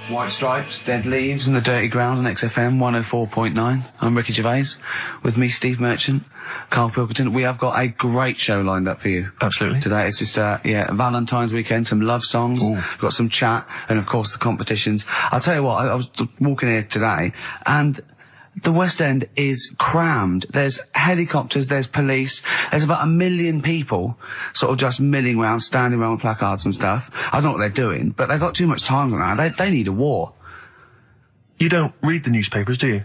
White Stripes, Dead Leaves and the Dirty Ground on XFM 104.9. I'm Ricky Gervais. With me, Steve Merchant, Karl Pilkington. We have got a great show lined up for you. Absolutely. Today it's just, Valentine's weekend, some love songs, Ooh. we've got some chat, and of course the competitions. I'll tell you what, I was walking here today, and the West End is crammed. There's helicopters, there's police, there's about 1 million people sort of just milling around, standing around with placards and stuff. I don't know what they're doing, but they've got too much time now. They need a war. You don't read the newspapers, do you?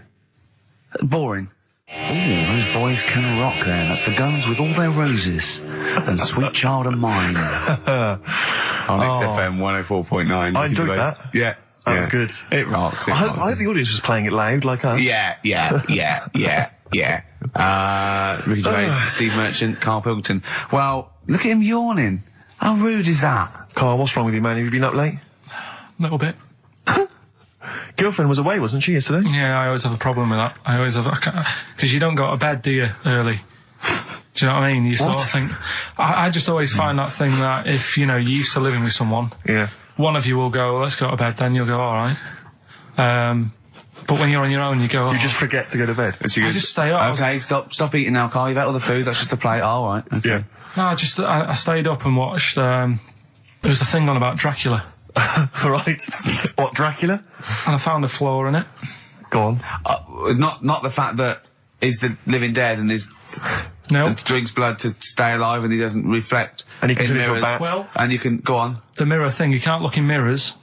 Boring. Ooh, those boys can rock there. That's the Guns with All Their Roses and Sweet Child of Mine. On XFM 104.9. I enjoyed that. Yeah. That was good. It rocks. I hope the audience was playing it loud like us. Yeah. Ricky Gervais, Steve Merchant, Karl Pilkington. Well, look at him yawning. How rude is that? Karl, what's wrong with you, man? Have you been up late? A little bit. Girlfriend was away, wasn't she, yesterday? Yeah, I always have a problem with that. I always have, because you don't go to bed, do you, early? Do you know what I mean? You sort of think, I just always find that thing that if, you know, you're used to living with someone, Yeah. one of you will go, let's go to bed, then you'll go, alright. But when you're on your own, you go, You just forget to go to bed. I just stay up. Okay, stop eating now, Karl. You've ate all the food. That's just a plate. All right. Okay. Yeah. No, I stayed up and watched, there was a thing on about Dracula. Right. What, Dracula? And I found a flaw in it. Go on. Not the fact that he's the living dead and No. and drinks blood to stay alive and he doesn't reflect. And he can in turn into a mirrors. bat. Well, And you can go on. the mirror thing, he can't look in mirrors,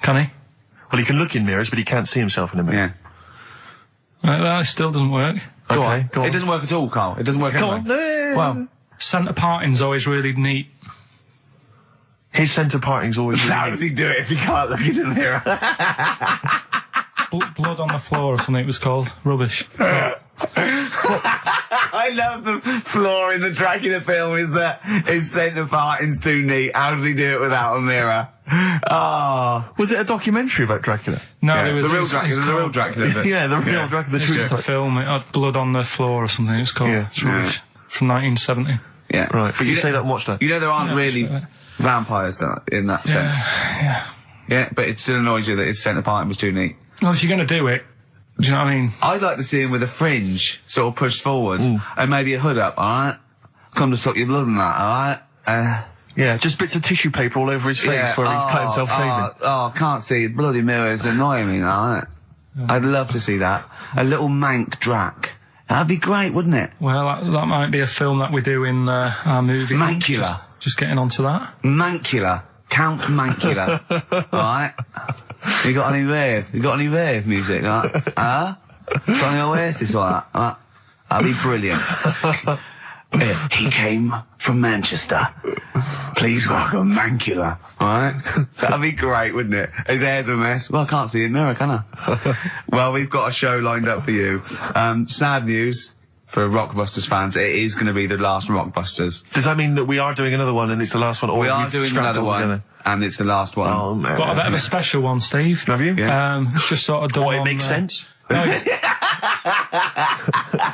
can he? Well, he can look in mirrors, but he can't see himself in a mirror. Yeah. That still doesn't work. Go Okay, on. go on. It doesn't work at all, Karl. It doesn't work. Go anyway. on. Well, Centre parting's always really neat. His centre parting's always how really... does he do it if he can't look in the mirror? Blood on the floor or something it was called. Rubbish. I love the flaw in the Dracula film is that his centre parting's too neat. How did he do it without a mirror? Oh. Was it a documentary about Dracula? No, Yeah, there was the real it's Dracula. The real called- Dracula. Bit. Yeah, the real Dracula, the It's true just a story. film. It had blood on the floor or something. It's called. Yeah. It's rubbish. From 1970. Yeah. Right, but you say that and watch that. You know there aren't Yeah, really sure. vampires in that sense. Yeah. Yeah, but it still annoys you that his centre parting was too neat. Well, if you're going to do it, do you know what I mean? I'd like to see him with a fringe sort of pushed forward and maybe a hood up, alright? Come to stop your blood and that, alright? Yeah, just bits of tissue paper all over his face where he's cut himself shaving. Oh, can't see. Bloody mirrors annoying me, alright? I'd love to see that. A little mank Drac. That'd be great, wouldn't it? Well, that might be a film that we do in our movie. Mancula. Just getting onto that. Mancula. Count Mancula. Alright? You got any rave music? Got any Oasis like that? That'd be brilliant. He came from Manchester. Please welcome Mancula. Alright? That'd be great, wouldn't it? His hair's a mess. Well, I can't see it in the mirror, can I? Well, we've got a show lined up for you. Sad news for Rockbusters fans. It is going to be the last Rockbusters. Does that mean that we are doing another one and it's the last one? Or We are you've doing strapped another it all one, together? and it's the last one. Oh, man. Got a bit of a special one, Steve. Have you? Yeah. It's just sort of done. Boy, it on, makes sense. No, it's,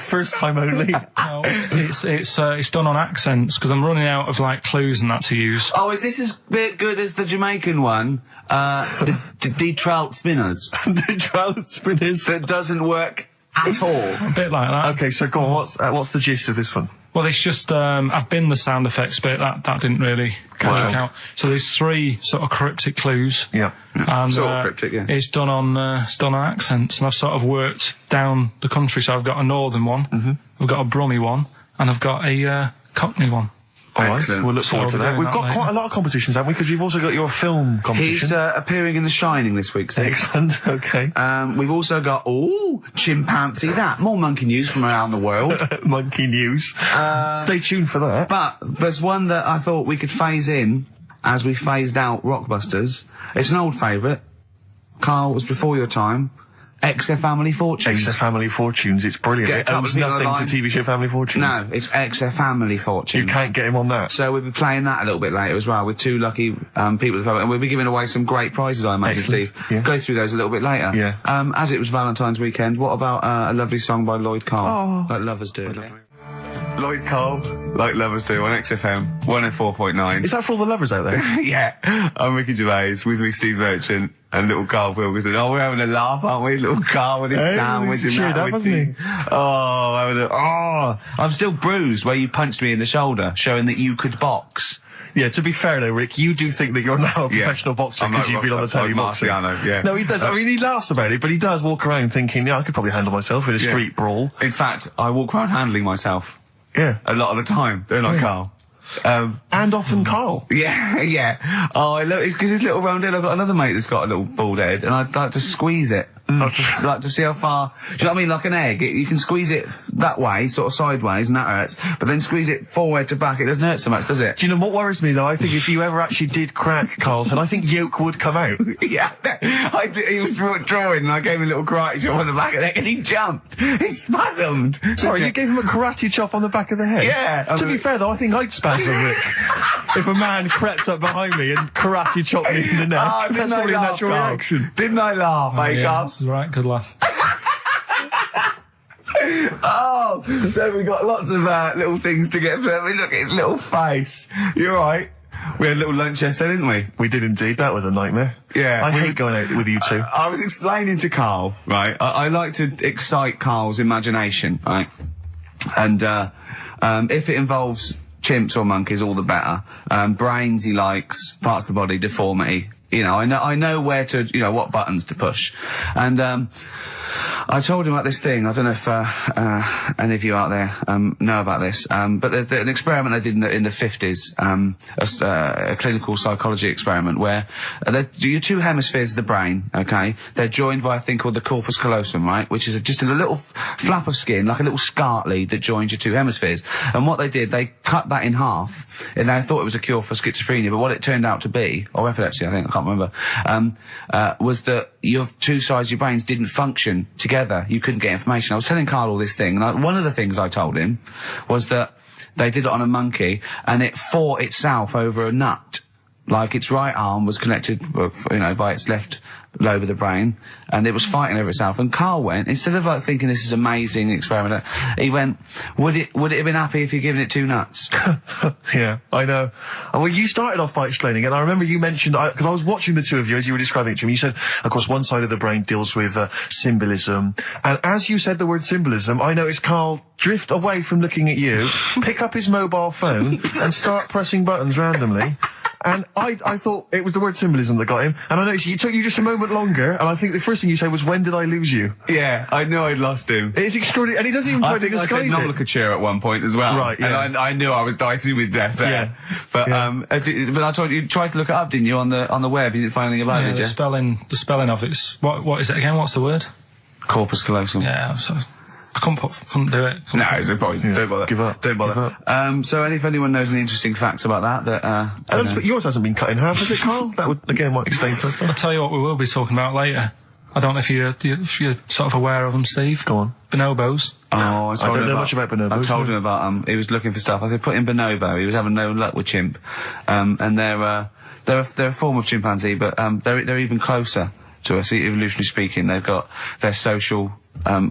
First time only. no, it's done on accents because I'm running out of like clues and that to use. Oh, is this as good as the Jamaican one? The trout spinners. The trout spinners. That doesn't work at all. A bit like that. Okay, so go on, what's the gist of this one? Well, it's just I've been the sound effects bit that didn't really work out. So there's 3 sort of cryptic clues. Yeah. And Sort of cryptic, yeah. it's done on accents, and I've sort of worked down the country. So I've got a northern one, I've got a Brummie one, and I've got a Cockney one. All right, Excellent. we'll look forward to So that. we're We've doing got that quite a later. lot of competitions, haven't we? Because we've also got your film competition. He's appearing in The Shining this week, Steve. Excellent, okay. We've also got, chimpanzee that. More monkey news from around the world. Monkey news. Stay tuned for that. But there's one that I thought we could phase in as we phased out Rockbusters. It's an old favourite. Karl, was before your time. XF Family Fortunes. XF Family Fortunes, it's brilliant. Get a It couple owes of people nothing online. to TV show Family Fortunes. No, it's XF Family Fortunes. You can't get him on that. So we'll be playing that a little bit later as well with 2 lucky people, and we'll be giving away some great prizes, I imagine, Excellent. Steve. Yeah. Go through those a little bit later. Yeah. As it was Valentine's weekend, what about a lovely song by Lloyd Carr, like lovers do? Lloyd Cole, like lovers do on XFM 104.9. Is that for all the lovers out there? Yeah. I'm Ricky Gervais, with me Steve Merchant and little Karl Pilkington. Oh, we're having a laugh, aren't we? Little Karl with his sandwich and cheered up, hasn't he? I'm still bruised where you punched me in the shoulder, showing that you could box. Yeah, to be fair though, Rick, you do think that you're now a professional boxer because you've been on the telly boxing. Yeah. No, he does. I mean, he laughs about it, but he does walk around thinking, yeah, I could probably handle myself in a street brawl. In fact, I walk around handling myself. Yeah. A lot of the time, don't I, Karl? And often Karl. Yeah, yeah. Oh, I love it because his little round head. I've got another mate that's got a little bald head, and I'd like to squeeze it. I'd like to see how far. Do you know what I mean? Like an egg, you can squeeze it that way, sort of sideways, and that hurts. But then squeeze it forward to back, it doesn't hurt so much, does it? Do you know what worries me though? I think if you ever actually did crack Karl's head, I think yolk would come out. Yeah, I did, he was drawing, and I gave him a little karate chop on the back of the neck, and he jumped. He spasmed. Sorry, you gave him a karate chop on the back of the head? Yeah. To be fair though, I think I'd spasm, Rick. If a man crept up behind me and karate chopped me in the neck, that's probably a natural reaction. Didn't I laugh, Karl? That's right, good laugh. Oh, so we got lots of little things to get through. I mean, look at his little face. You're right. We had a little lunch yesterday, didn't we? We did indeed. That was a nightmare. Yeah. I hate going out with you two. I was explaining to Karl, right? I like to excite Karl's imagination, right? And if it involves chimps or monkeys, all the better. Brains he likes, parts of the body, deformity. You know, I know where to, you know, what buttons to push. And I told him about this thing. I don't know if any of you out there know about this, but there's an experiment they did in the 50s, a clinical psychology experiment where your two hemispheres of the brain, okay, they're joined by a thing called the corpus callosum, right, which is just a little flap of skin, like a little scarf lead that joins your two hemispheres. And what they did, they cut that in half, and they thought it was a cure for schizophrenia, but what it turned out to be, or epilepsy, I think, I can't remember, was that your two sides of your brains didn't function together. You couldn't get information. I was telling Karl all this thing, and one of the things I told him was that they did it on a monkey, and it fought itself over a nut. Like its right arm was connected, you know, by its left lobe of the brain, and it was fighting over itself. And Karl went, instead of like thinking this is amazing experiment, he went, would it have been happy if you'd given it two nuts? Yeah, I know. Well, you started off by explaining, and I remember you mentioned, because I was watching the two of you as you were describing it to me, you said, of course, one side of the brain deals with symbolism, and as you said the word symbolism, I noticed Karl drift away from looking at you, pick up his mobile phone, and start pressing buttons randomly. And I thought it was the word symbolism that got him. And I noticed it took you just a moment longer. And I think the first thing you said was, when did I lose you? Yeah, I knew I'd lost him. It's extraordinary. And he doesn't even try to disguise it. I said nomenclature at one point as well. Right, yeah. And I knew I was dicey with death there. Yeah. But, but I told you tried to look it up, didn't you, on the web? You didn't find anything about it, did you? The spelling of it's, what is it again? What's the word? Corpus callosum. Yeah, so I couldn't do it. No, it's no point. Yeah. Don't bother. Give up. Don't bother. Give up. So if anyone knows any interesting facts about that, but yours hasn't been cut in half, has it, Karl? That would, again, might explain something. I'll tell you what we will be talking about later. I don't know if you're sort of aware of them, Steve. Go on. Bonobos. Oh, I don't know much about bonobos. I told him about, he was looking for stuff. I said, put in bonobo. He was having no luck with chimp. And they're a form of chimpanzee, but, they're even closer to us, evolutionarily speaking. They've got their social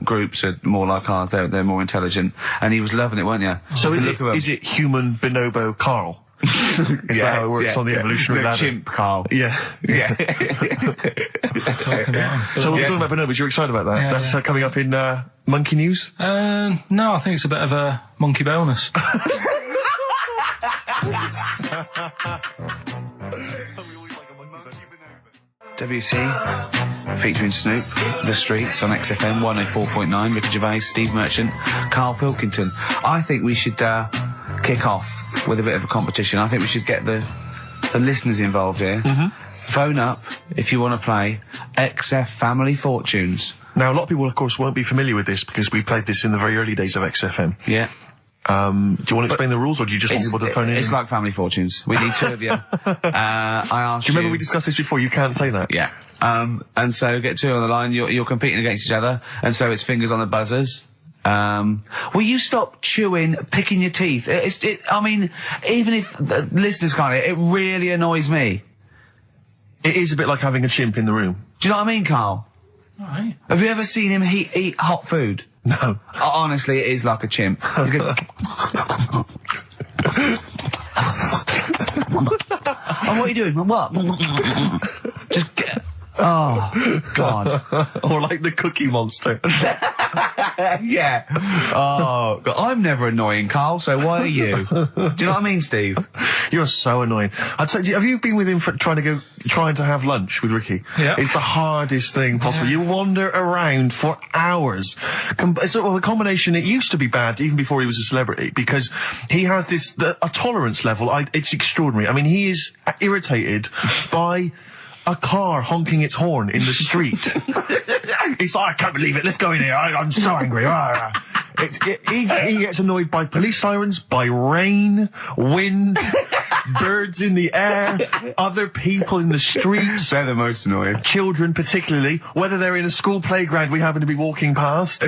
groups are more like ours. They're more intelligent, and he was loving it, weren't you? So is it human bonobo Karl? Is that how it works on the evolutionary ladder? Chimp Karl. Yeah. Yeah. Talking about So we're talking about bonobos. You're excited about that? Yeah, That's coming up in Monkey News. No, I think it's a bit of a monkey bonus. WC, featuring Snoop, The Streets on XFM 104.9, Ricky Gervais, Steve Merchant, Karl Pilkington. I think we should kick off with a bit of a competition. I think we should get the listeners involved here. Phone up if you want to play XF Family Fortunes. Now, a lot of people, of course, won't be familiar with this because we played this in the very early days of XFM. Yeah. Do you want to explain the rules, or do you just want people to phone in? It's like Family Fortunes. We need two of you. I asked you. Do you remember we discussed this before? You can't say that. Yeah. And so get two on the line. You're competing against each other, and so it's fingers on the buzzers. Will you stop chewing, picking your teeth? I mean, even if the listeners can't hear, it really annoys me. It is a bit like having a chimp in the room. Do you know what I mean, Karl? All right. Have you ever seen him eat hot food? No. Honestly, it is like a chimp. Oh, what are you doing? What? Just get... Oh, God. Or like the Cookie Monster. Yeah. Oh, God. I'm never annoying, Carl, so why are you? Do you know what I mean, Steve? You're so annoying. I'd say, have you been with him for trying to have lunch with Ricky? Yeah. It's the hardest thing possible. You wander around for hours. It's a combination. It used to be bad even before he was a celebrity because he has a tolerance level. It's extraordinary. I mean, he is irritated by a car honking its horn in the street. He's like, I can't believe it. Let's go in here. I'm so angry. He gets annoyed by police sirens, by rain, wind, birds in the air, other people in the streets. They're the most annoying. Children particularly, whether they're in a school playground we happen to be walking past,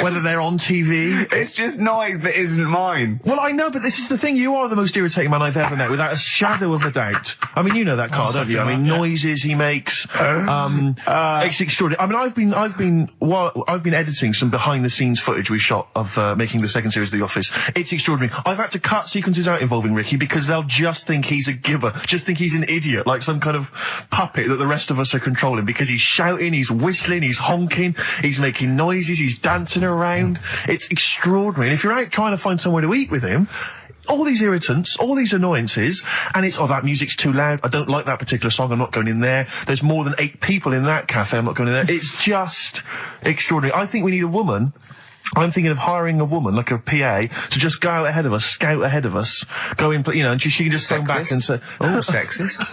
whether they're on TV. It's just noise that isn't mine. Well, I know, but this is the thing. You are the most irritating man I've ever met, without a shadow of a doubt. I mean, you know that, Carl, don't you? I mean, noises he makes. It's extraordinary. I mean, I've been editing some behind-the-scenes footage we shot of making the second series of The Office. It's extraordinary. I've had to cut sequences out involving Ricky because they'll just think he's a gibber, just think he's an idiot, like some kind of puppet that the rest of us are controlling, because he's shouting, he's whistling, he's honking, he's making noises, he's dancing around. It's extraordinary. And if you're out trying to find somewhere to eat with him, all these irritants, all these annoyances, and it's, oh, that music's too loud, I don't like that particular song, I'm not going in there, there's more than 8 people in that cafe, I'm not going in there. It's just extraordinary. I think we need a woman. I'm thinking of hiring a woman, like a PA, to just go ahead of us, scout ahead of us, go in, you know, and she can just come back and say, oh, sexist.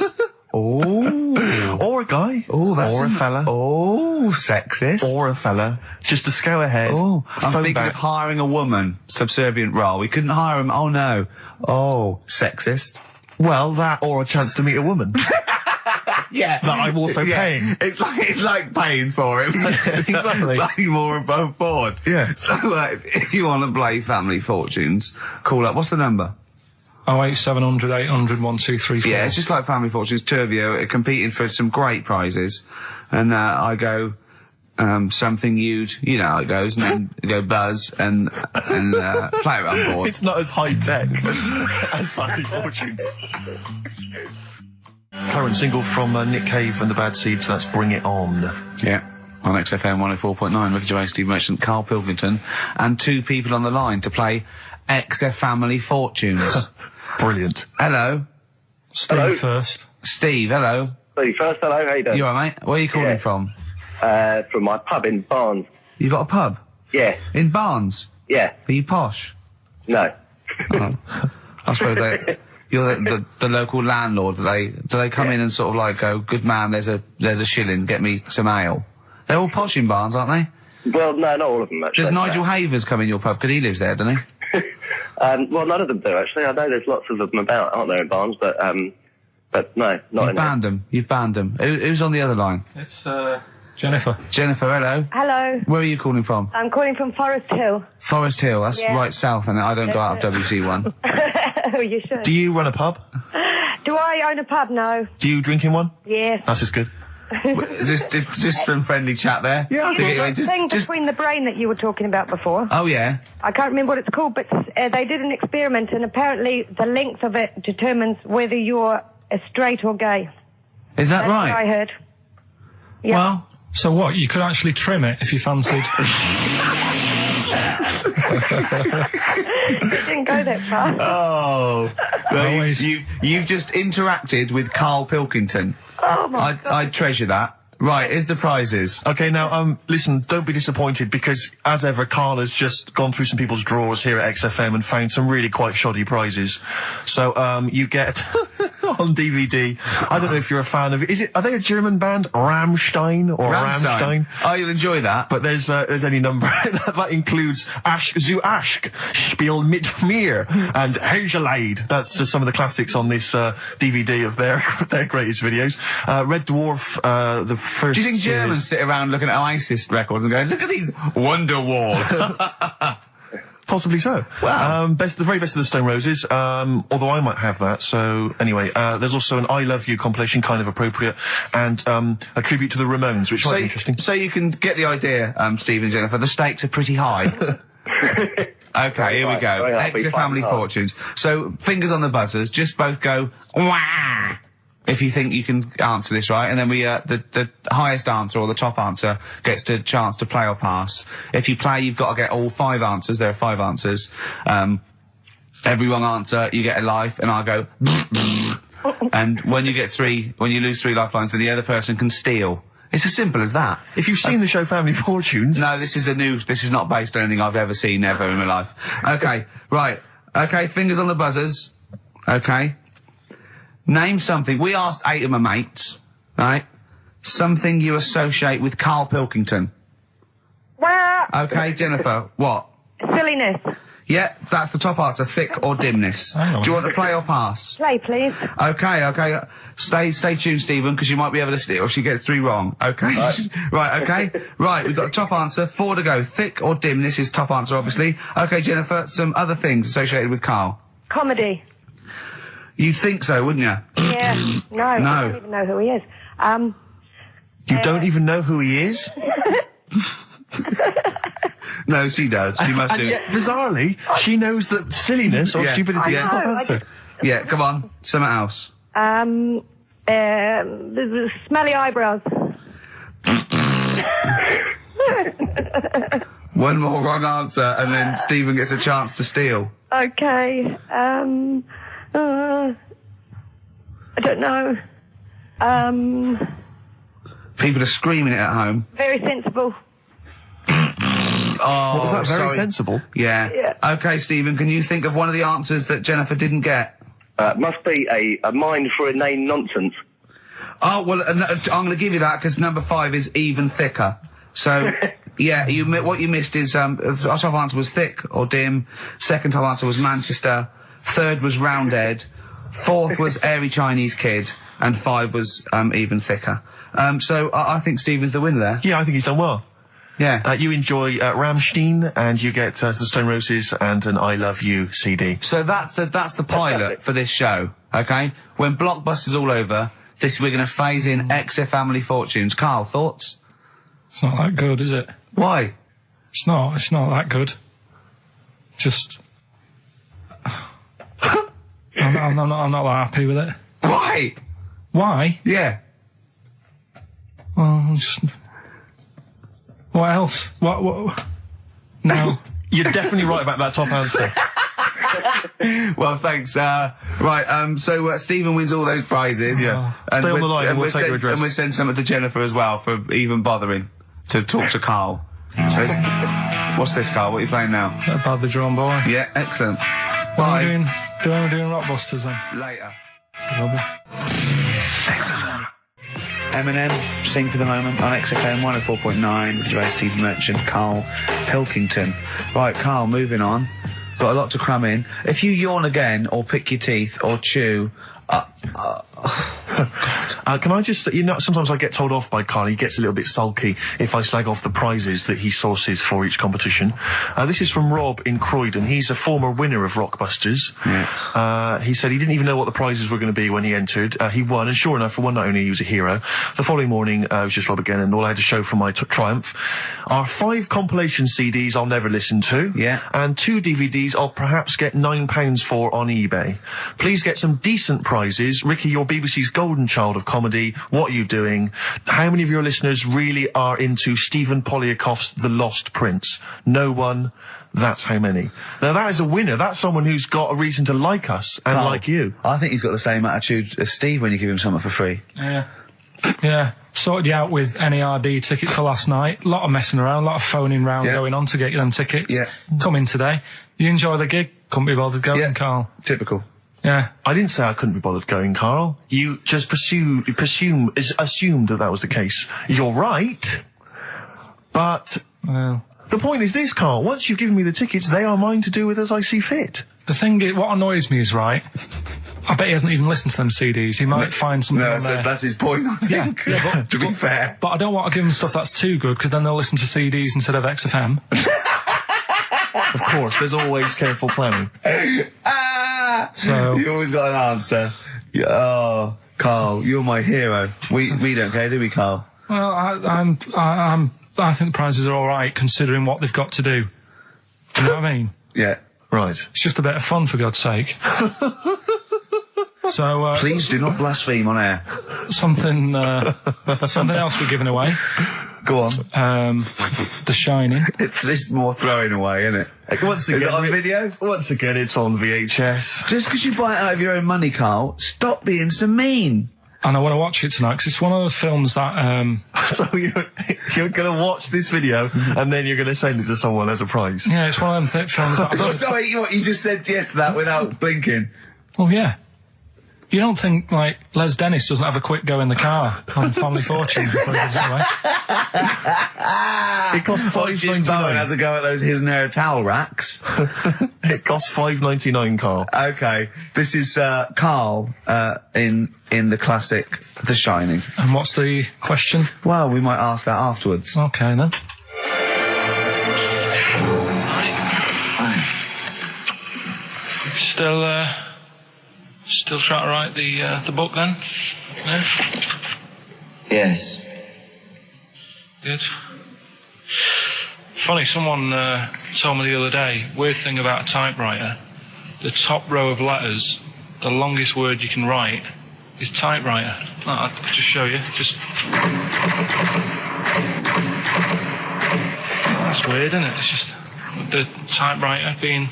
Oh. Or a guy. Oh, that's or a fella. Oh, sexist. Or a fella. Just to scout ahead. Oh, I'm thinking back. of hiring a woman, subservient role. We couldn't hire him. Oh, no. Oh, sexist. Well, that or a chance to meet a woman. Yeah. That I'm also paying. It's like paying for it. It's Exactly. slightly more above board. Yeah. So, if you want to play Family Fortunes, call up. What's the number? 08700 800 1234. Yeah, it's just like Family Fortunes. 2 of you are competing for some great prizes. And, I go, something you know how it goes, and then go Buzz and play it on board. It's not as high tech as Family Fortunes. Current single from Nick Cave and the Bad Seeds, that's Bring It On. Yeah. On XFM 104.9, Ricky Gervais, Steve Merchant, Karl Pilkington, and 2 people on the line to play XF Family Fortunes. Brilliant. Hello. Steve Hello. first. Steve, hello. Steve first, hello, how you doing? You alright, mate? Where are you calling Yeah. from? From my pub in Barnes. You got a pub? Yeah, In Barnes? yeah, Are you posh? no. Oh. I suppose you're the local landlord. Do they come in and sort of like go, good man, there's a shilling, get me some ale? They're all posh in Barnes, aren't they? Well, no, not all of them, actually. Does Nigel Havers come in your pub? Because he lives there, doesn't he? Well, none of them do, actually. I know there's lots of them about, aren't there, in Barnes, but no, not You've in banned them. You've banned them. Who's on the other line? It's, Jennifer. Jennifer, hello. Hello, Where are you calling from? I'm calling from Forest Hill. Forest Hill. That's Yeah. right south, and I don't go out of WC1. Oh, you should. Do you run a pub? Do I own a pub? No. Do you drink in one? Yes. That's just good. just some friendly chat there. Yeah, To get you in. The thing between the brain that you were talking about before. Oh yeah. I can't remember what it's called, but they did an experiment, and apparently the length of it determines whether you're a straight or gay. Is that That's what I right? heard. Yeah. Well, so what? You could actually trim it if you fancied. It didn't go that far. Oh, well, Always. you've just interacted with Karl Pilkington. Oh my God. I treasure that. Right, here's the prizes. Okay, now, listen, don't be disappointed, because, as ever, Carl has just gone through some people's drawers here at XFM and found some really quite shoddy prizes. So, you get, on DVD, I don't know if you're a fan of it, are they a German band? Rammstein or Rammstein? Oh, you'll enjoy that. But there's any number that includes Asch zu Asch, Spiel mit mir, and Hergelade. That's just some of the classics on this DVD of their greatest videos. Red Dwarf, the first. Do you think series. Germans sit around looking at ISIS records and going, look at these Wonderwall? Possibly so. Wow. The very best of the Stone Roses, although I might have that. So anyway, there's also an I Love You compilation, kind of appropriate, and a tribute to the Ramones, which might be interesting. So you can get the idea, Steve and Jennifer, the stakes are pretty high. Okay, here we go. Very happy, Exit fun family time. fortunes. So, fingers on the buzzers. Just both go, wah! If you think you can answer this right, and then we, the highest answer or the top answer gets the chance to play or pass. If you play, you've got to get all 5 answers. There are 5 answers. Every wrong answer, you get a life, and I'll go, and when you lose 3 lifelines, then the other person can steal. It's as simple as that. If you've seen the show Family Fortunes... No, this is not based on anything I've ever seen ever in my life. Okay, right. Okay, fingers on the buzzers. Okay. Name something. We asked 8 of my mates, right? Something you associate with Karl Pilkington. Okay, Jennifer, what? Silliness. Yeah, that's the top answer, thick or dimness. Hang on. Do you want to play or pass? Play, please. Okay. Stay tuned, Stephen, because you might be able to steal if she gets 3 wrong. Okay. Right, okay. Right, we've got the top answer, 4 to go. Thick or dimness is top answer, obviously. Okay, Jennifer, some other things associated with Karl. Comedy. You'd think so, wouldn't you? Yeah. No, I don't even know who he is. You don't even know who he is? No, she does. She must And do. yet, bizarrely, she knows that silliness or Yeah. stupidity is the top I know, answer. Yeah, come on. Something else. Smelly eyebrows. One more wrong answer, and then Stephen gets a chance to steal. Okay. I don't know. People are screaming it at home. Very sensible. Oh, What was that? Very sorry. sensible. Yeah. Yeah. Okay, Stephen, can you think of one of the answers that Jennifer didn't get? Must be a mind for inane nonsense. Oh, well, I'm going to give you that because number 5 is even thicker. So, yeah, what you missed is, our top answer was thick or dim. Second top answer was Manchester. Third was Roundhead. 4th was airy Chinese kid. And 5 was, even thicker. So I think Stephen's the winner there. Yeah, I think he's done well. Yeah. You enjoy Rammstein, and you get the Stone Roses and an I Love You CD. So that's the pilot for this show, okay? When Blockbuster's all over, we're going to phase in Exit Family Fortunes. Karl, thoughts? It's not that good, is it? Why? It's not that good. Just... I'm not that happy with it. Why? Why? Yeah. Well, just... What else? What? No. You're definitely right about that top answer. Well, thanks. So Stephen wins all those prizes. Yeah. Stay on the line and we'll take your address. And we'll send some to Jennifer as well for even bothering to talk to Karl. So what's this, Karl? What are you playing now? About the Drone Boy. Yeah, excellent. What Bye. am I doing Rockbusters then? Later. Rubbish. Eminem, Sing for the Moment on XFM 104.9, Ricky Gervais, Stephen Merchant, Karl Pilkington. Right, Karl, moving on. Got a lot to cram in. If you yawn again, or pick your teeth, or chew, Can I just, sometimes I get told off by Karl. He gets a little bit sulky if I slag off the prizes that he sources for each competition. This is from Rob in Croydon. He's a former winner of Rockbusters. Yeah. He said he didn't even know what the prizes were going to be when he entered. He won, and sure enough, for one night only, he was a hero. The following morning, it was just Rob again, and all I had to show for my triumph are 5 compilation CDs I'll never listen to. Yeah. And 2 DVDs I'll perhaps get £9 for on eBay. Please get some decent prizes. Ricky, you're BBC's golden child of comedy. What are you doing? How many of your listeners really are into Stephen Polyakoff's The Lost Prince? No one. That's how many. Now that is a winner. That's someone who's got a reason to like us and Karl, like you. I think he's got the same attitude as Steve when you give him something for free. Yeah. Sorted you out with NERD tickets for last night. A lot of messing around, a lot of phoning round going on to get you them tickets. Yeah. Come in today. You enjoy the gig? Couldn't be bothered going, Karl. Typical. Yeah. I didn't say I couldn't be bothered going, Karl. You just assumed that was the case. You're right. But Well, the point is this, Karl. Once you've given me the tickets, they are mine to do with as I see fit. the thing is, what annoys me is, right, I bet he hasn't even listened to them CDs. He might find something No, on there. that's his point, I think. Yeah, but, to be fair. But I don't want to give them stuff that's too good, because then they'll listen to CDs instead of XFM. Of course, there's always careful planning. So You always got an answer. Oh, Karl, you're my hero. We don't care, do we, Karl? well, I think the prizes are all right considering what they've got to do. Do you know what I mean? Yeah. Right. It's just a bit of fun, for God's sake. So, Please do not blaspheme on air. something else we're giving away. Go on. The Shining. It's just more throwing away, isn't it? Once again, Is it on video? Once again, it's on VHS. Just because you buy it out of your own money, Carl, stop being so mean. And I want to watch it tonight, because it's one of those films that... So you're going to watch this video and then you're going to send it to someone as a prize. Yeah, it's one of them films that... Oh, sorry, you just said yes to that without blinking. Oh, yeah. You don't think, like, Les Dennis doesn't have a quick go in the car on Family Fortune before he gives it away? It costs Jim Bowen has $5.99. a go at those his and her towel racks. It costs $5.99, Carl. Okay, this is Carl in the classic The Shining. And what's the question? Well, we might ask that afterwards. Okay, then. Still trying to write the book, then? Yeah? Yes. Good. Funny, someone told me the other day, weird thing about a typewriter, the top row of letters, the longest word you can write is typewriter. I'll just show you. That's weird, isn't it? It's just the typewriter being...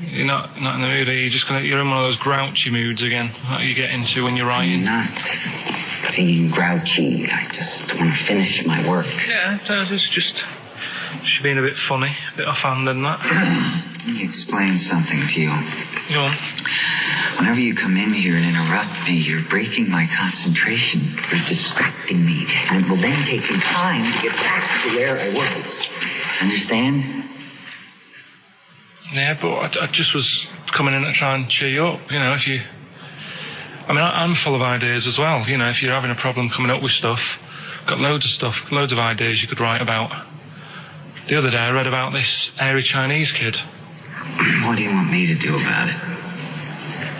You're not in the mood, are you? You're in one of those grouchy moods again, that you get into when you're writing. I'm not being grouchy. I just want to finish my work. Yeah, it's just being a bit funny, a bit offhand and that. Let me explain something to you. Go on. Whenever you come in here and interrupt me, you're breaking my concentration. You're distracting me. And it will then take me time to get back to where I was. Understand? Yeah, but I just was coming in to try and cheer you up, if you... I mean, I'm full of ideas as well, if you're having a problem coming up with stuff. Got loads of ideas you could write about. The other day I read about this airy Chinese kid. What do you want me to do about it?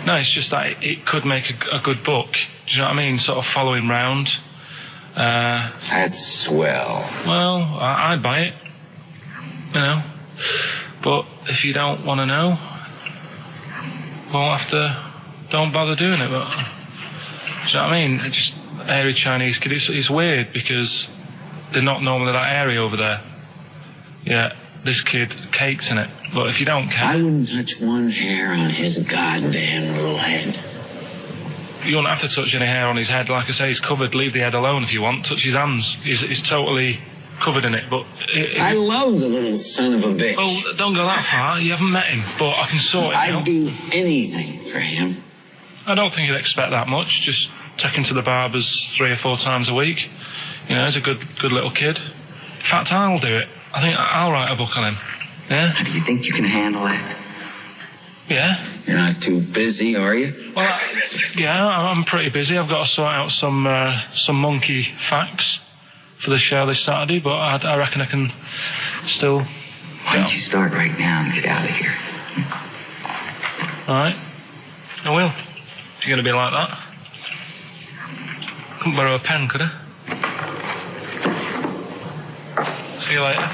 No, it's just that it could make a good book. Do you know what I mean? Sort of following round. That's swell. Well, I'd buy it. But if you don't want to know, don't bother doing it. But, do you know what I mean? It's just airy Chinese kid. It's weird because they're not normally that airy over there. Yeah, this kid cakes in it. But if you don't care... I wouldn't touch one hair on his goddamn little head. You won't have to touch any hair on his head. Like I say, he's covered. Leave the head alone if you want. Touch his hands. He's totally... covered in it, but... I love the little son of a bitch. Well, don't go that far. You haven't met him, but I can sort it out. I'd do anything for him. I don't think you'd expect that much. Just take him to the barbers 3 or 4 times a week. He's a good little kid. In fact, I'll do it. I think I'll write a book on him. Yeah? Now, do you think you can handle that? Yeah. You're not too busy, are you? Well, I'm pretty busy. I've got to sort out some monkey facts for the show this Saturday, but I reckon I can still... Why don't you start right now and get out of here? All right. I will. If you're going to be like that. Couldn't borrow a pen, could I? See you later.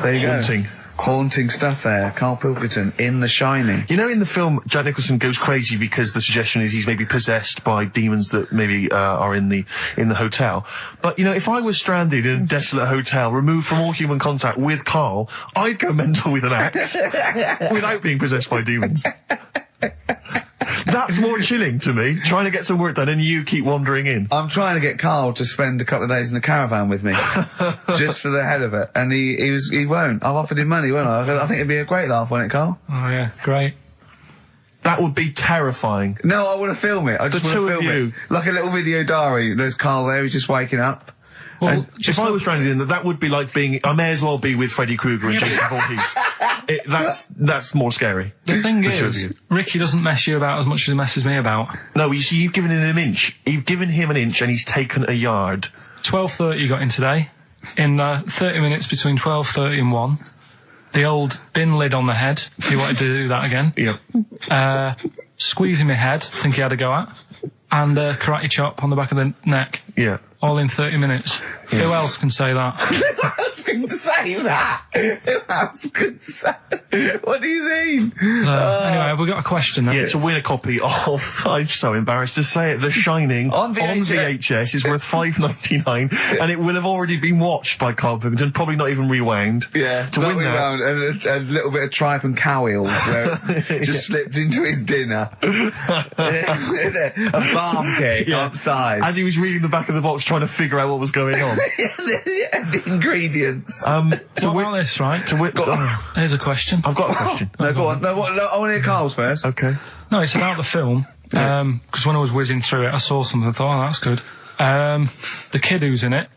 There you go. Haunting. Haunting stuff there. Karl Pilkington in The Shining. In the film, Jack Nicholson goes crazy because the suggestion is he's maybe possessed by demons that maybe are in the hotel. But, if I was stranded in a desolate hotel, removed from all human contact with Karl, I'd go mental with an axe without being possessed by demons. That's more chilling to me, trying to get some work done and you keep wandering in. I'm trying to get Karl to spend a couple of days in the caravan with me, just for the head of it, and he won't. I've offered him money, won't I? I think it'd be a great laugh, wouldn't it, Karl? Oh, yeah, great. That would be terrifying. No, I want to film it. I just want to film it. Like a little video diary. There's Karl there, he's just waking up. Well, if I was stranded in that would be like being... I may as well be with Freddy Krueger and Jason Voorhees. That's more scary. The thing is, Ricky doesn't mess you about as much as he messes me about. No, you see, you've given him an inch. You've given him an inch and he's taken a yard. 12:30 you got in today. In 30 minutes between 12:30 and 1. The old bin lid on the head. He wanted to do that again. Yep. Squeezing my head, think he had a go at. And karate chop on the back of the neck. Yeah. all in 30 minutes. Who else can say that? Who else can say that? Who else can say? What do you mean? Anyway, have we got a question then? Yeah, to win a copy of, I'm so embarrassed to say it, The Shining On VHS. is worth $5.99, and it will have already been watched by Karl Pilkington, probably not even rewound. Yeah, to win that. and a little bit of tripe and cow eels where it just slipped into his dinner. A barm cake outside. As he was reading the back of the box trying to figure out what was going on. The ingredients. What about this, right? Here's a question. I've got a question. No, go on. No, I want to hear Carl's first. Okay. No, it's about the film. Because when I was whizzing through it, I saw something and thought, oh, that's good. The kid who's in it,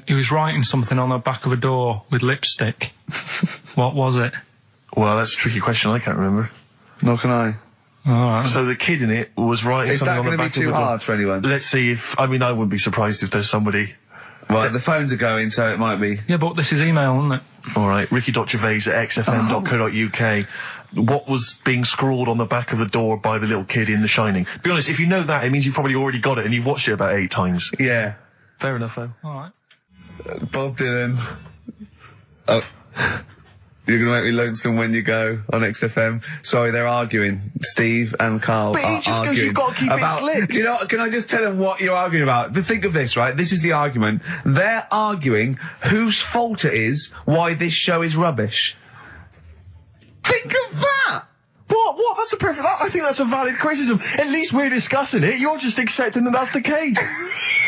he was writing something on the back of a door with lipstick. What was it? Well, that's a tricky question. I can't remember. Nor can I. All right. So the kid in it was writing Is something that on the going to be back of the too door. hard for anyone? Let's see if... I mean, I wouldn't be surprised if there's somebody... Right, the phones are going, so it might be. Yeah, but this is email, isn't it? All right, ricky.gervais@xfm.co.uk. What was being scrawled on the back of a door by the little kid in The Shining? To be honest, if you know that, it means you've probably already got it and you've watched it about 8 times. Yeah. Fair enough, though. All right. Bob Dylan. Oh. You're going to make me lonesome when you go on XFM. Sorry, they're arguing. Steve and Karl But are he just goes, arguing you've got to keep it slick. Do you know what? Can I just tell them what you're arguing about? Think of this, right? This is the argument. They're arguing whose fault it is why this show is rubbish. Think of that! What? That's a perfect... I think that's a valid criticism. At least we're discussing it. You're just accepting that that's the case.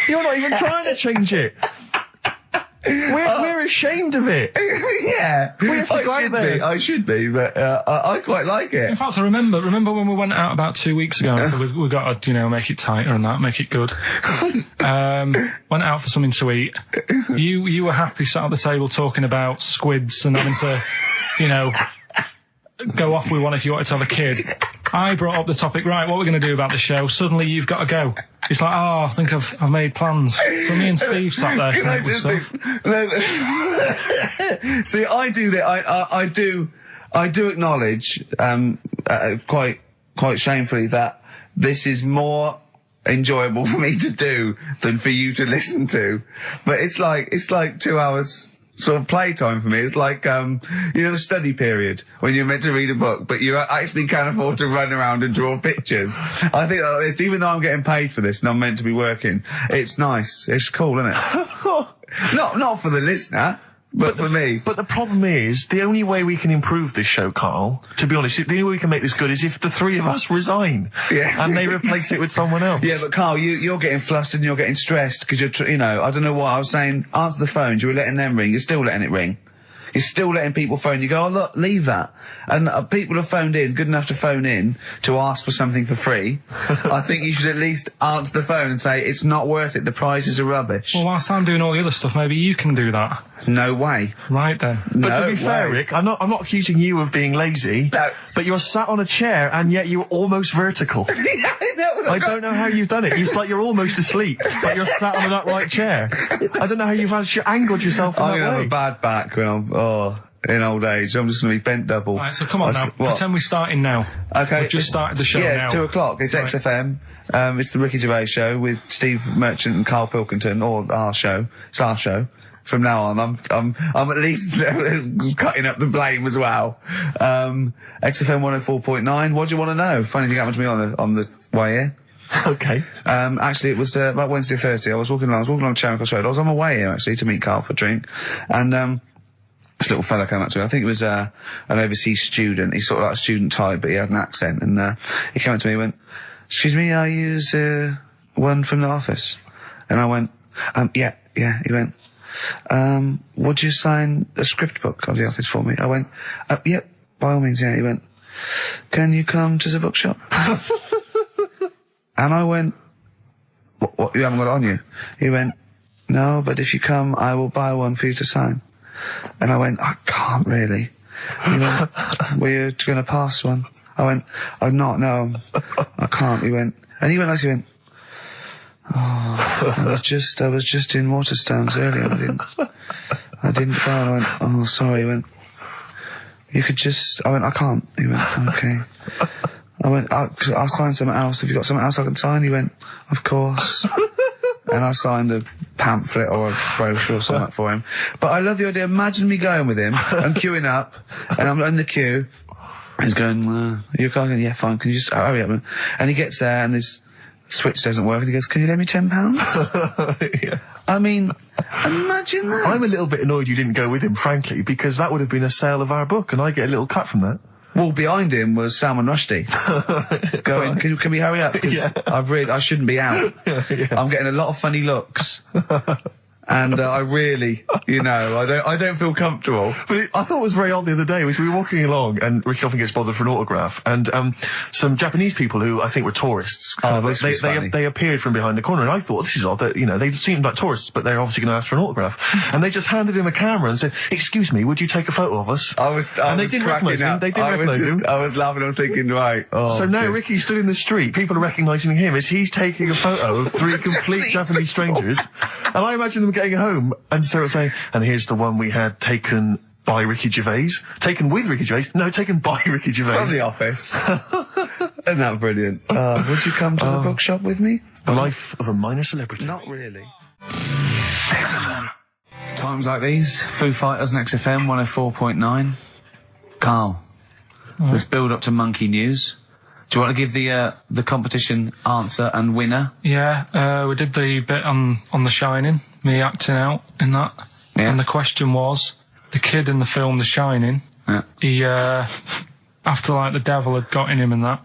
You're not even trying to change it. We're ashamed of it. Yeah. We have to go out there. I should be, but I quite like it. In fact, I remember when we went out about 2 weeks ago and said we've got to, make it tighter and that, make it good. Went out for something to eat. You were happy sat at the table talking about squids and having to, go off with one if you wanted to have a kid. I brought up the topic, right, what we're going to do about the show. Suddenly you've got to go. It's like, I think I've made plans. So me and Steve sat there. Can I just see, I do that. I do acknowledge, quite shamefully, that this is more enjoyable for me to do than for you to listen to. But it's like 2 hours sort of playtime for me. It's like, the study period when you're meant to read a book, but you actually can't afford to run around and draw pictures. I think that this, even though I'm getting paid for this and I'm meant to be working, it's nice. It's cool, isn't it? Not for the listener, but for me. But the problem is, the only way we can improve this show, Karl, to be honest, the only way we can make this good is if the three of us resign. Yeah. And they replace it with someone else. Yeah, but Karl, you're getting flustered and you're getting stressed because you're, I don't know why. I was saying, answer the phones. You were letting them ring. You're still letting it ring. You're still letting people phone. You go, oh, look, leave that. And people have phoned in, good enough to phone in, to ask for something for free. I think you should at least answer the phone and say, it's not worth it, the prizes are rubbish. Well, whilst I'm doing all the other stuff, maybe you can do that. No way. Right then. But to be fair, Rick, I'm not accusing you of being lazy, No. but you're sat on a chair and yet you're almost vertical. I don't know how you've done it. It's like you're almost asleep, but you're sat on an upright chair. I don't know how you've angled yourself in I'm that going to way. have a bad back when in old age. I'm just going to be bent double. Right, so come on now. What? Pretend we're starting now. Okay. We've just started the show yeah, now. it's 2 o'clock. It's Right. XFM. It's the Ricky Gervais Show with Steve Merchant and Karl Pilkington, or our show. It's our show. From now on, I'm at least cutting up the blame as well. XFM 104.9. What do you want to know? Funny thing happened to me on the way here. Okay. Actually, it was about Wednesday or Thursday. I was walking along Charing Cross Road. I was on my way here actually to meet Karl for a drink, and this little fella came up to me. I think it was an overseas student. He's sort of like a student type, but he had an accent, and he came up to me and went, "Excuse me, are you one from the office?" And I went, yeah. He went, would you sign a script book of the office for me? I went, yeah, by all means, yeah. He went, can you come to the bookshop? And I went, what, you haven't got it on you? He went, no, but if you come, I will buy one for you to sign. And I went, I can't really. He went, were you going to pass one? I went, I'm not, no, I can't. He went, oh, I was just in Waterstones earlier. I didn't go. And I went, oh, sorry. He went, you could just, I went, I can't. He went, okay. I went, I'll sign something else. Have you got something else I can sign? He went, of course. and I signed a pamphlet or a brochure or something for him. But I love the idea. Imagine me going with him and queuing up, and I'm in the queue. He's going, you're going, yeah, fine, can you just hurry up? And he gets there, and his switch doesn't work, and he goes, can you lend me £10? Yeah. I mean, imagine that. I'm a little bit annoyed you didn't go with him, frankly, because that would have been a sale of our book, and I get a little cut from that. Well, behind him was Salman Rushdie going, can we hurry up? Because I shouldn't be out. I'm getting a lot of funny looks. And I really, I don't feel comfortable. But I thought it was very odd the other day, was we were walking along, and Ricky often gets bothered for an autograph, and some Japanese people who I think were tourists, they appeared from behind the corner, and I thought, this is odd, that, they seemed like tourists, but they're obviously going to ask for an autograph. And they just handed him a camera and said, excuse me, would you take a photo of us? And they didn't recognise him. They didn't recognise him. I was laughing, I was thinking, right. So now Ricky stood in the street, people are recognising him as he's taking a photo of three complete Japanese strangers, and I imagine them getting home and sort of saying, and here's the one we had taken by Ricky Gervais. Taken with Ricky Gervais? No, taken by Ricky Gervais. From the office. Isn't that brilliant? Would you come to the bookshop with me? The life of a minor celebrity. Not really. XFM. Times like these, Foo Fighters and XFM 104.9. Karl, let's build up to Monkey News. Do you want to give the competition answer and winner? Yeah, we did the bit on The Shining, me acting out in that. Yeah. And the question was, the kid in the film The Shining, he, after like the devil had got in him and that.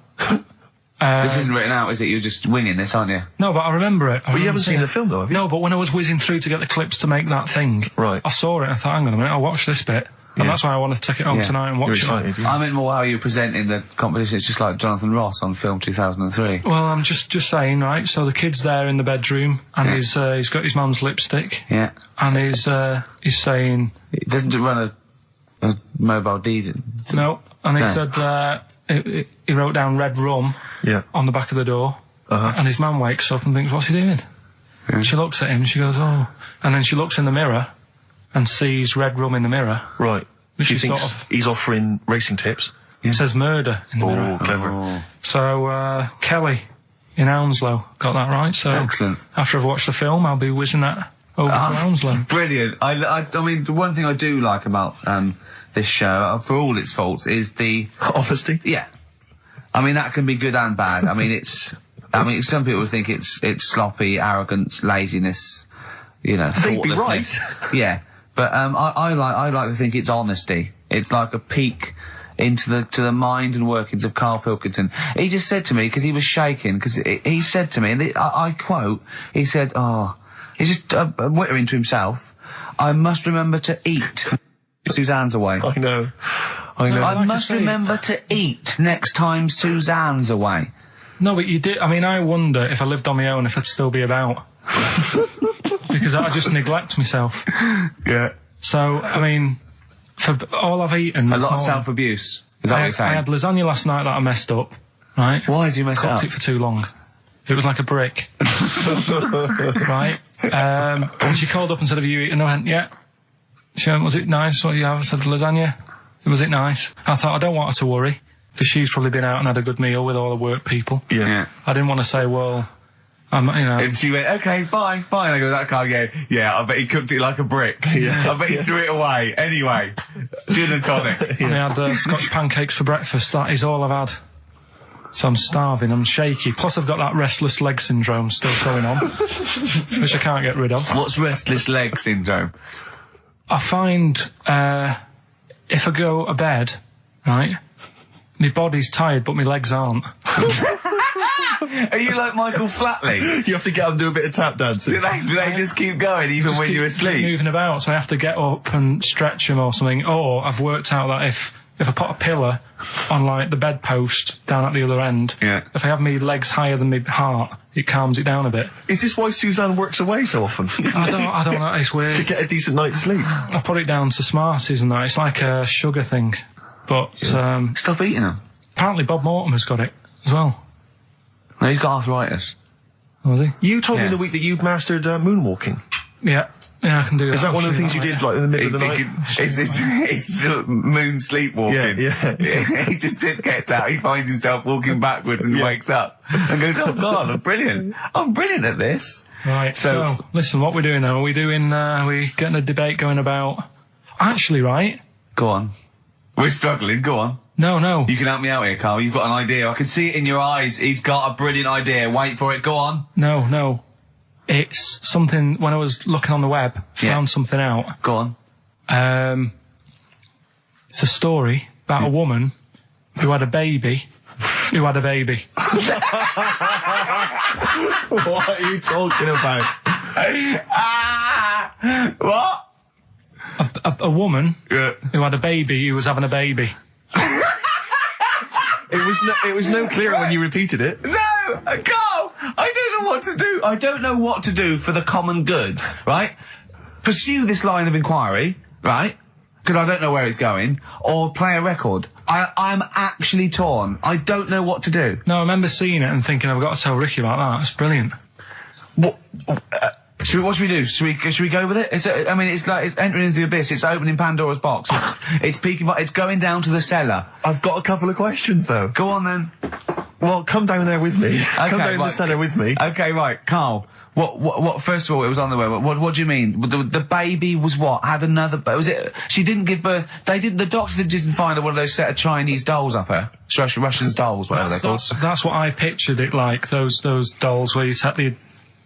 This isn't written out, is it? You're just winging this, aren't you? No, but I remember it. But you haven't seen the film though, have you? No, but when I was whizzing through to get the clips to make that thing, right, I saw it and I thought, hang on a minute, I'll watch this bit. And that's why I want to take it home tonight and watch it. I meant more how you presenting the competition. It's just like Jonathan Ross on film 2003. Well, I'm just saying, right, so the kid's there in the bedroom, and he's got his mum's lipstick. Yeah. And he's saying... It doesn't run a mobile deed. No. And he said, he wrote down red rum on the back of the door. And his mum wakes up and thinks, what's he doing? She looks at him, she goes, oh. And then she looks in the mirror and sees red rum in the mirror. Right. Which she is thinks sort of... he's offering racing tips. It says murder in the mirror. Oh, clever. So, Kelly in Hounslow got that right. So, excellent. After I've watched the film, I'll be whizzing that over to Hounslow. Brilliant. I mean, the one thing I do like about this show, for all its faults, is the... honesty? Yeah. I mean, that can be good and bad. I mean, some people think it's sloppy, arrogance, laziness, thoughtlessness. They'd be right. Yeah. But I like to think it's honesty. It's like a peek into the mind and workings of Karl Pilkington. He just said to me, because he was shaking, because he said to me, and I quote, he said, he's just wittering to himself, I must remember to eat. Suzanne's away. I know. I must remember to eat next time Suzanne's away. No, but you did. I mean, I wonder if I lived on my own if I'd still be about. Because I just neglect myself. Yeah. So, I mean, for all I've eaten... A lot of self-abuse. Is that what you're saying? I had lasagna last night that I messed up, right? Why did you mess it up? Cooked it for too long. It was like a brick. Right? And she called up and said, have you eaten? I went, yeah. She went, was it nice? What do you have? I said, lasagna. Was it nice? I thought, I don't want her to worry, because she's probably been out and had a good meal with all the work people. Yeah. I didn't want to say, well... And she went, okay, bye. And I go, that guy again. Yeah, I bet he cooked it like a brick. Yeah. I bet he threw it away. Anyway, gin and tonic. And I had Scotch pancakes for breakfast. That is all I've had. So I'm starving, I'm shaky. Plus I've got that restless leg syndrome still going on, which I can't get rid of. What's restless leg syndrome? I find, if I go to bed, right, my body's tired, but my legs aren't. Are you like Michael Flatley? You have to get up and do a bit of tap dancing. Do they just keep going even when you're asleep? Moving about, so I have to get up and stretch them or something. Or I've worked out that if I put a pillar on like the bedpost down at the other end, if I have my legs higher than my heart, it calms it down a bit. Is this why Suzanne works away so often? I don't know, it's weird. To get a decent night's sleep. I put it down to Smarties and that. It's like a sugar thing. But stop eating them. Apparently Bob Mortimer's got it as well. No, he's got arthritis. Was he? You told me in the week that you'd mastered moonwalking. Yeah, I can do that. Is that one of the things you did, like, in the middle of the night? It's moon sleepwalking. Yeah. He just gets out, he finds himself walking backwards and wakes up and goes, oh God, I'm brilliant at this. Right. So listen, what we're doing now? Are we getting a debate going about? Actually, right? Go on. We're struggling. Go on. No. You can help me out here, Karl. You've got an idea. I can see it in your eyes. He's got a brilliant idea. Wait for it. Go on. No. It's something. When I was looking on the web, found something out. Go on. It's a story about a woman who had a baby. What are you talking about? What? A woman who had a baby who was having a baby. It was no clearer when you repeated it. No, Karl, I don't know what to do. I don't know what to do for the common good, right? Pursue this line of inquiry, right? Because I don't know where it's going, or play a record. I'm actually torn. I don't know what to do. No, I remember seeing it and thinking, I've got to tell Ricky about that. It's brilliant. What should we do? Should we go with it? It's entering into the abyss. It's opening Pandora's box. It's peeking. It's going down to the cellar. I've got a couple of questions though. Go on then. Well, come down there with me. Okay, come down the cellar with me. Okay, right, Karl. What, first of all, it was on the way. What do you mean? The baby was what? Had another, was it, she didn't give birth, the doctor didn't find one of those set of Chinese dolls up her. Russian dolls, whatever they're called. That's what I pictured it like, those dolls where you take the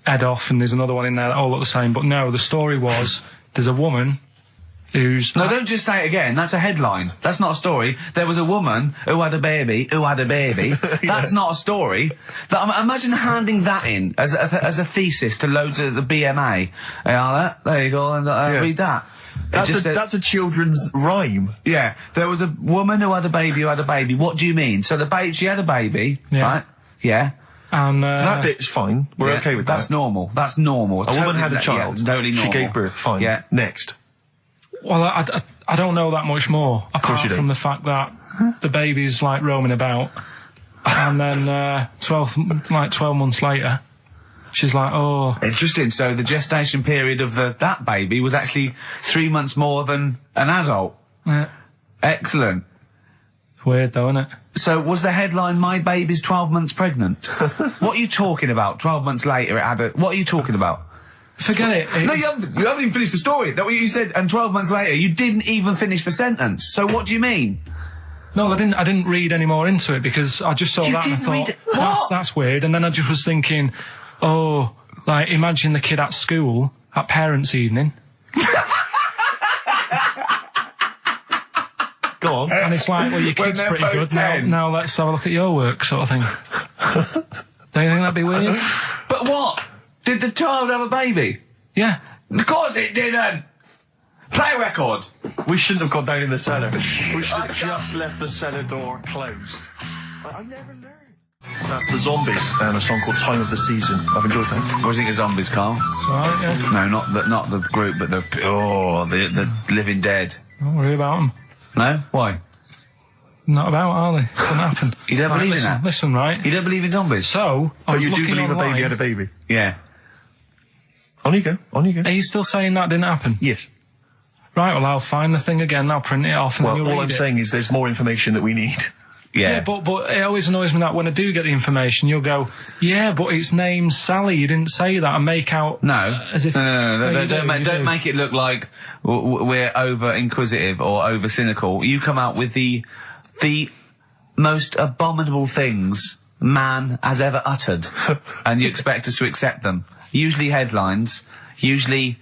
head off and there's another one in there that all look the same. But no, the story was, there's a woman who's... No, don't just say it again. That's a headline. That's not a story. There was a woman who had a baby. That's not a story. Imagine handing that in as a thesis to loads of the BMA. There you go, and read that. That's a children's rhyme. Yeah. There was a woman who had a baby What do you mean? So she had a baby, right? Yeah. And that bit's fine. We're okay with that. That's normal. A woman had a child. Yeah, totally normal. She gave birth. Fine. Yeah. Next. Well, I don't know that much more, apart from the fact that the baby's like roaming about, and then 12 months later, she's like, oh. Interesting. So the gestation period of that baby was actually 3 months more than an adult. Yeah. Excellent. Weird though, isn't it? So was the headline, "My baby's 12 months pregnant"? What are you talking about? 12 months later, it had what are you talking about? Forget it. No, you haven't even finished the story. That's what you said, and 12 months later, you didn't even finish the sentence. So what do you mean? No, I didn't read any more into it because I just saw that and I thought, that's weird. And then I just was thinking, oh, like, imagine the kid at school, at parents' evening. Go on. And it's like, well, your kid's pretty good. Now let's have a look at your work, sort of thing. Don't you think that'd be weird? But what? Did the child have a baby? Yeah. Of course it didn't! Play a record! We shouldn't have gone down in the cellar. We should have just left the cellar door closed. I never learned. That's the Zombies and a song called Time of the Season. I've enjoyed that. What do you think of Zombies, Karl? It's alright, yeah. No, not the group, but the Living Dead. Don't worry about them. No? Why? Not about, are they? Couldn't happen. You don't believe in that? Listen, right? You don't believe in zombies? So, but you do believe online, a baby had a baby? Yeah. On you go. Are you still saying that didn't happen? Yes. Right, well, I'll find the thing again, I'll print it off, and then you'll all I'm saying is there's more information that we need. Yeah, but it always annoys me that when I do get the information, you'll go, yeah, but its name's Sally, you didn't say that, and make out... As if... No, don't make it look like we're over-inquisitive or over-cynical. You come out with the most abominable things man has ever uttered, and you expect us to accept them. Usually headlines, usually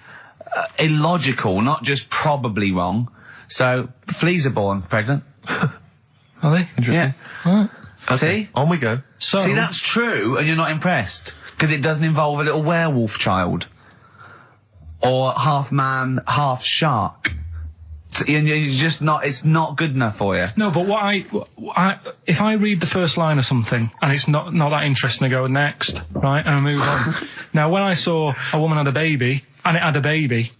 illogical, not just probably wrong. So, fleas are born pregnant. Are they? Interesting. Yeah. Right. Okay. See? On we go. So, see, that's true, and you're not impressed, because it doesn't involve a little werewolf child. Or half man, half shark. And you're just not, it's not good enough for you. No, but if I read the first line of something, and it's not that interesting, I go next, right, and I move on. Now, when I saw a woman had a baby, and it had a baby,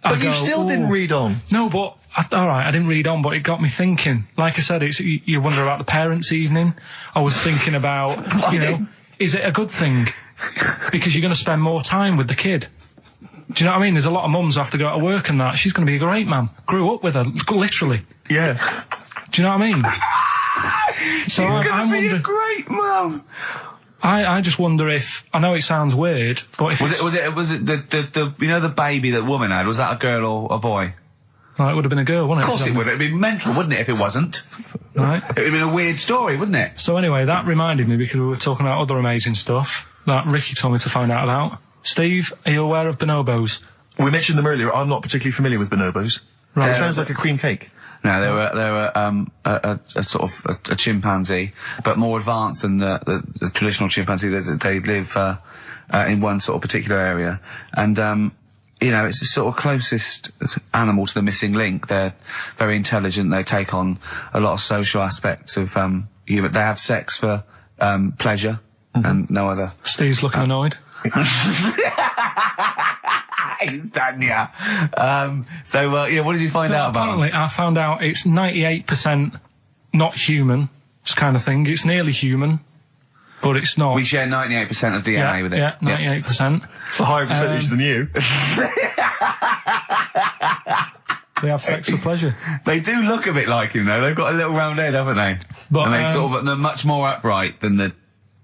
but you still didn't read on. No, but, alright, I didn't read on, but it got me thinking. Like I said, you wonder about the parents' evening. I was thinking about, is it a good thing? Because you're going to spend more time with the kid. Do you know what I mean? There's a lot of mums who have to go to work and that. She's going to be a great mum. Grew up with her, literally. Yeah. Do you know what I mean? So She's going to be a great mum. I just wonder if, I know it sounds weird, but if Was it the you know, the baby that woman had, was that a girl or a boy? Well, it would have been a girl, wouldn't it? Of course it would. It'd be mental, wouldn't it, if it wasn't? Right. It would have been a weird story, wouldn't it? So anyway, that reminded me, because we were talking about other amazing stuff that Ricky told me to find out about. Steve, are you aware of bonobos? We mentioned them earlier. I'm not particularly familiar with bonobos. Right. It sounds like a cream cake. No, they were a sort of a chimpanzee, but more advanced than the traditional chimpanzee. They live in one sort of particular area, and you know, it's the sort of closest animal to the missing link. They're very intelligent. They take on a lot of social aspects of human. They have sex for pleasure and no other. Steve's looking annoyed. He's done, yeah. Yeah, what did you find out about Apparently, I found out it's 98% not human, this kind of thing. It's nearly human, but it's not. We share 98% of DNA with it. Yeah, 98%. It's a higher percentage than you. They have sex for pleasure. They do look a bit like him, though. They've got a little round head, haven't they? But, And they're much more upright than the,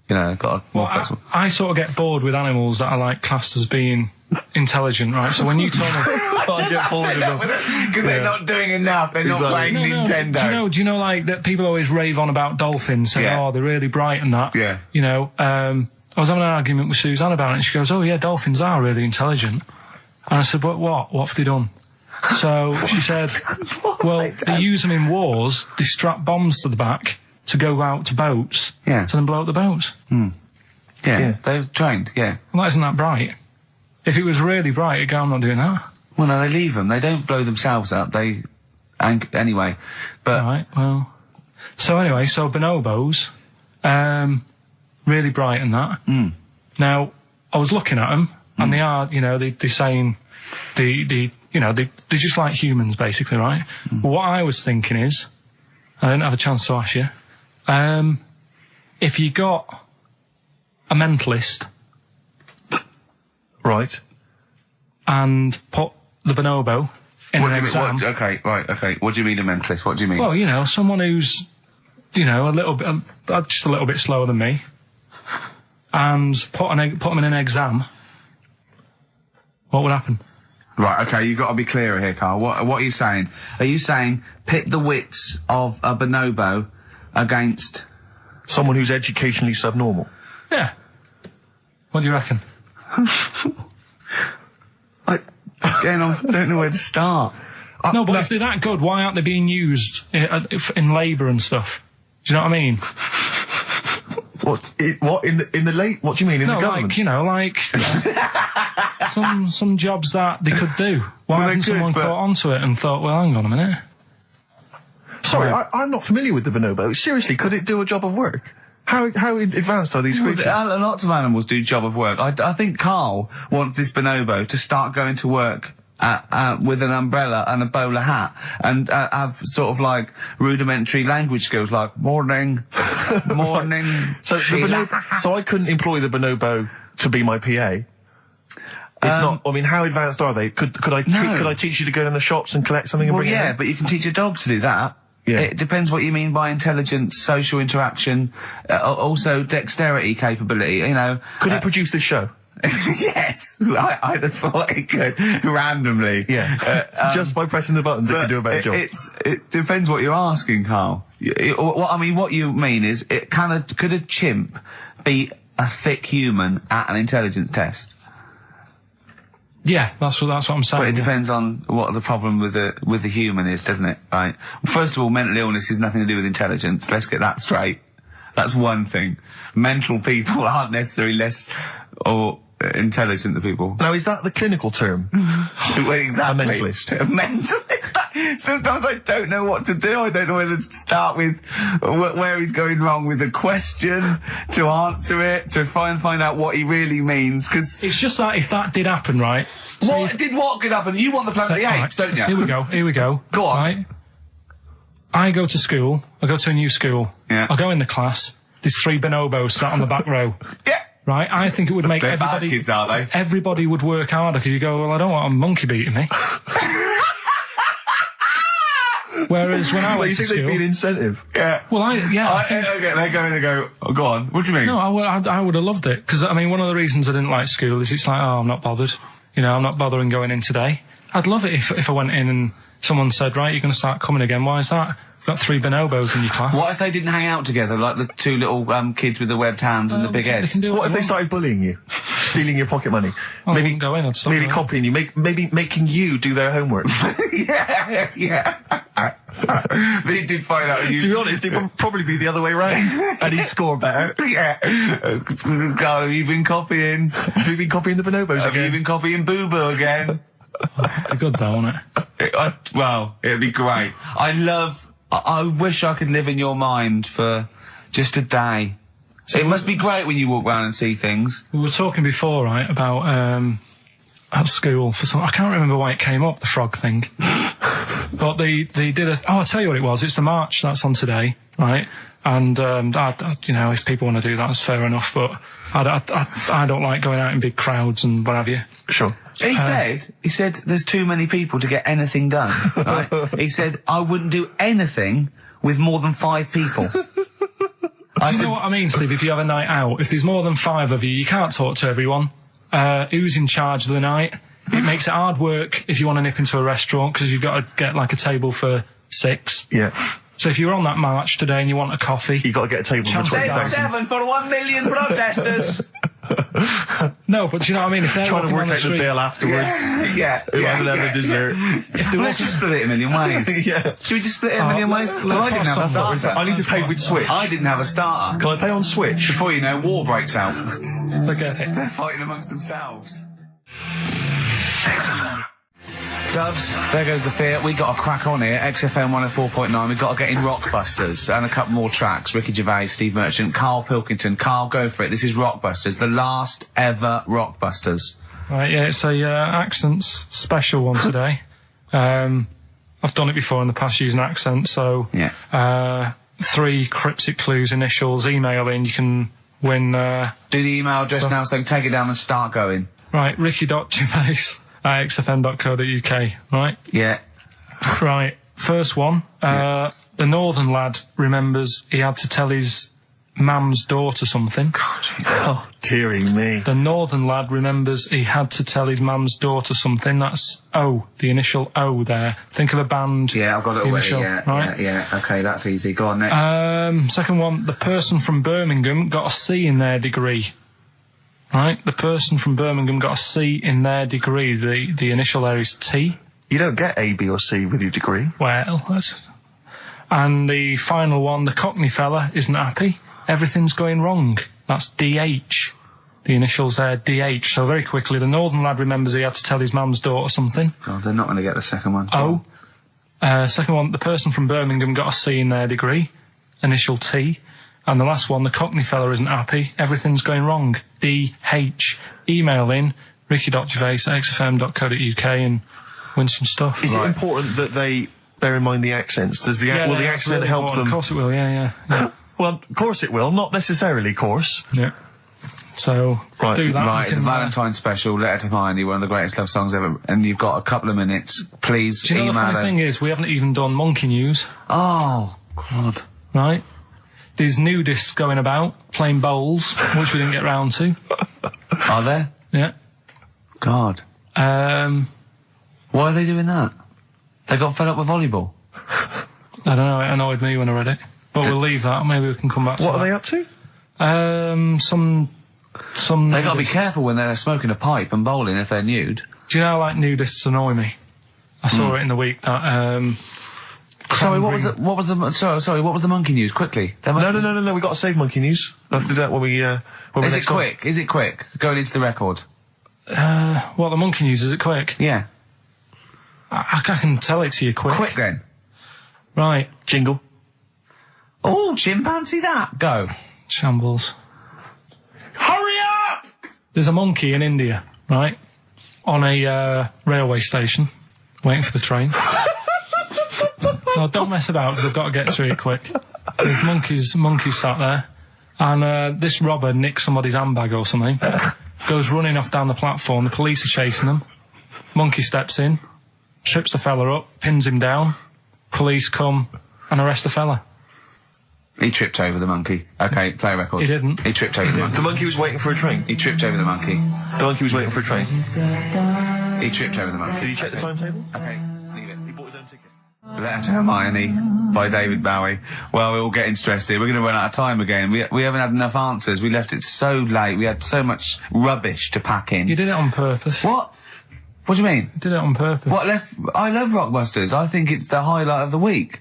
you know, got a more flexible. I sort of get bored with animals that are like classed as being intelligent, right? So when you told me, I get bored with them. Because they're not doing enough. They're not playing Nintendo. Do you know, like, that people always rave on about dolphins, saying, oh, they're really bright and that. Yeah. You know, I was having an argument with Suzanne about it, and she goes, oh, yeah, dolphins are really intelligent. And I said, but what? What have they done? So she said, well, they use them in wars. They strap bombs to the back to go out to boats to then blow up the boats. Yeah, they're trained, Well, that isn't that bright. If it was really bright, it'd go, I'm not doing that. Well, no, they leave them. They don't blow themselves up. Anyway, but... Right, well... So anyway, so bonobos, really bright and that. Now, I was looking at them, and they are, you know, they're saying, they're just like humans, basically, right? But what I was thinking is, I didn't have a chance to ask you, if you got a mentalist... Right. And put the bonobo in an exam. Okay. What do you mean a mentalist? What do you mean? Well, you know, someone who's, you know, a little bit, just a little bit slower than me, and put them in an exam. What would happen? Right, okay, you've got to be clearer here, Karl. What are you saying? Are you saying pit the wits of a bonobo against... someone who's educationally subnormal? Yeah. What do you reckon? I don't know where to start. No, but if they're that good, why aren't they being used in labour and stuff? Do you know what I mean? What in the late? What do you mean in the government? Like, you know, like some jobs that they could do. Why hasn't someone caught onto it and thought, well, hang on a minute? Sorry, I'm not familiar with the bonobo. Seriously, could it do a job of work? How advanced are these creatures? Lots of animals do job of work. I think Karl wants this bonobo to start going to work with an umbrella and a bowler hat and have sort of like rudimentary language skills like morning. So I couldn't employ the bonobo to be my PA. It's not. I mean, how advanced are they? Could I teach you to go in the shops and collect something and bring it in? But you can teach a dog to do that. Yeah. It depends what you mean by intelligence, social interaction, also dexterity capability, you know. Could it produce this show? Yes, I'd have thought it could, randomly. Yeah, just by pressing the buttons it can do a better job. It depends what you're asking, Karl. What you mean is, could a chimp beat a thick human at an intelligence test? Yeah, that's what I'm saying. But it depends on what the problem with the human is, doesn't it? Right. First of all, mental illness has nothing to do with intelligence. Let's get that straight. That's one thing. Mental people aren't necessarily less or intelligent than people. Now, is that the clinical term? Well, exactly. A mentalist. A mentalist. Sometimes I don't know what to do. I don't know whether to start with where he's going wrong with the question, to answer it, to find out what he really means, because... It's just that if that did happen, right? What could happen? You want the Planet of the Apes, don't you? Here we go. Go on. Right? I go to school. I go to a new school. Yeah. I go in the class. There's 3 bonobos sat on the back row. Yeah. Right? I think it would make They're everybody... bad kids, are they? Everybody would work harder, because you go, well, I don't want a monkey beating me. Whereas when I Well, went you to think there'd school, be an incentive? Yeah. well, I think. Okay, they go, oh, go on. What do you mean? No, I would have loved it, because, I mean, one of the reasons I didn't like school is it's like, oh, I'm not bothered. You know, I'm not bothering going in today. I'd love it if I went in and someone said, right, you're going to start coming again. Why is that? You've got 3 bonobos in your class. What if they didn't hang out together, like the 2 little kids with the webbed hands and the big They heads? can do What if they want. started bullying you? Stealing your pocket money? I wouldn't go in, I'd stop maybe going. copying you, maybe making you do their homework. Yeah. They did find out you... To be honest, it would probably be the other way round. And he'd score better. Yeah. Carl, have you been copying? Have you been copying the bonobos Have you again? been copying Boo Boo again? It'd be good though, wouldn't it? Well, it'd be great. I wish I could live in your mind for just a day. It must be great when you walk around and see things. We were talking before, right, about at school for some. I can't remember why it came up, the frog thing. But they did a. Oh, I'll tell you what it was. It's the march that's on today, right? And you know, if people want to do that, it's fair enough. But I don't like going out in big crowds and what have you. Sure. He said there's too many people to get anything done. Right? He said I wouldn't do anything with more than 5 people. You know what I mean, Steve? If you have a night out, if there's more than 5 of you, you can't talk to everyone. Who's in charge of the night? It makes it hard work if you want to nip into a restaurant, because you've got to get like a table for 6. Yeah. So if you're on that march today and you want a coffee, You got to get a table for Chance 20,000. 7 for 1 million protesters. no, but do you know what I mean? If they're Trying to walking work on the out the street, bill afterwards. Yeah. Who haven't had a dessert. if they're Let's walking, just split it a million ways. Yeah. Should we just split it a million ways? Well, I didn't have a starter. I need to pay with Switch. I didn't have a starter. Can I pay on Switch? Before you know, war breaks out. forget it. They're fighting amongst themselves. Doves, there goes the fear. We got a crack on here. XFM 104.9. We've got to get in Rockbusters and a couple more tracks. Ricky Gervais, Steve Merchant, Karl Pilkington. Karl, go for it. This is Rockbusters, the last ever Rockbusters. Right, yeah, it's a accents special one today. I've done it before in the past using accents, so Yeah. 3 cryptic clues, initials, email in, you can win. Do the email address now, so take it down and start going. Right, ricky.gervais@xfm.co.uk, right? Yeah. Right, first one. The northern lad remembers he had to tell his mum's daughter something. Oh, dearie me. The northern lad remembers he had to tell his mum's daughter something. That's O, the initial O there. Think of a band. Yeah, I've got it already. initial, Yeah, right? yeah. Okay, that's easy. Go on, next. Second one, the person from Birmingham got a C in their degree. Right? The person from Birmingham got a C in their degree. The initial there is T. You don't get A, B or C with your degree. Well, that's... And the final one, the Cockney fella isn't happy. Everything's going wrong. That's DH. The initials there, DH. So very quickly, the northern lad remembers he had to tell his mum's daughter something. God, they're not going to get the second one. O. Second one, the person from Birmingham got a C in their degree. Initial T. And the last one, the Cockney fella isn't happy. Everything's going wrong. DH. Email in, ricky.gervais@xfm.co.uk and win some stuff. Is Right. it important that they bear in mind the accents? Does the will the that's accent really help important. them? Of course it will, yeah. Well, of course it will. Not necessarily, of course. Yeah. So, Right, do that. Right, You the can, Valentine special, Letter to Mindy, one of the greatest love songs ever, and you've got a couple of minutes. Please do you know the email funny thing is, we haven't even done monkey news, Oh, God. right? There's nudists going about, playing bowls, which we didn't get round to. Are there? Yeah. God. I Why are they doing that? They got fed up with volleyball. don't know, it annoyed me when I read it. But we'll leave that, maybe we can come back to What that. are they up to? Some They got to be nudists. careful when they're smoking a pipe and bowling if they're nude. Do you know how, like, nudists annoy me? I saw it in the week that, Sorry, what was the monkey news? Quickly. No. We got to save monkey news. I'll have to do that when we. When Is we're it quick? Is it quick? Going into the record. what, the monkey news, is it quick? Yeah. I can tell it to you quick. Quick then. Right, Jingle. Oh, chimpanzee that. Go. shambles. Hurry up! There's a monkey in India, right, on a railway station, waiting for the train. No, don't mess about, because I've got to get through it quick. There's monkeys sat there, and this robber nicks somebody's handbag or something, goes running off down the platform, the police are chasing him, monkey steps in, trips the fella up, pins him down, police come and arrest the fella. He tripped over the monkey. Okay, play a record. He didn't. He tripped over the monkey. The monkey was waiting for a train. He tripped over the monkey. The monkey was waiting for a train. He tripped over the monkey. Did he check the timetable? Okay, leave it. He bought his own ticket. Letter to Hermione by David Bowie. Well, we're all getting stressed here. We're going to run out of time again. We haven't had enough answers. We left it so late. We had so much rubbish to pack in. You did it on purpose. What? What do you mean? You did it on purpose. I love Rockbusters. I think it's the highlight of the week.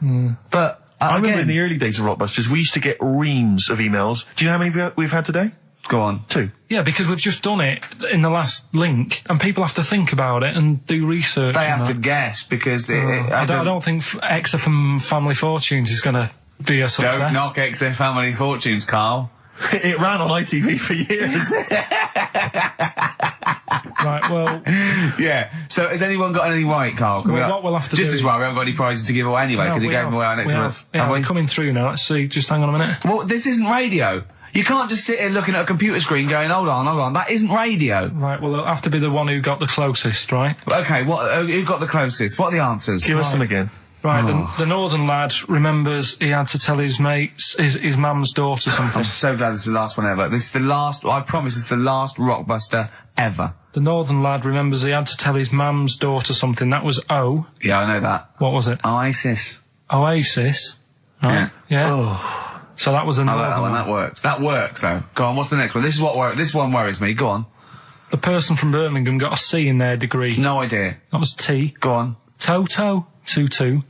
But I remember again, in the early days of Rockbusters, we used to get reams of emails. Do you know how many we've had today? go on. 2. Yeah, because we've just done it in the last link, and people have to think about it and do research. They have to guess because I don't think Exeter from Family Fortunes is going to be a success. Don't knock Exeter Family Fortunes, Carl. It ran on ITV for years. Right, well... Yeah, so has anyone got anything right, Carl? What we'll have to just do as well, we haven't got any prizes to give away anyway, because he gave them away our next month. Yeah, we're coming through now. Let's see, just hang on a minute. Well, this isn't radio. You can't just sit here looking at a computer screen going, hold on, that isn't radio. Right, well, it'll have to be the one who got the closest, right? Okay, who got the closest? What are the answers? Give us them again. Right, the northern lad remembers he had to tell his mates, his mum's daughter something. I'm so glad this is the last one ever. This is the last, I promise it's the last Rockbuster ever. The northern lad remembers he had to tell his mum's daughter something. That was O. Yeah, I know that. What was it? Oasis. Oasis. Right? Yeah. Oh. So that was a northern that one, lad. that works. That works, though. Go on, what's the next one? This one worries me. Go on. The person from Birmingham got a C in their degree. No idea. That was T. Go on. Toto. 2-2.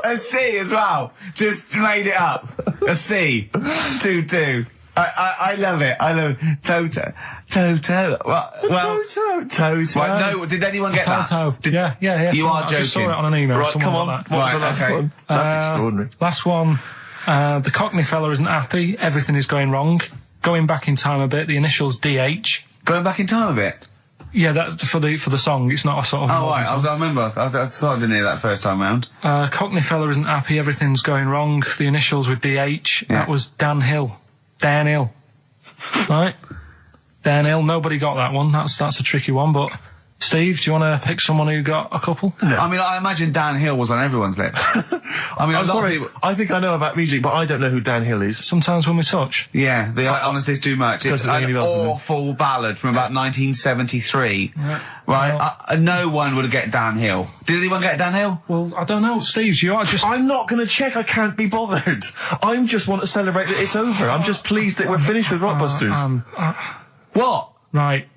A C as well. Just made it up. A C. 2-2. I love it. I love it. Toto. Well, Toto. Right, no, did anyone get Toto. that? Yeah. You are I just saw joking. it on an email. Right, Someone come on. got that. What's the last okay. one? That's extraordinary. Last one. The Cockney fella isn't happy. Everything is going wrong. Going back in time a bit. The initials DH. Going back in time a bit? Yeah, that for the song. It's not a sort of. Oh, right. I remember. I thought I didn't hear that first time round. Cockney fella isn't happy. Everything's going wrong. The initials with DH. Yeah. That was Dan Hill. Dan Hill. Right. Dan Hill. Nobody got that one. That's a tricky one. But Steve, do you want to pick someone who got a couple? No. I mean, I imagine Dan Hill was on everyone's lips. I mean, I'm sorry. I think I know about music, but I don't know who Dan Hill is. Sometimes when we touch. Yeah, honestly, it's too much. It's Doesn't ring any an bells to me. awful ballad from about 1973. Yeah. Right? Well- No one would get Dan Hill. Did anyone get Dan Hill? Well, I don't know, Steve. You are just. I'm not going to check. I can't be bothered. I just want to celebrate that it's over. I'm just pleased that we're finished with Rockbusters. What? Right.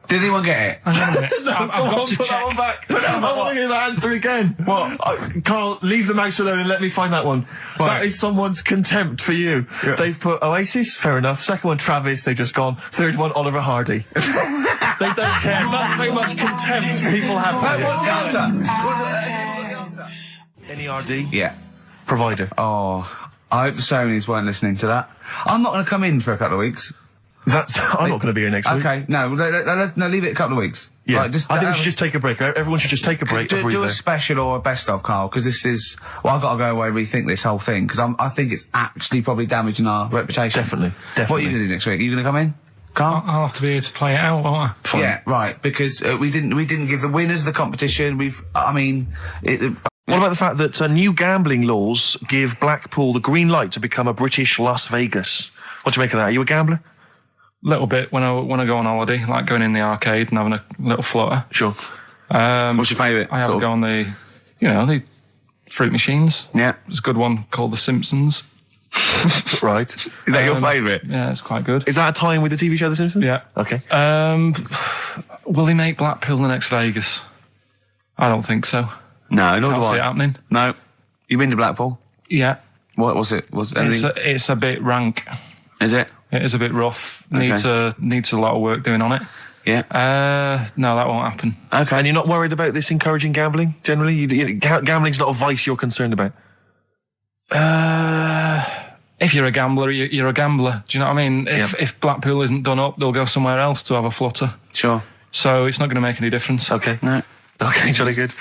Did anyone get it? Hang on a minute. I've got to Put check. that one back. I want to hear that answer again. What? Carl, leave the mouse alone and let me find that one. Right. That is someone's contempt for you. Yeah. They've put Oasis, fair enough. Second one, Travis, they've just gone. Third one, Oliver Hardy. They don't care. That's how much contempt people have for What's the you. answer? NERD? Yeah. Provider. Oh, I hope the Sonys weren't listening to that. I'm not going to come in for a couple of weeks. I'm not going to be here next week. Okay, no, leave it a couple of weeks. Yeah. Right, I think we should just take a break. Everyone should just take a break. do a special or a best of, Carl, because this is. Well, I've got to go away and rethink this whole thing because I think it's actually probably damaging our reputation. Definitely. What are you going to do next week? Are you going to come in, Carl? I'll have to be here to play it out, won't I? Fine. Yeah, right. Because we didn't give the winners of the competition. What about the fact that new gambling laws give Blackpool the green light to become a British Las Vegas? What do you make of that? Are you a gambler? Little bit when I go on holiday, like going in the arcade and having a little flutter. Sure. What's your favourite? I have a go on the fruit machines. Yeah. There's a good one called The Simpsons. Right. Is that your favourite? Yeah, it's quite good. Is that a tie-in with the TV show The Simpsons? Yeah. Okay. Will he make Blackpool the next Vegas? I don't think so. No, nor Can't do see it I. happening. No. You been to Blackpool? Yeah. What was it? Was it anything? It's a bit rank. Is it? It is a bit rough. Okay. Needs a lot of work doing on it. Yeah. No, that won't happen. Okay. And you're not worried about this encouraging gambling, generally? Gambling's not a vice you're concerned about? If you're a gambler, you're a gambler. Do you know what I mean? If Blackpool isn't done up, they'll go somewhere else to have a flutter. Sure. So it's not going to make any difference. Okay. No. Okay, jolly good.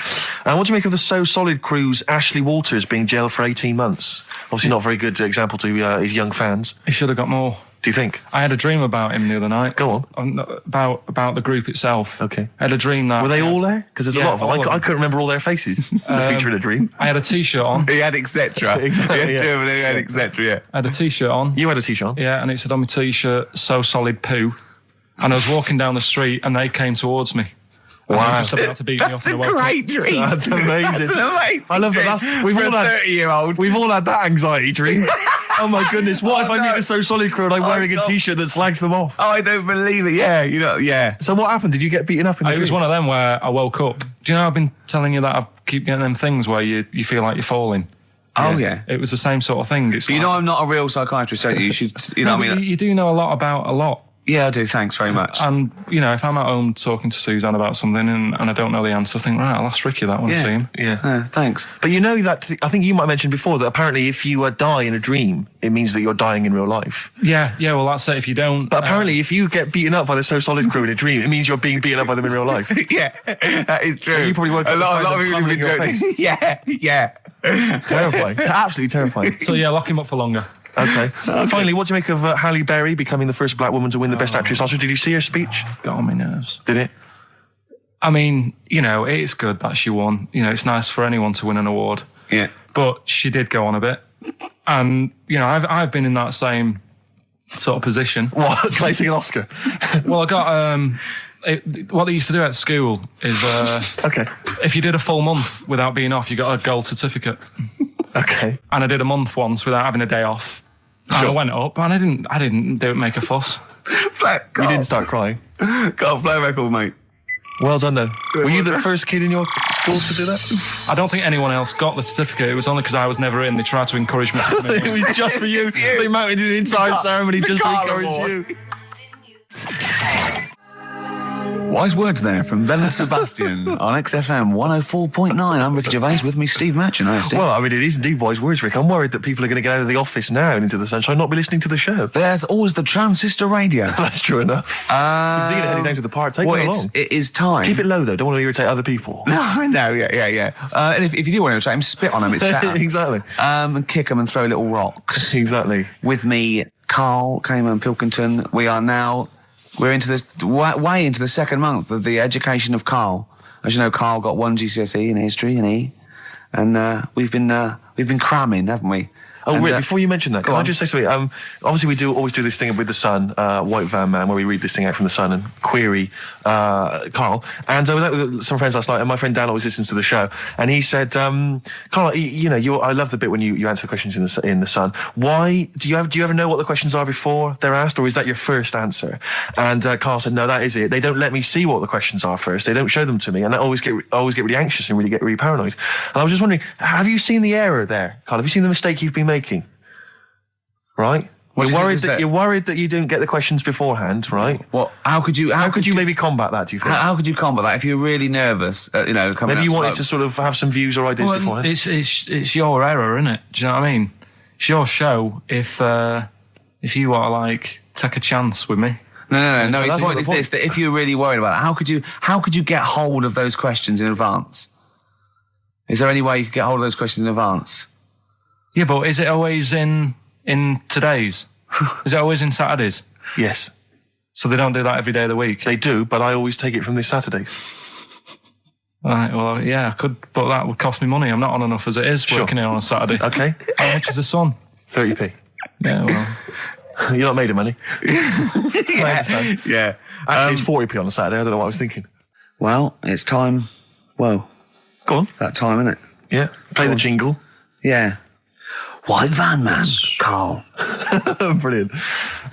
What do you make of the So Solid crew's Ashley Walters being jailed for 18 months? Obviously not a very good example to his young fans. He should have got more. Do you think? I had a dream about him the other night. Go on. About the group itself. Okay. I had a dream that... Were they all there? Because there's a lot of them. I couldn't remember all their faces. The feature in a dream. I had a T-shirt on. He had etc. Exactly, yeah. Two of them, he had etc. Yeah. I had a T-shirt on. You had a T-shirt on? Yeah, and it said on my T-shirt, "So solid poo." And I was walking down the street and they came towards me. And they were just about to beat me up. That's a great dream. That's amazing. That's an amazing I love dream that. We've for all a had 30-year-old. We've all had that anxiety dream. Oh my goodness! What if I meet no. the So Solid crew and I'm wearing a God. T-shirt that slags them off? Oh, I don't believe it. Yeah, yeah. So what happened? Did you get beaten up in the It was dream? one of them where I woke up. Do you know I've been telling you that I keep getting them things where you feel like you're falling? Oh, yeah. It was the same sort of thing. It's But you know I'm not a real psychiatrist, don't you? You should, you know No, what I but mean? you do know a lot about a lot. Yeah, I do. Thanks very much. And, if I'm at home talking to Suzanne about something and I don't know the answer, I think, right, I'll ask Ricky that one, Yeah. see him. Yeah. Thanks. But you know that, I think you might have mentioned before that apparently if you die in a dream, it means that you're dying in real life. Yeah, well, that's it. If you don't... But apparently if you get beaten up by the So Solid crew in a dream, it means you're being beaten up by them in real life. Yeah, that is true. So you probably woke up a lot and of people found have them been in your doing. Yeah. Terrifying. Absolutely terrifying. So, yeah, lock him up for longer. Okay. Finally, what do you make of Halle Berry becoming the first black woman to win the Best Actress Oscar? Did you see her speech? Got on my nerves. Did it? I mean, it's good that she won. It's nice for anyone to win an award. Yeah. But she did go on a bit. And, I've been in that same sort of position. What? Placing an Oscar? Well, I got... what they used to do at school is Okay. if you did a full month without being off, you got a gold certificate. Okay. And I did a month once without having a day off. And I went up and I didn't make a fuss. You didn't start crying. Got a play record, mate. Well done, then. Were you the first kid in your school to do that? I don't think anyone else got the certificate. It was only because I was never in. They tried to encourage me to come in. It was just for you. They mounted an entire ceremony just to Karl encourage Award. you. Wise words there from Bella Sebastian on XFM 104.9. I'm Ricky Gervais, with me Steve Merchant. Hi, Steve. Well, I mean, it is indeed wise words, Rick. I'm worried that people are going to get out of the office now and into the sunshine and not be listening to the show. There's always the transistor radio. That's true enough. If you're thinking of heading down to the park, take it along. It is time. Keep it low, though. Don't want to irritate other people. No, I know, yeah. And if you do want to irritate him, spit on him, it's better. Exactly. And kick them and throw little rocks. Exactly. With me, Karl Pilkington. We're into this way into the second month of the education of Karl. As you know, Karl got 1 GCSE in history and E, and we've been cramming, haven't we? Oh, and, Rick, before you mention that, can I on. just say something? Obviously, we always do this thing with The Sun, White Van Man, where we read this thing out from The Sun and query Karl. And I was out with some friends last night, and my friend Dan always listens to the show, and he said, Karl, I love the bit when you answer the questions in the Sun. Why do you ever know what the questions are before they're asked, or is that your first answer? And Karl said, no, that is it. They don't let me see what the questions are first. They don't show them to me, and I always get really anxious and get really paranoid. And I was just wondering, have you seen the error there, Karl? Have you seen the mistake you've been making? Right? You're worried that you didn't get the questions beforehand, right? What? How could you maybe combat that, do you think? How could you combat that if you're really nervous? Coming Maybe you wanted out to sort of have some views or ideas beforehand. It's your error, isn't it? Do you know what I mean? It's your show. If you want to take a chance with me. No. So His point is this: that if you're really worried about it, how could you get hold of those questions in advance? Is there any way you could get hold of those questions in advance? Yeah, but is it always in today's? Is it always in Saturdays? Yes. So they don't do that every day of the week? They do, but I always take it from this Saturdays. Right, well, yeah, I could, but that would cost me money. I'm not on enough as it is working here on a Saturday. Okay. How much is the Sun? 30p. Yeah, well... You're not made of money. I understand. Yeah. Actually, it's 40p on a Saturday. I don't know what I was thinking. Well, it's time. Well, go on. That time, isn't it? Yeah. Play the jingle. Yeah. White Van Man, Karl. Brilliant.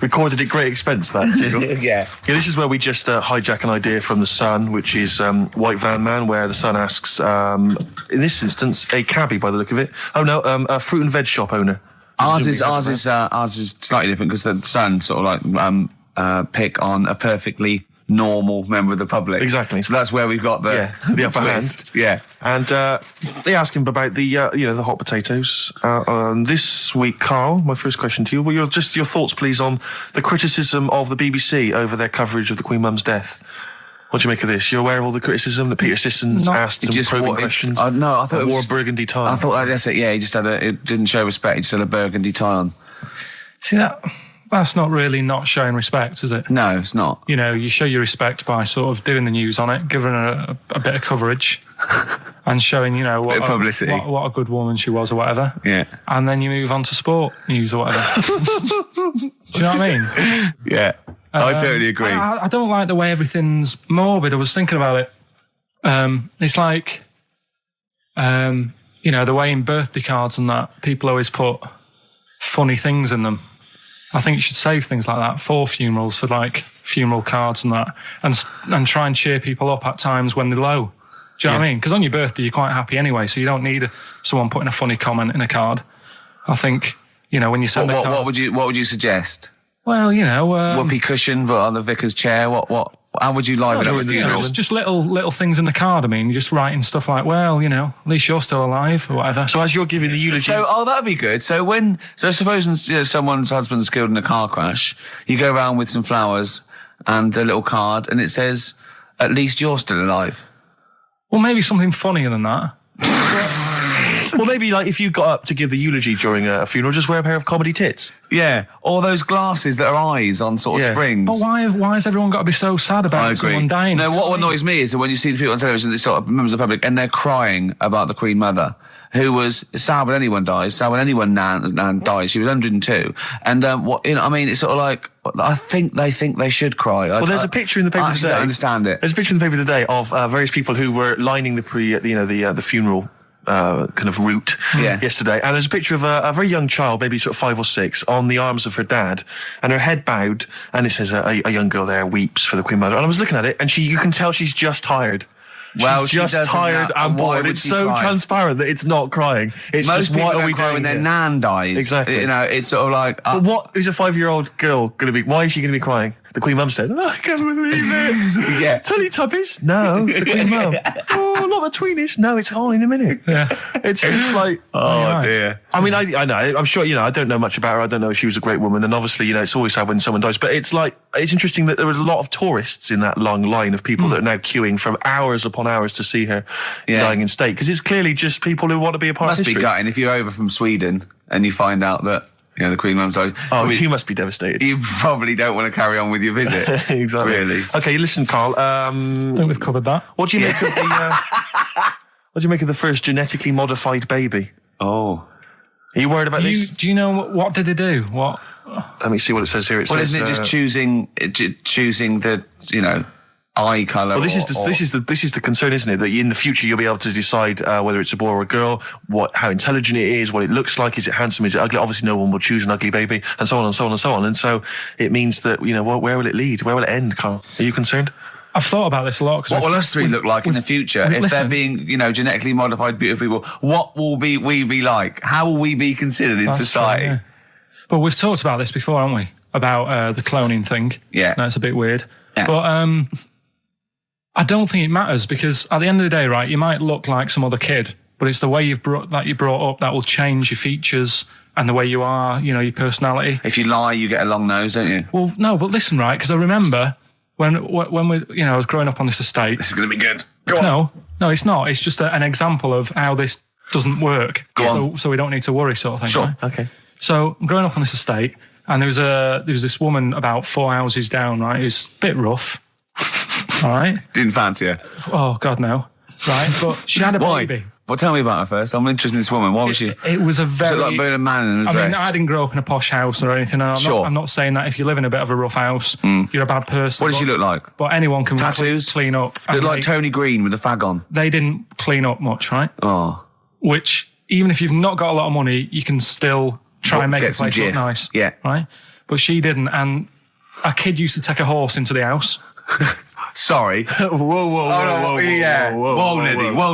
Recorded at great expense, that jingle. Yeah. This is where we just hijack an idea from The Sun, which is White Van Man, where The Sun asks, in this instance, a cabbie by the look of it. Oh no, a fruit and veg shop owner. Ours is slightly different because the Sun sort of like pick on a perfectly normal member of the public. Exactly. So that's where we've got the upper hand. Yeah. And they ask him about the the hot potatoes. This week, Karl, my first question to you, well, your thoughts, please, on the criticism of the BBC over their coverage of the Queen Mum's death. What do you make of this? You're aware of all the criticism that Peter Sissons asked some probing questions? No, I thought it wore was a burgundy tie. I thought that's it. Yeah, he just had it didn't show respect. He just had a burgundy tie on. See that? that's not really not showing respect, is it? No, it's not. You know, you show your respect by sort of doing the news on it, giving her a bit of coverage and showing, you know, Bit of publicity. what a good woman she was or whatever. Yeah. And then you move on to sport news or whatever. Do you know what I mean? Yeah. I totally agree. I don't like the way everything's morbid. I was thinking about it. It's like, you know, the way in birthday cards and that, people always put funny things in them. I think you should save things like that for funerals, for like funeral cards and that, and try and cheer people up at times when they're low. Do you know what I mean? Because on your birthday, you're quite happy anyway, so you don't need someone putting a funny comment in a card. I think, you know, when you send a card... What would you suggest? Well, you know... whoopee cushion, but on the vicar's chair. How would you liven up the funeral? Just little things in the card. I mean, you're just writing stuff like, well, you know, at least you're still alive or whatever. So as you're giving the eulogy... that'd be good. So supposing someone's husband's killed in a car crash, you go around with some flowers and a little card, and it says, at least you're still alive. Well, maybe something funnier than that. Well, maybe like if you got up to give the eulogy during a funeral, just wear a pair of comedy tits. Yeah, or those glasses that are eyes on sort of springs. But why has everyone got to be so sad about someone dying? No, what annoys me is that when you see the people on television, they sort of members of the public, and they're crying about the Queen Mother, who was sad when anyone dies, sad when anyone nan dies. She was 102, and it's sort of like I think they should cry. Well, there's a picture in the paper today. I don't understand it. There's a picture in the paper today of various people who were lining the funeral. Kind of route yesterday, and there's a picture of a very young child, maybe sort of 5 or 6, on the arms of her dad, and her head bowed, and it says a young girl there weeps for the Queen Mother. And I was looking at it, and you can tell she's just tired. Well, she's just tired and bored. It's so transparent that it's not crying. It's most just people what are don't we cry doing when their here? nan dies. Exactly. You know, it's sort of like. But what is a 5-year-old girl going to be? Why is she going to be crying? The Queen Mum said, I can't believe it. Yeah. Teletubbies? No. The Queen Mum. Oh, not the tweenies. No, it's all in a minute. Yeah. It's like, oh dear. I mean, I know. I'm sure, I don't know much about her. I don't know if she was a great woman. And obviously, it's always sad when someone dies. But it's like, it's interesting that there was a lot of tourists in that long line of people that are now queuing for hours upon hours to see her dying in state. Because it's clearly just people who want to be a part of history. Must be gutting if you're over from Sweden and you find out that, the Queen Mum's died. Oh, you must be devastated. You probably don't want to carry on with your visit. Exactly. Really. Okay, listen, Karl. I think we've covered that. What do you make of the... what do you make of the first genetically modified baby? Oh. Are you worried about this? Do you know what did they do? What? Let me see what it says here. Isn't it just choosing the, eye colour? Well, this is the concern, isn't it? That in the future you'll be able to decide whether it's a boy or a girl, how intelligent it is, what it looks like, is it handsome, is it ugly? Obviously, no one will choose an ugly baby, and so on and so on and so on. And so it means that where will it lead? Where will it end, Karl? Are you concerned? I've thought about this a lot. What will us three look like in the future if they're being, genetically modified, beautiful people? What will we be like? How will we be considered in society? Right, yeah. But we've talked about this before, haven't we? About the cloning thing. Yeah, that's a bit weird. Yeah. But I don't think it matters, because at the end of the day, right, you might look like some other kid, but it's the way you're brought up that will change your features and the way you are, your personality. If you lie, you get a long nose, don't you? Well, no, but listen, right, because I remember when we, I was growing up on this estate. This is going to be good. Go on. No, it's not. It's just an example of how this doesn't work. Go on. So we don't need to worry, sort of thing. Sure. Right? Okay. So I'm growing up on this estate, and there was this woman about 4 houses down, right, who's a bit rough. All right. Didn't fancy her. Oh God, no. Right, but she had a baby. Well, tell me about her first. I'm interested in this woman. Why was she? It was a very... like being a man in a dress. I mean, I didn't grow up in a posh house or anything. And I'm not saying that if you live in a bit of a rough house, you're a bad person. What does she look like? But anyone can tattoos, clean up. Look like Tony Green with a fag on. They didn't clean up much, right? Oh. Which, even if you've not got a lot of money, you can still try and make the place look nice. Yeah. Right? But she didn't. And a kid used to take a horse into the house. Sorry. Whoa,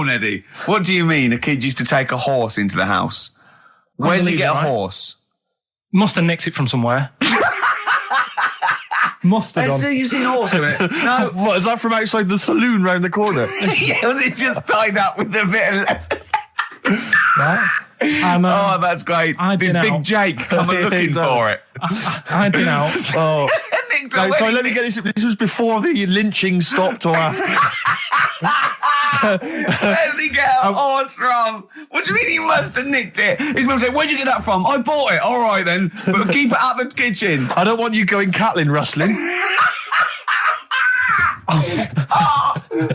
Neddy. What do you mean a kid used to take a horse into the house? Where did he get a horse? Must have nicked it from somewhere. Must have done. You've seen a horse in it? No. What, is that from outside the saloon round the corner? Yeah, was it just tied up with a bit of lettuce? Right? Oh, that's great. Did Big Jake come looking for it? I'd been out. Oh. Sorry, let me get this. This was before the lynching stopped or after? Where did he get a horse from? What do you mean he must have nicked it? His mum said, where'd you get that from? I bought it. All right, then. But keep it out of the kitchen. I don't want you going Catlin rustling.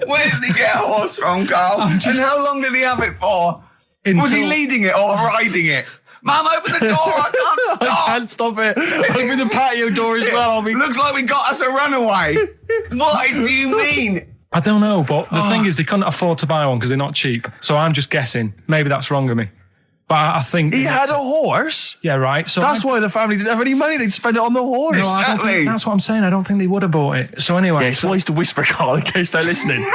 Where did he get a horse from, Carl? And how long did he have it for? Was he leading it or riding it? Mum, open the door, I can't stop. I can't stop it. Open the patio door as well. Looks like we got us a runaway. What do you mean? I don't know, but the thing is they couldn't afford to buy one because they're not cheap. So I'm just guessing. Maybe that's wrong of me. But I think... He had a horse? Yeah, right. So that's why the family didn't have any money. They'd spend it on the horse. No, I don't think, that's what I'm saying. I don't think they would have bought it. So anyway... Yeah, it's wise to whisper, Carl, in case they're listening.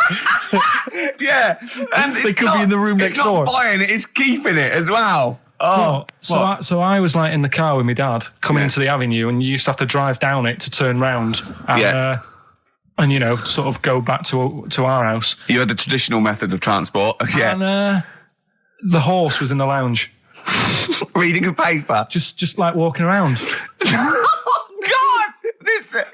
Yeah. And they could be in the room next door. It's not buying it, it's keeping it as well. Oh, so I was like in the car with my dad coming into the avenue, and you used to have to drive down it to turn round and you know, sort of go back to our house. You had the traditional method of transport. Yeah. And the horse was in the lounge. Reading a paper. Just like walking around. Oh, God!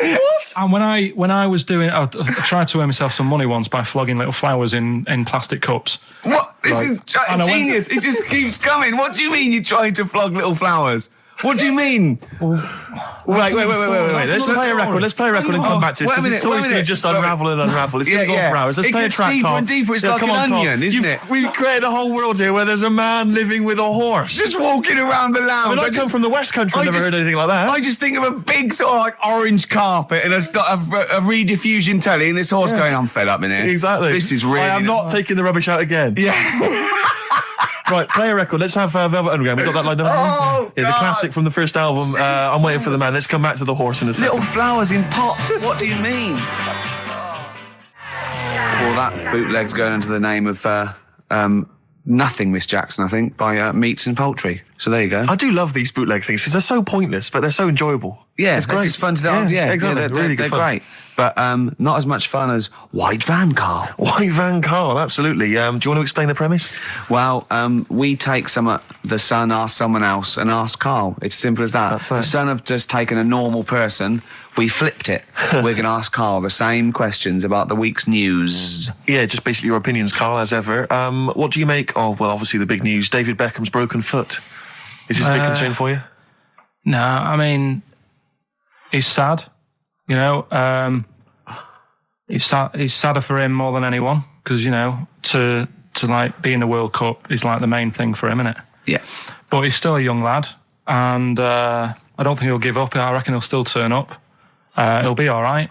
What? And when I was doing, I tried to earn myself some money once by flogging little flowers in plastic cups. What? This is genius. It just keeps coming. What do you mean you're trying to flog little flowers? What do you mean? Wait. Let's play a record. Let's play a record and come back to this, because it's always going to just unravel and unravel. It's going to go on for hours. Let's play a track, deeper Carl. and deeper. It's like an onion, isn't it? We've created a whole world here where there's a man living with a horse. Just walking around the lounge. I come from the West Country. I've never heard anything like that. I just think of a big sort of like orange carpet, and it's got a rediffusion telly, and this horse going, I'm fed up in here. Exactly. This is really... I am not taking the rubbish out again. Yeah. Right, play a record. Let's have Velvet Underground. We've got that lined up. Oh, yeah, the classic from the first album. I'm Waiting for the Man. Let's come back to the horse in a second. Little flowers in pots. What do you mean? Well, that bootleg's going under the name of Nothing, Miss Jackson, I think, by Meats and Poultry. So there you go. I do love these bootleg things because they're so pointless, but they're so enjoyable. Yeah, it's great. It's just fun to do. Yeah, exactly. They're really good they're fun. Great. But not as much fun as White Van Carl. White Van Carl, absolutely. Do you want to explain the premise? Well, we take the Sun asks someone else and asks Carl. It's as simple as that. The Sun have just taken a normal person. We flipped it. We're going to ask Carl the same questions about the week's news. Yeah, just basically your opinions, Carl, as ever. What do you make of, well, obviously the big news, David Beckham's broken foot? Is this a big concern for you? No, I mean, he's sad. You know, he's sadder for him more than anyone because, you know, to like be in the World Cup is like the main thing for him, isn't it? Yeah. But he's still a young lad, and I don't think he'll give up. I reckon he'll still turn up. He'll be all right.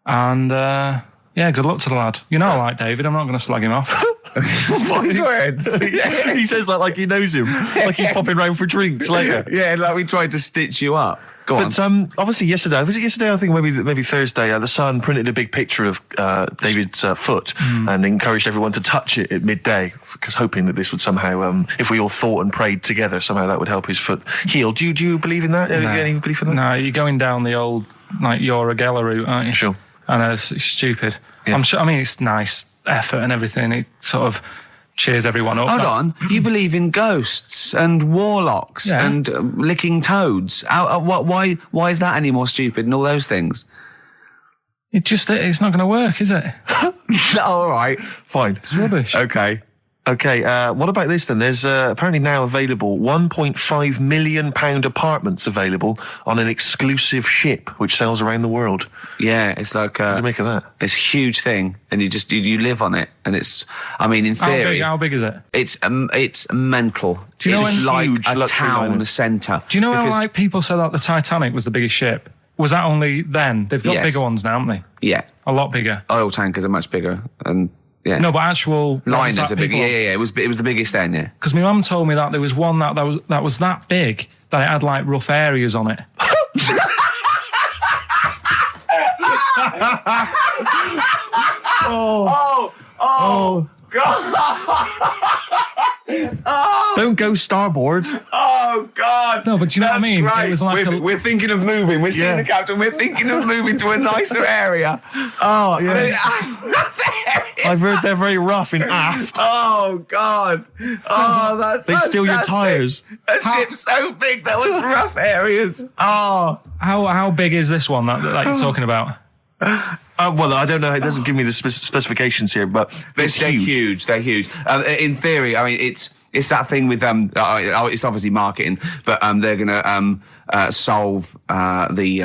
And, yeah, good luck to the lad. You know I like David. I'm not going to slag him off. Voice words. Yeah. He says that like he knows him. Like he's popping round for drinks later. Yeah, like we tried to stitch you up. Go on. But obviously yesterday, was it yesterday? I think maybe Thursday, the Sun printed a big picture of David's foot and encouraged everyone to touch it at midday, because hoping that this would somehow, if we all thought and prayed together, somehow that would help his foot heal. Do you believe in that? No. Any belief in that? No, you're going down the old like Yoragella route, aren't you? Sure. I know, it's stupid. Yeah. I'm sure. I mean, it's nice effort and everything. It sort of cheers everyone up. Hold on. You believe in ghosts and warlocks and licking toads. Why is that any more stupid than all those things? It's not going to work, is it? All right. Fine. It's rubbish. Okay. Okay, what about this then? There's apparently now available £1.5 million apartments available on an exclusive ship which sails around the world. Yeah, it's like... what do you make of that? It's a huge thing, and you live on it, and it's... I mean, in theory... How big is it? It's mental. Do you know it's like huge a town liner. centre. Do you know how like people said that the Titanic was the biggest ship? Was that only then? They've got bigger ones now, haven't they? Yeah. A lot bigger. Oil tankers are much bigger, and... Yeah. No, but actual liners are big. Yeah. It was the biggest then. Yeah. Because my mum told me that there was one that was that big that it had like rough areas on it. Oh God! Don't go starboard. Oh God! No, but do you know what I mean? Great. It was like we're thinking of moving. We're seeing the captain. We're thinking of moving to a nicer area. Oh yeah. I've heard they're very rough in aft. Oh God! Oh, that's they steal your tyres. A ship's so big there was rough areas. Oh, how big is this one that you're talking about? Well, I don't know. It doesn't give me the specifications here, but They're huge. They're huge. In theory, I mean, it's that thing with it's obviously marketing, but they're going to solve the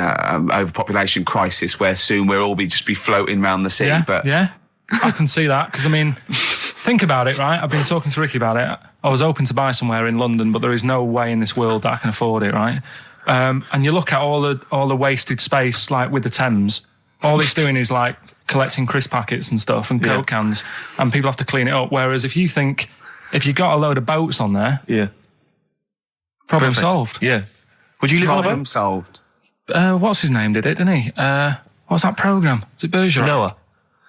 overpopulation crisis, where soon we'll all just be floating around the sea. Yeah, I can see that, because I mean, think about it, right? I've been talking to Ricky about it. I was hoping to buy somewhere in London, but there is no way in this world that I can afford it, right? And you look at all the wasted space, like with the Thames. All it's doing is like collecting crisp packets and stuff and Coke cans, and people have to clean it up. Whereas if you got a load of boats on there, problem solved. Yeah. Would you live on a boat? Problem solved. What's his name did it, didn't he? What's that programme? Is it Bergerac? Noah.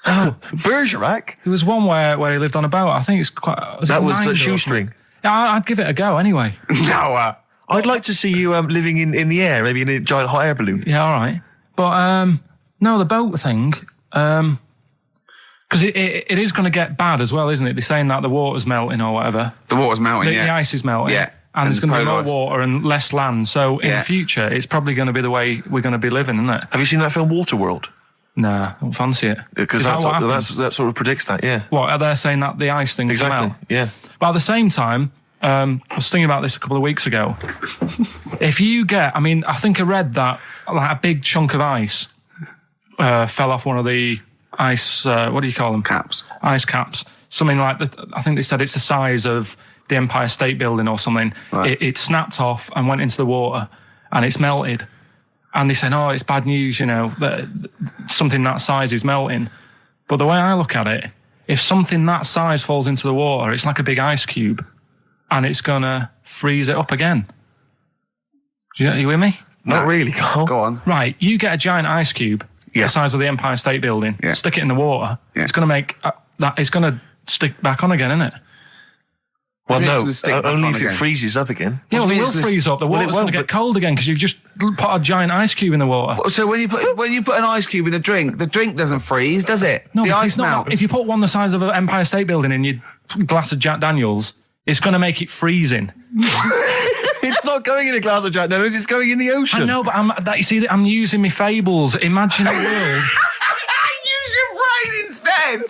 Oh, Bergerac? There was one where he lived on a boat. I think it's quite... That was a shoestring. Yeah, I'd give it a go anyway. Noah. I'd like to see you living in the air, maybe in a giant hot air balloon. Yeah, all right. But, no, the boat thing, because it is going to get bad as well, isn't it? They're saying that the water's melting or whatever. The water's melting, The ice is melting. Yeah. And there's going to be more ice. water and less land. So in the future, it's probably going to be the way we're going to be living, isn't it? Have you seen that film Waterworld? Nah, I don't fancy it. Because that sort of predicts that, yeah. What, are they saying that the ice thing is going to melt? Yeah. But at the same time, I was thinking about this a couple of weeks ago. If you get, I think I read that like a big chunk of ice fell off one of the ice, what do you call them? Caps. Ice caps. Something like that. I think they said it's the size of the Empire State Building or something. Right. It snapped off and went into the water, and it's melted. And they said, oh, it's bad news, that something that size is melting. But the way I look at it, if something that size falls into the water, it's like a big ice cube, and it's going to freeze it up again. Are you with me? Not really, Carl. Go on. Right, you get a giant ice cube, the size of the Empire State Building, stick it in the water, it's going to make it's going to stick back on again, isn't it? Well, no, only if it freezes up again. Yeah, well, it will freeze up. The water's going to get cold again because you've just put a giant ice cube in the water. So when you put an ice cube in a drink, the drink doesn't freeze, does it? No, the ice melts. If you put one the size of an Empire State Building in your glass of Jack Daniels, it's going to make it freezing. It's not going in a glass of Jack Daniels, it's going in the ocean. I know, but I'm using my fables. Imagine a world. Use your brain instead.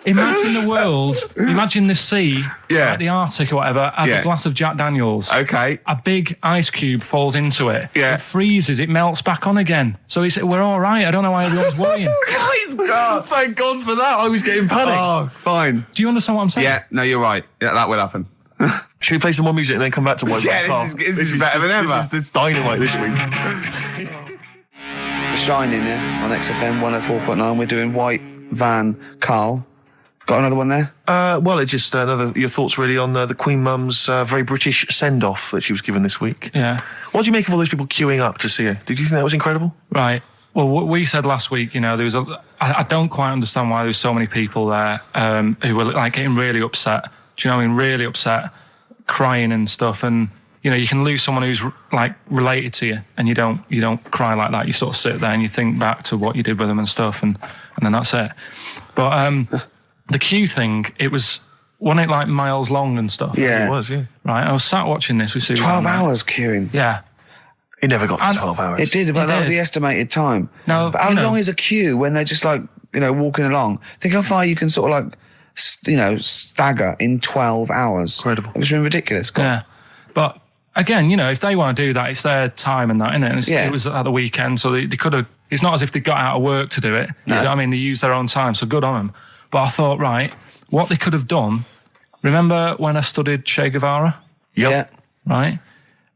Imagine the world, imagine the sea, like the Arctic or whatever, as a glass of Jack Daniels. Okay. A big ice cube falls into it. Yeah. It freezes, it melts back on again. So we're all right. I don't know why everyone's worrying. Thank God for that. I was getting panicked. Oh, fine. Do you understand what I'm saying? Yeah, no, you're right. Yeah, that will happen. Should we play some more music and then come back to what? This is better than ever. This is dynamite this week. Shining, on XFM 104.9. We're doing White Van Karl. Got another one there? Well, it's just your thoughts really on the Queen Mum's very British send-off that she was given this week. Yeah. What do you make of all those people queuing up to see her? Did you think that was incredible? Right. Well, what we said last week, there was I don't quite understand why there was so many people there who were like getting really upset. Do you know what I mean? Really upset, crying and stuff. And, you can lose someone who's like related to you and you don't cry like that. You sort of sit there and you think back to what you did with them and stuff and then that's it. But, the queue thing, wasn't it like miles long and stuff? Yeah. It was, yeah. Right, I was sat watching this with Sue. 12 hours queuing. Yeah. It never got to 12 hours. It did, but that was the estimated time. No, but how long is a queue when they're just like, walking along? Think how far you can sort of like, stagger in 12 hours. Incredible. It's been ridiculous. Yeah. But again, if they want to do that, it's their time and that, isn't it? And it was at the weekend, so they could have, it's not as if they got out of work to do it. No. You know what I mean? They used their own time, so good on them. But I thought, right, what they could have done, remember when I studied Che Guevara? Yep. Yeah. Right?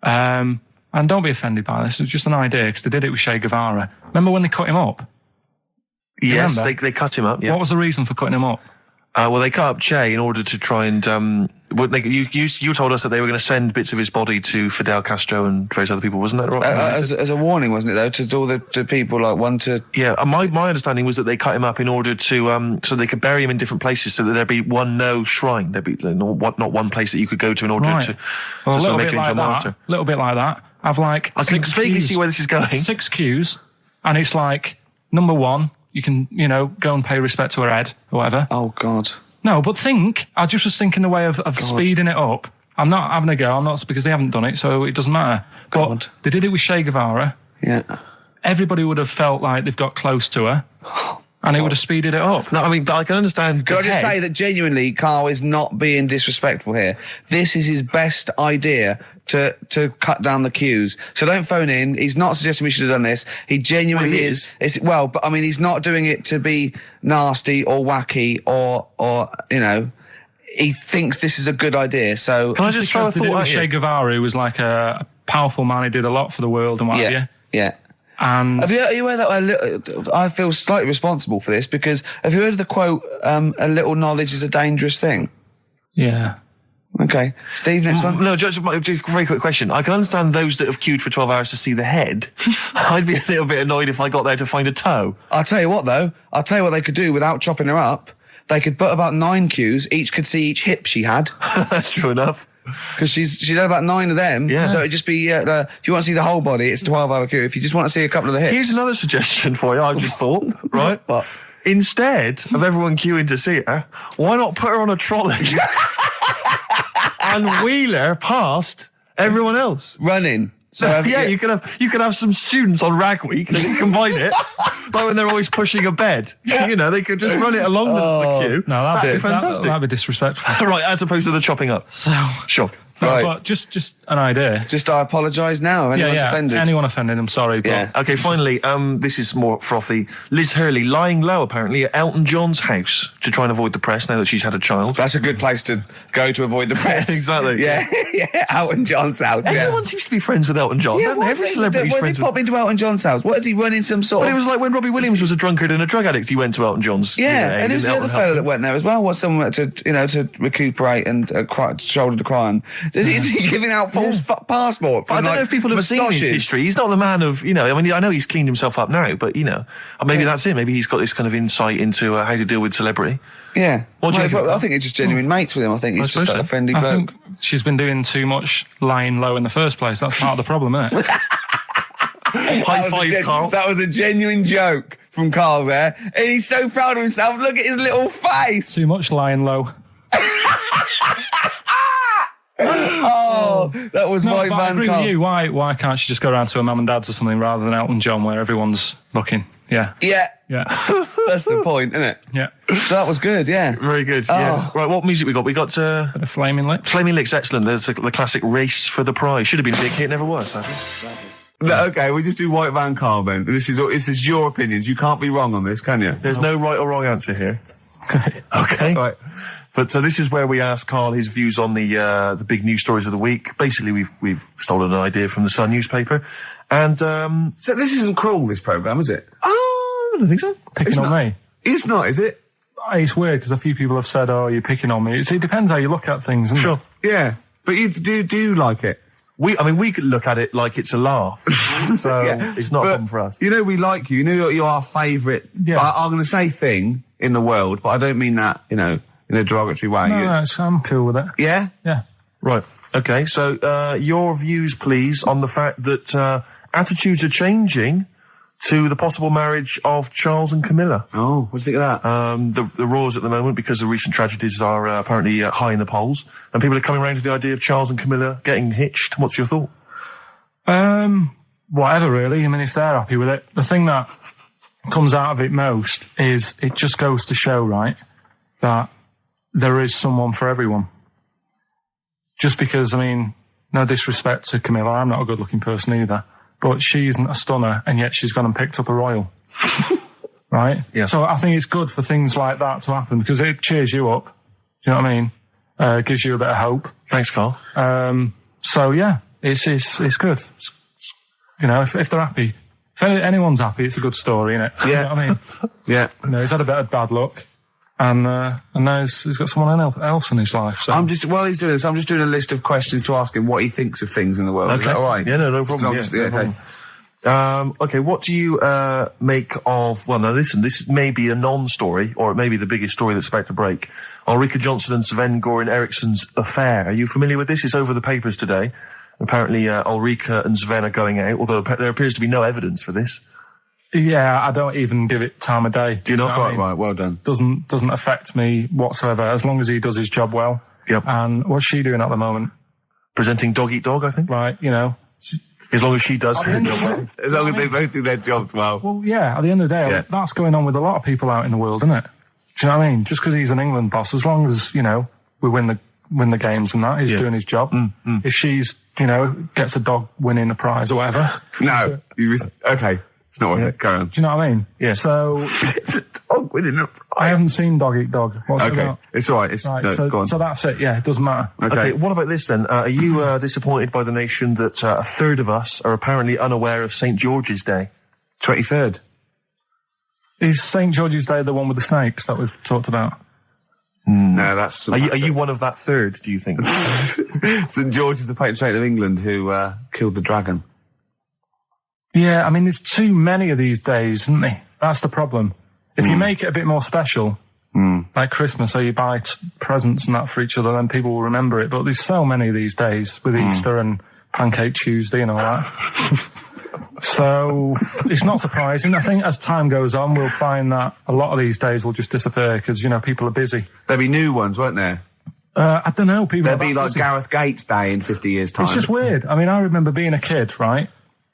And don't be offended by this, it was just an idea, because they did it with Che Guevara. Remember when they cut him up? Yes, they cut him up, yeah. What was the reason for cutting him up? Well, they cut up Che in order to try and... you told us that they were going to send bits of his body to Fidel Castro and various other people, wasn't that right? As a warning, wasn't it, though, to all the people, like, one to... Yeah, my understanding was that they cut him up in order to... so they could bury him in different places so that there'd be one shrine. There'd be not one place that you could go to in order to sort of make it into a martyr. A little bit like that. I've like... I can vaguely see where this is going. 6 queues, and it's like, number 1... You can, go and pay respect to her head or whatever. Oh, God. No, but I just was thinking the way of speeding it up. I'm not having a go. I'm not, because they haven't done it, so it doesn't matter. God. But they did it with Che Guevara. Yeah. everybody would have felt like they've got close to her. And it would have speeded it up. No, I mean, but I can understand. Can I just say that genuinely, Karl is not being disrespectful here. This is his best idea to cut down the queues. So don't phone in. He's not suggesting we should have done this. He genuinely is. But I mean, he's not doing it to be nasty or wacky or you know. He thinks this is a good idea. So can I just throw a thought at Che Guevara, who was like a powerful man who did a lot for the world and what have you. Yeah. And are you aware that I feel slightly responsible for this because have you heard of the quote, a little knowledge is a dangerous thing? Yeah. Okay. Steve, next one? No, just a very quick question. I can understand those that have queued for 12 hours to see the head. I'd be a little bit annoyed if I got there to find a toe. I'll tell you what, though. I'll tell you what they could do without chopping her up. They could put about 9 queues. Each could see each hip she had. That's true enough. Because she's had about 9 of them. Yeah. So it'd just be, if you want to see the whole body, it's a 12-hour queue. If you just want to see a couple of the hips. Here's another suggestion for you, I've just thought, right? What? Instead of everyone queuing to see her, why not put her on a trolley and wheel her past everyone else? Running. So you can have some students on Rag Week and you combine it, like when they're always pushing a bed. You know, they could just run it along the queue. No, that'd be fantastic. That'd be disrespectful. Right, as opposed to the chopping up. So sure. Right. But just an idea. Just I apologise now if anyone's offended. Anyone offended, I'm sorry. But Yeah. Okay, finally, this is more frothy. Liz Hurley lying low, apparently, at Elton John's house to try and avoid the press now that she's had a child. That's a good place to go to avoid the press. Exactly. Yeah, Elton John's house. Everyone seems to be friends with Elton John. Yeah, Every celebrity's when friends they with... pop into Elton John's house, what is he running some sort But of... it was like when Robbie Williams was a drunkard and a drug addict, he went to Elton John's. Yeah, and who's the other fellow that went there as well? Was someone to recuperate and shoulder to cry on? Is he giving out false passports? I don't know if people have seen his history. He's not the man of, I mean, I know he's cleaned himself up now, but, maybe that's it. Maybe he's got this kind of insight into how to deal with celebrity. Yeah. What do you think? I think it's just genuine mates with him. I think he's just like a friendly bloke. I think she's been doing too much lying low in the first place. That's part of the problem, isn't it? High five, Karl. That was a genuine joke from Karl there. And he's so proud of himself. Look at his little face. Too much lying low. Oh, that was my man. I agree Karl. with you. Why can't she just go around to her mum and dad's or something rather than Elton John where everyone's looking? Yeah. That's the point, isn't it? Yeah. So that was good, yeah. Very good, yeah. Right, what music we got? We got... Bit of Flaming Lips. Flaming Lips, excellent. There's the classic Race for the Prize. Should have been a big hit, never was, sadly. No, okay, we just do White Van Karl then. This is your opinions. You can't be wrong on this, can you? There's no right or wrong answer here. Okay. Right. But so this is where we ask Karl his views on the big news stories of the week. Basically, we've stolen an idea from the Sun newspaper, and so this isn't cruel, this programme, is it? Oh, I don't think so. Picking on me. It's not, is it? It's weird because a few people have said, "Oh, you're picking on me." It depends how you look at things, doesn't it? Sure. Yeah, but you do like it. We could look at it like it's a laugh, so it's not a problem for us. We like you. You're our favourite. Yeah. I'm going to say thing in the world, but I don't mean that, in a derogatory way. No, I'm cool with it. Yeah? Yeah. Right. Okay. So your views, please, on the fact that attitudes are changing to the possible marriage of Charles and Camilla. Oh, what do you think of that? The roars at the moment, because the recent tragedies are apparently high in the polls, and people are coming around to the idea of Charles and Camilla getting hitched. What's your thought? Whatever, really. I mean, if they're happy with it. The thing that comes out of it most is it just goes to show, right, that there is someone for everyone. Just because, I mean, no disrespect to Camilla, I'm not a good-looking person either. But she isn't a stunner, and yet she's gone and picked up a royal. Right? Yeah. So I think it's good for things like that to happen, because it cheers you up. Do you know what I mean? Gives you a bit of hope. Thanks, Karl. So yeah, it's good. If they're happy, if anyone's happy, it's a good story, isn't it? Yeah. You know what I mean? Yeah. He's had a bit of bad luck. And now he's got someone else in his life. So. While he's doing this, I'm just doing a list of questions to ask him what he thinks of things in the world. Okay. Is that all right? Yeah, no problem. Okay, what do you make of... Well, now listen, this may be a non-story, or it may be the biggest story that's about to break. Ulrika Jonsson and Sven-Goran Eriksson's affair. Are you familiar with this? It's over the papers today. Apparently, Ulrika and Sven are going out, although there appears to be no evidence for this. Yeah, I don't even give it time of day. Do you not? Right, well done. Doesn't affect me whatsoever, as long as he does his job well. Yep. And what's she doing at the moment? Presenting Dog Eat Dog, I think. Right, As long as she does her job well. As long as they both do their jobs well. Well, yeah, at the end of the day, Yeah. that's going on with a lot of people out in the world, isn't it? Do you know what I mean? Just because he's an England boss, as long as, you know, we win the games and that, he's doing his job. If she's, you know, gets a dog winning a prize or whatever. No. Okay. It's not worth it. Go on. Do you know what I mean? Yeah. So, Dog winning a prize. I haven't seen Dog Eat Dog. What's it Okay. about? It's all right. Right, No, go on. so that's it. Yeah, it doesn't matter. Okay, what about this then? Are you disappointed by the nation that a third of us are apparently unaware of St. George's Day? 23rd. Is St. George's Day the one with the snakes that we've talked about? No, that's... Are you one of that third, do you think? St. George is the patron saint of England who killed the dragon. Yeah, I mean, there's too many of these days, isn't there? That's the problem. If you make it a bit more special, like Christmas, so you buy presents and that for each other, then people will remember it. But there's so many of these days with Easter and Pancake Tuesday and all that. So it's not surprising. I think as time goes on, we'll find that a lot of these days will just disappear because, you know, people are busy. There'll be new ones, won't there? I don't know. People There'll are be that like busy. Gareth Gates Day in 50 years' time. It's just weird. I mean, I remember being a kid, right?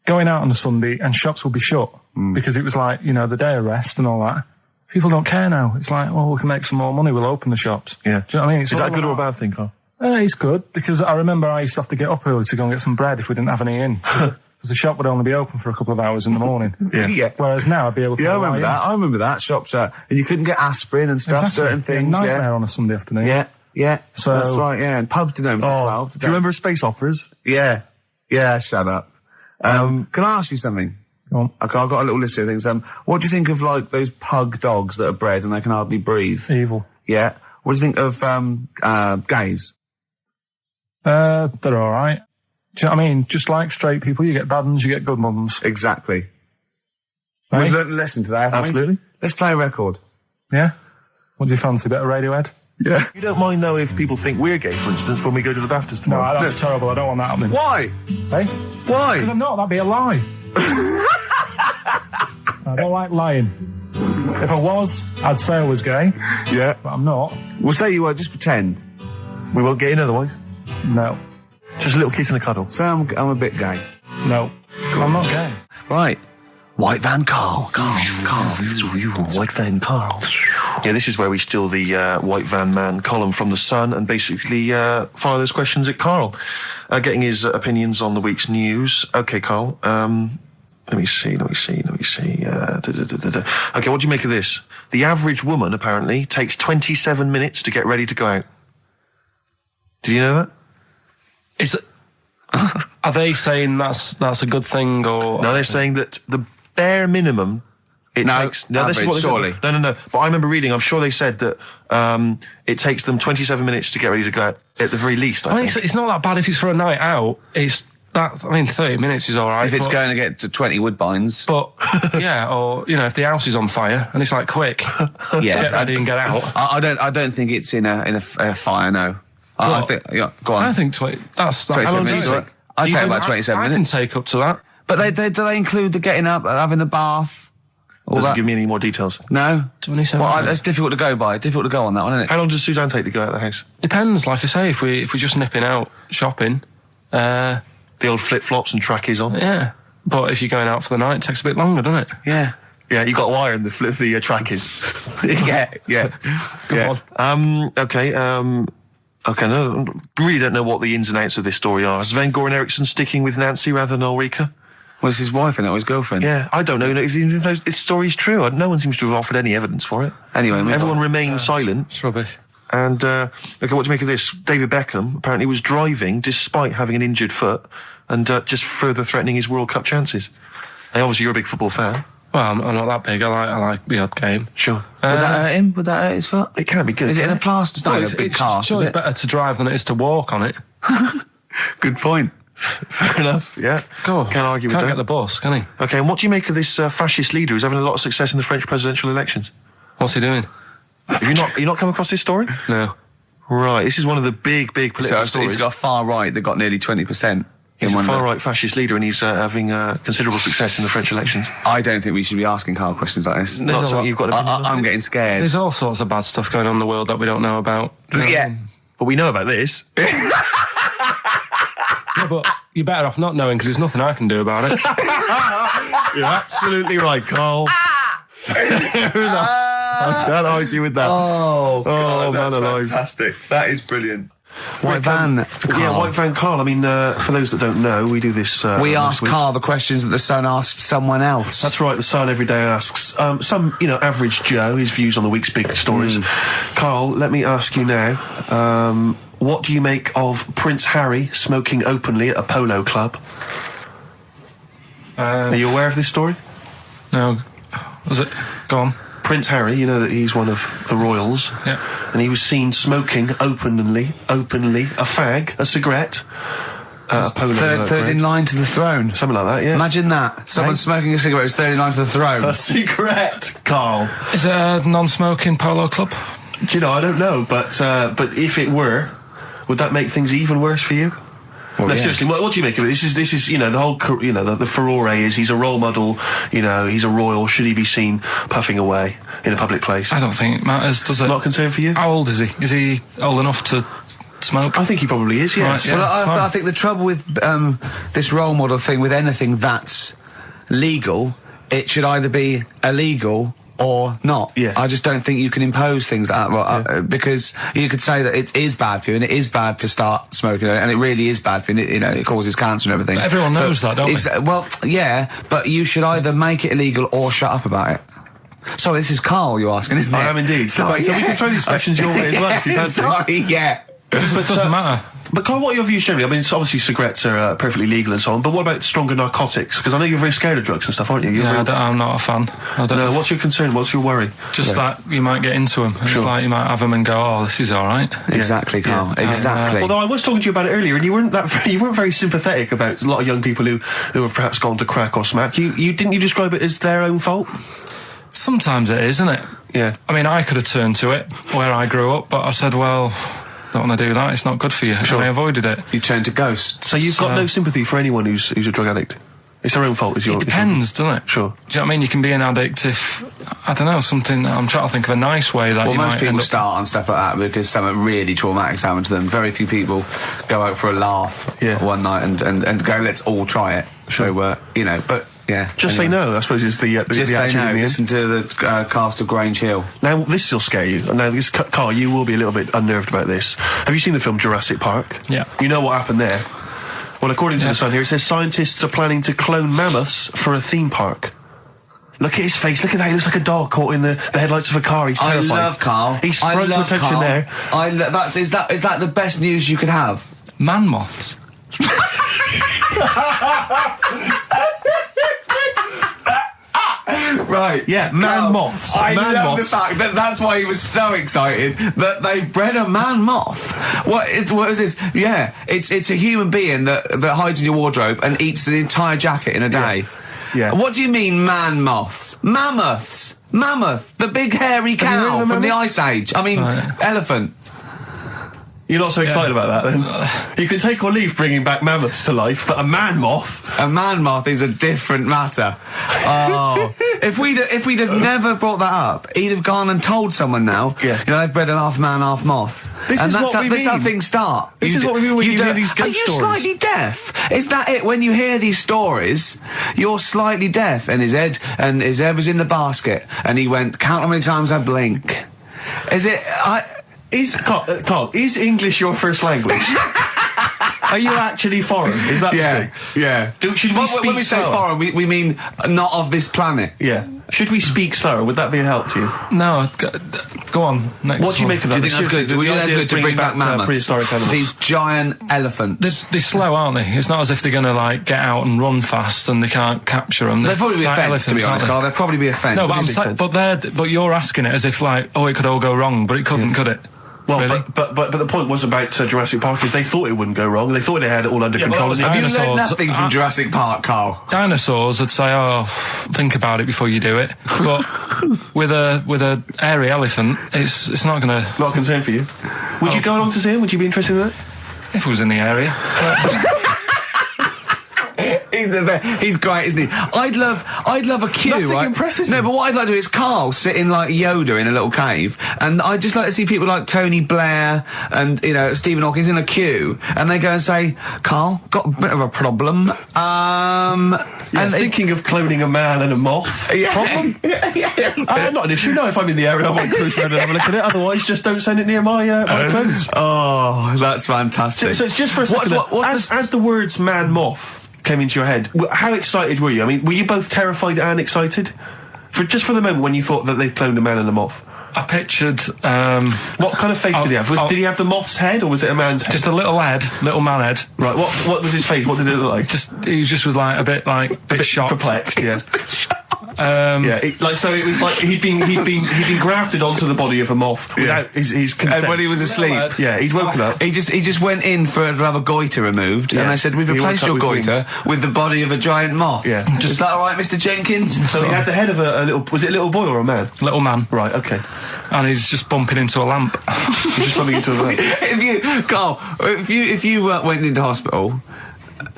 Going out on a Sunday and shops would be shut because it was like, you know, the day of rest and all that. People don't care now. It's like, well, we can make some more money. We'll open the shops. Yeah. Do you know what I mean? It's Is that all good or a about- bad thing, Carl? It's good because I remember I used to have to get up early to go and get some bread if we didn't have any in. Because the shop would only be open for a couple of hours in the morning. Yeah. Whereas now I'd be able to... Yeah, I lie remember in. that. I remember that. Shops out. And you couldn't get aspirin and stuff, Exactly. certain things. A nightmare Yeah. on a Sunday afternoon. Yeah. So- that's right, yeah. And pubs didn't open till 12. Do you remember space operas? Yeah. Yeah, shut up. Can I ask you something? Go on. Okay, I've got a little list of things. What do you think of, like, those pug dogs that are bred and they can hardly breathe? Evil. Yeah. What do you think of, gays? They're alright. Do you know what I mean? Just like straight people, you get bad ones, you get good ones. Exactly. Right? We've learned a lesson today, haven't we? Absolutely. Let's play a record. Yeah? What do you fancy? A bit of Radiohead? Yeah. You don't mind, though, if people think we're gay, for instance, when we go to the BAFTAs No, tomorrow? that's terrible. I don't want that happening. Why? Hey? Why? Because I'm not. That'd be a lie. I don't like lying. If I was, I'd say I was gay, Yeah. but I'm not. We'll say you were, just pretend. We won't get in otherwise. No. Just a little kiss and a cuddle. Say I'm a bit gay. No. I'm not gay. Right. White Van Karl. Karl. White Van Karl. Yeah, this is where we steal the White Van Man column from The Sun and basically fire those questions at Karl, getting his opinions on the week's news. Okay, Karl, let me see. Okay, what do you make of this? The average woman, apparently, takes 27 minutes to get ready to go out. Did you know that? Is it? Are they saying that's a good thing or? No, they're saying that the bare minimum it takes. No, this is average, what they surely. said. No. But I remember reading. I'm sure they said that it takes them 27 minutes to get ready to go out at the very least. I mean, it's not that bad if it's for a night out. It's that. I mean, 30 minutes is all right. If it's but, going to get to 20 woodbines. But yeah, or you know, if the house is on fire and it's like quick, Yeah. get ready and get out. I don't think it's in a fire, no. I think, yeah, go on. I think 20. That's 27 how long minutes. do you think? I'd Do you take think about 27 I minutes. can take up to that. But do they include the getting up, having a bath? All Doesn't that? give me any more details. No? 27 Well, minutes. it's difficult to go by. Difficult to go on that one, isn't it? How long does Suzanne take to go out of the house? Depends, like I say, if we're just nipping out shopping, The old flip-flops and trackies on? yeah. But if you're going out for the night, it takes a bit longer, doesn't it? Yeah. Yeah, you got wire in the trackies. yeah. Come on. Okay, no, really don't know what the ins and outs of this story are. Is Sven-Goran Eriksson sticking with Nancy rather than Ulrika? Well, it's his wife and not his girlfriend. Yeah, I don't know if this story's true. No one seems to have offered any evidence for it. Anyway, Everyone remained silent. It's rubbish. And, okay, what do you make of this? David Beckham apparently was driving despite having an injured foot and just further threatening his World Cup chances. And obviously you're a big football fan. Well, I'm not that big. I like the odd game. Sure. Would that hurt him? Would that hurt his foot? It can't be good. Is it in a plaster? It's not Well, in a big cast, sure is it's it? better to drive than it is to walk on it. Good point. Fair enough, yeah. Go on. Can't argue with Can't that. get the bus, can he? Okay, and what do you make of this fascist leader who's having a lot of success in the French presidential elections? What's he doing? Have you not come across this story? No. Right, this is one of the big political So stories. he's got a far right that got nearly 20%. He's a in one far-right fascist leader and he's having considerable success in the French elections. I don't think we should be asking Karl questions like this. Not a something lot- you've got to I'm getting scared. There's all sorts of bad stuff going on in the world that we don't know about. Yeah. But we know about this. Yeah, but you're better off not knowing because there's nothing I can do about it. You're absolutely right, Karl. Fair enough. I can't argue with that. Oh, God, man that's alive. fantastic. That is brilliant. White van, Karl. Yeah, White Van Karl. I mean, for those that don't know, we do this. We once ask a week. Karl the questions that the Sun asked someone else. That's right. The Sun every day asks some, average Joe his views on the week's big stories. Karl, let me ask you now. What do you make of Prince Harry smoking openly at a polo club? Are you aware of this story? No. Was it? Go on. Prince Harry, you know that he's one of the royals. Yeah. And he was seen smoking openly, a fag, a cigarette, a polo. Third in line to the throne. Something like that, yeah. Imagine that. Someone smoking a cigarette was third in line to the throne. A cigarette, Karl. Is it a non-smoking polo club? Do you know, I don't know, but if it were, would that make things even worse for you? Well, No, yeah. seriously, what do you make of it? This is, the whole, the furore is he's a role model, he's a royal. Should he be seen puffing away in a public place? I don't think it matters, does it? Not a concern for you? How old is he? Is he old enough to smoke? I think he probably is, yes. Right, yeah. Well, I think the trouble with this role model thing, with anything that's legal, it should either be illegal or not. Yeah. I just don't think you can impose things like that, because you could say that it is bad for you, and it is bad to start smoking, and it really is bad for you, it causes cancer and everything. But everyone knows that, don't they? Well, yeah, but you should either make it illegal or shut up about it. Sorry, this is Karl you're asking, isn't it? I am indeed. Sorry, So we can throw these questions your way as well if you fancy. Sorry, yeah. It doesn't matter. But Karl, what are your views generally? I mean, it's obviously cigarettes are perfectly legal and so on, but what about stronger narcotics? Because I know you're very scared of drugs and stuff, aren't you? I'm not a fan. No, what's your concern? What's your worry? Just that you might get into them. It's like you might have them and go, oh, this is all right. Exactly, Karl. Exactly. Although I was talking to you about it earlier, and you weren't very sympathetic about a lot of young people who have perhaps gone to crack or smack. Didn't you describe it as their own fault? Sometimes it is, isn't it? Yeah. I mean, I could have turned to it where I grew up, but I said, well, don't want to do that. It's not good for you. Sure. And I avoided it. You turn to ghosts. So you've got no sympathy for anyone who's a drug addict? It's their own fault, is your... It depends, doesn't it? Sure. Do you know what I mean? You can be an addict if, I don't know, something... I'm trying to think of a nice way that you most might people end up... start on stuff like that because something really traumatic's happened to them. Very few people go out for a laugh one night and go, let's all try it. Sure. So, but... Yeah. Just say no, I suppose, is the Just say attitude no. in the end. Listen to the cast of Grange Hill. Now, this will scare you. Now, Karl, you will be a little bit unnerved about this. Have you seen the film Jurassic Park? Yeah. You know what happened there? Well, according to the Sun here, it says scientists are planning to clone mammoths for a theme park. Look at his face. Look at that. He looks like a dog caught in the headlights of a car. He's terrified. I love Karl. He's sprung to attention Karl. there. Is that the best news you could have? Man moths. Right, Yeah, man moths. I Man love moths. the fact that that's why he was so excited that they bred a man moth. What is this? Yeah, it's a human being that hides in your wardrobe and eats an entire jacket in a day. Yeah. What do you mean, man moths? Mammoths. Mammoth, the big hairy Have you heard cow of a from the mammoth? Ice Age. I mean, elephant. You're not so excited about that, then? You can take or leave bringing back mammoths to life, but a man moth... A man moth is a different matter. Oh, if we'd have never brought that up, he'd have gone and told someone now. Yeah. They've bred an half man, half moth. This is what we That's how mean. things start. This is what we mean when you hear these ghost Are you stories. slightly deaf? Is that it? When you hear these stories, you're slightly deaf. And his head was in the basket, and he went, count how many times I blink. Is it? Karl, is English your first language? Are you actually foreign? Is that the thing? Yeah. Should we speak when we say slower? foreign, we mean not of this planet. Yeah. Should we speak slower? Would that be a help to you? No, go on. Next What do you one. make of Do that? you think that's good? Seriously, Do you the think that's idea good of to bring bringing back mammoths? prehistoric animals. These giant elephants. They're slow, aren't they? It's not as if they're going to get out and run fast and they can't capture them. They'd probably be a fence, to be honest, Karl. They'd probably be a fence. No, but I'm saying, but you're asking it as if it could all go wrong, but it couldn't, could it? Well, really? but the point was about Jurassic Park is they thought it wouldn't go wrong. They thought they had it all under Yeah, but control. that was and Have you learned dinosaurs. nothing from Jurassic Park, Karl? Dinosaurs would say, think about it before you do it. But with a hairy elephant, it's not going to... Not a concern for you. Would you go along to see him? Would you be interested in that? If it was in the area. He's the best. He's great, isn't he? I'd love a queue. Nothing right? impresses No, him. but what I'd like to do is Karl sitting like Yoda in a little cave, and I'd just like to see people like Tony Blair and Stephen Hawking's in a queue, and they go and say, "Karl, got a bit of a problem." And thinking of cloning a man and a moth. Problem? Not an issue. No, if I'm in the area, I might cruise around and have a look at it. Otherwise, just don't send it near my clothes. Oh, that's fantastic. So it's just for a second. As the words "man moth" came into your head, how excited were you? I mean, were you both terrified and excited? For the moment when you thought that they'd cloned a man and a moth? I pictured. What kind of face did he have? Did he have the moth's head, or was it a man's head? Just a little man head. Right. What was his face? What did it look like? He just was like a bit shocked, perplexed. Yeah. So it was like he'd been grafted onto the body of a moth without his consent. And when he was asleep, he'd woken up. He just went in to have a goiter removed, and they said, "We've replaced your goiter with the body of a giant moth." Yeah. Is that all right, Mr. Jenkins? So he had the head of a little. Was it a little boy or a man? Little man. Right. Okay. And he's just bumping into a lamp. He's just bumping into a lamp. Karl, if you went into hospital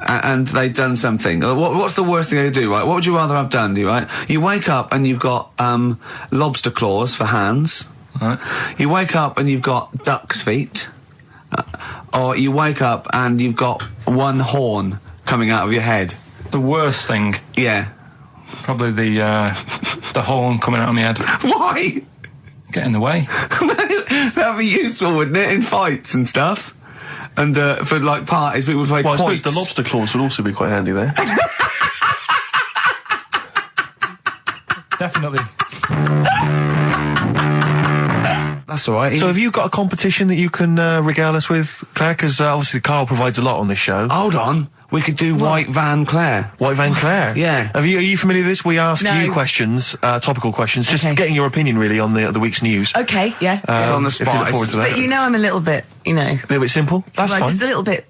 and they'd done something, what's the worst thing they could do, right? What would you rather have done, right? You wake up and you've got lobster claws for hands. Right. You wake up and you've got duck's feet. Or you wake up and you've got one horn coming out of your head. The worst thing. Yeah. Probably the horn coming out of my head. Why? Get in the way. That'd be useful, wouldn't it, in fights and stuff? And for like parties, people would play Well, I quoits. suppose the lobster claws would also be quite handy there. Definitely. That's all right. So have you got a competition that you can regale us with, Claire? Because obviously Karl provides a lot on this show. Hold on. We could do White Van Claire. White Van Claire? Yeah. Are you familiar with this? We ask you questions, topical questions, just getting your opinion really on the week's news. Okay, yeah. It's on the spot. If you look forward to that. But I'm a little bit, A little bit simple? That's fine. Just a little bit,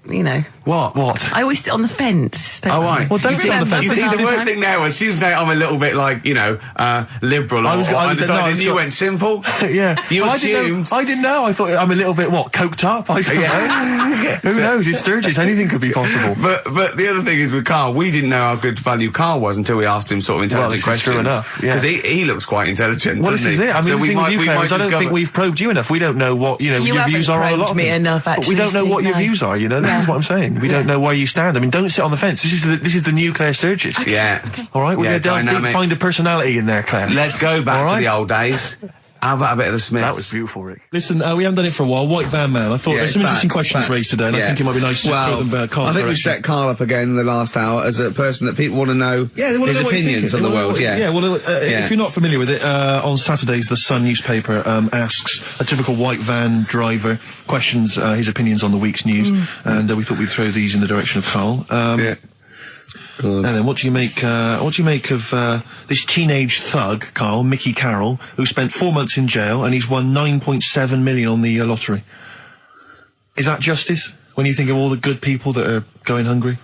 What? I always sit on the fence. Oh, right. Well, don't sit on the fence. You see, the worst thing there was she was saying I'm a little bit like, liberal or undecided, and you went simple. Yeah. You assumed. I didn't know. I thought I'm a little bit, coked up? I don't know. Who knows? It's Sturgis. Anything could be possible. But the other thing is with Karl, we didn't know how good value Karl was until we asked him sort of intelligent questions. True enough, yeah. Because he looks quite intelligent, Well, this doesn't is he? it. I mean, So the thing with you, Claire, is I don't discover- think we've probed you enough. We don't know what, your views are on a lot of me things. enough, But we actually, don't know what your Steve, views are, This is what I'm saying. We don't know where you stand. I mean, don't sit on the fence. This is the new Claire Sturgis. Yeah. All right, we're Yeah, going to delve deep, dynamic. find a personality in there, Claire. Let's go back All to right? the old days. How about a bit of the Smiths? That was beautiful, Rick. Listen, we haven't done it for a while. White Van Man. I thought there's some interesting questions raised today, and I think it might be nice to just throw them Karl's I think we direction. set Karl up again in the last hour as a person that people want to know they want to his know what he's opinions thinking. on the world. If you're not familiar with it, on Saturdays, the Sun newspaper asks a typical white van driver questions his opinions on the week's news, and we thought we'd throw these in the direction of Karl. And then what do you make of this teenage thug, Karl, Mickey Carroll, who spent 4 months in jail and he's won 9.7 million on the lottery? Is that justice? When you think of all the good people that are going hungry?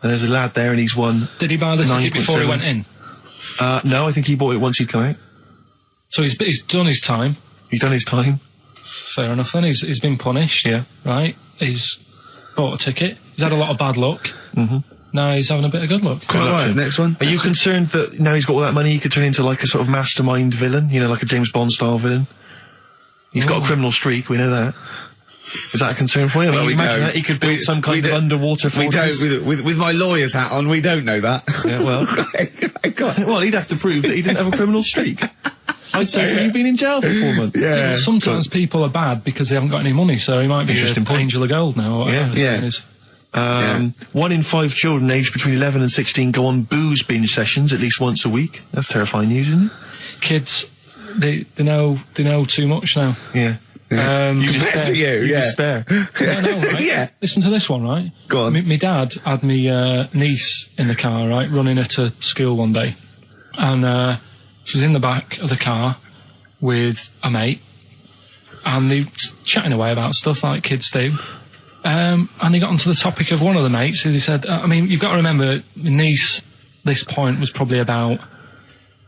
And there's a lad there and he's won. Did he buy the ticket before he went in? No, I think he bought it once he'd come out. So he's done his time. He's done his time. Fair enough then. He's been punished. Yeah. Right? He's bought a ticket. He's had a lot of bad luck. Mm-hmm. Now he's having a bit of good luck. Right, next one. Are you concerned that now he's got all that money he could turn into like a sort of mastermind villain? Like a James Bond style villain? He's got a criminal streak, we know that. Is that a concern for you? Well, I mean, imagine that he could build some kind of underwater fortress. We don't, with my lawyer's hat on, we don't know that. Yeah, well. Well, he'd have to prove that he didn't have a criminal streak. I'd say you've been in jail for 4 months. Yeah. Sometimes people are bad because they haven't got any money, so he might be an angel of gold now. Or whatever it is. 1 in 5 children aged between 11 and 16 go on booze binge sessions at least once a week. That's terrifying news, isn't it? Kids, they know too much now. Yeah. You despair. I know, right? Yeah. Listen to this one, right? Go on. My dad had me niece in the car, right, running her to school one day, and she was in the back of the car with a mate, and they were chatting away about stuff like kids do. And he got onto the topic of one of the mates who he said, you've got to remember, my niece, this point, was probably about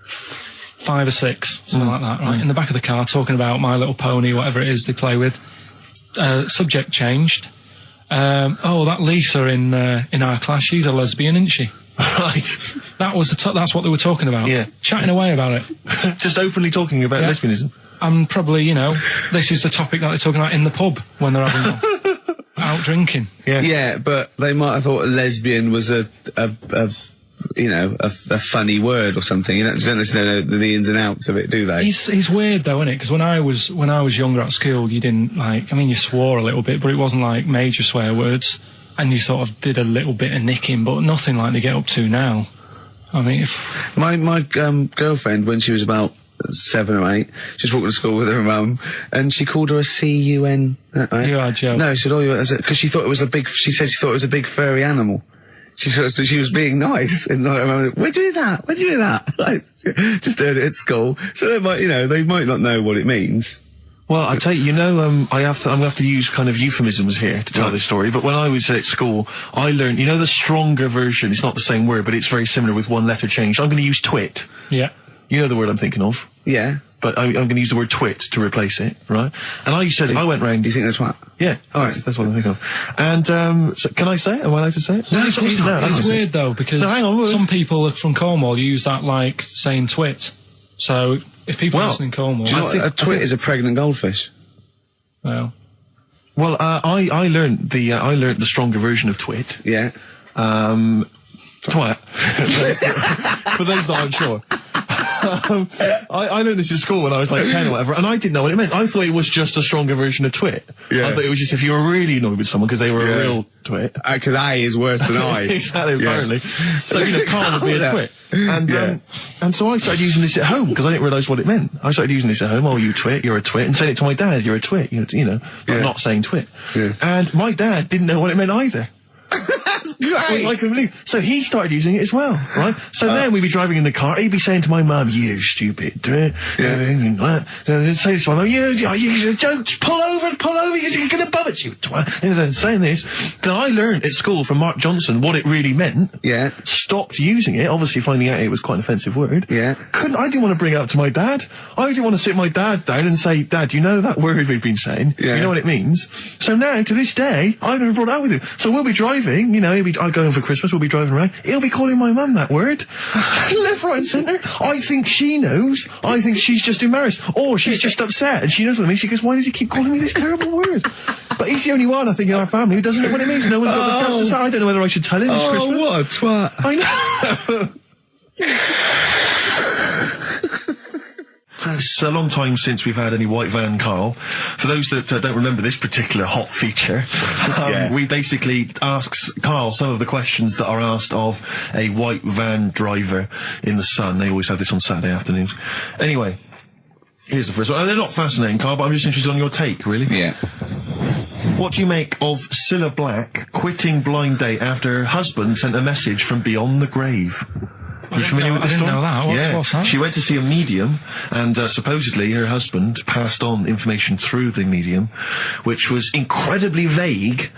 5 or 6, something like that, right? In the back of the car, talking about My Little Pony, whatever it is they play with. Subject changed, that Lisa in our class, she's a lesbian, isn't she? Right. That's what they were talking about. Yeah. Chatting away about it. Just openly talking about lesbianism. And probably, this is the topic that they're talking about in the pub when they're having out drinking. Yeah. Yeah, but they might have thought a lesbian was a funny word or something. You don't necessarily know the ins and outs of it, do they? It's weird though, isn't it? Because when I was younger at school, you didn't you swore a little bit, but it wasn't like major swear words. And you sort of did a little bit of nicking, but nothing like they get up to now. I mean, my girlfriend, when she was about 7 or 8, she was walking to school with her mum, and she called her a C-U-N. Right? You are joking. No, she said, because she thought it was she said she thought it was a big furry animal. So she was being nice, and I remember, where'd you hear that? Where'd you hear that? Like, just heard it at school. So they might not know what it means. Well, I tell you, I'm gonna have to use kind of euphemisms here to tell this story, but when I was at school, I learned, the stronger version, it's not the same word, but it's very similar with one letter changed. I'm gonna use twit. Yeah. You know the word I'm thinking of? Yeah. But I'm gonna use the word twit to replace it, right? And I went round... You think that's twat? Yeah. Alright. That's what I'm thinking of. And, so can I say it? Am I allowed to say it? No, it's weird though, because some people from Cornwall use that like saying twit. So, if people listen in Cornwall... Do you know what a twit is? A pregnant goldfish. Well, I learned the stronger version of twit. Yeah. Twat. For those that aren't sure. I learned this in school when I was like 10 or whatever, and I didn't know what it meant. I thought it was just a stronger version of twit. Yeah. I thought it was just if you were really annoyed with someone because they were a real twit. Because I is worse than I. Exactly, apparently. So, Karl would be a twit. And so I started using this at home because I didn't realise what it meant. I started using this at home. Oh, you twit, you're a twit. And saying it to my dad, you're a twit, but not saying twit. Yeah. And my dad didn't know what it meant either. That's great. I couldn't believe. So he started using it as well, right? So then we'd be driving in the car, he'd be saying to my mum, you stupid twit. Say this to my mum, you don't pull over, you're gonna bum it, you twat. And saying this. Then I learned at school from Mark Johnson what it really meant. Yeah. Stopped using it, obviously finding out it was quite an offensive word. Yeah. I didn't want to bring it up to my dad. I didn't want to sit my dad down and say, Dad, you know that word we've been saying? Yeah. You know what it means? So now, to this day, I've never brought it up with him. So we'll be driving, I go home for Christmas, we'll be driving around, he'll be calling my mum that word. Left, right and centre. I think she knows. I think she's just embarrassed. Or she's just upset and she knows what it means. She goes, why does he keep calling me this terrible word? But he's the only one, I think, in our family who doesn't know what it means. No one's got the guts to say. I don't know whether I should tell him this Christmas. Oh, what a twat. I know. It's a long time since we've had any White Van Karl. For those that don't remember this particular hot feature, we basically ask Karl some of the questions that are asked of a white van driver in the sun. They always have this on Saturday afternoons. Anyway, here's the first one. They're not fascinating, Karl, but I'm just interested on your take, really. Yeah. What do you make of Cilla Black quitting Blind Date after her husband sent a message from beyond the grave? Are you familiar with this story? I didn't know that. What's that? She went to see a medium, and supposedly her husband passed on information through the medium, which was incredibly vague,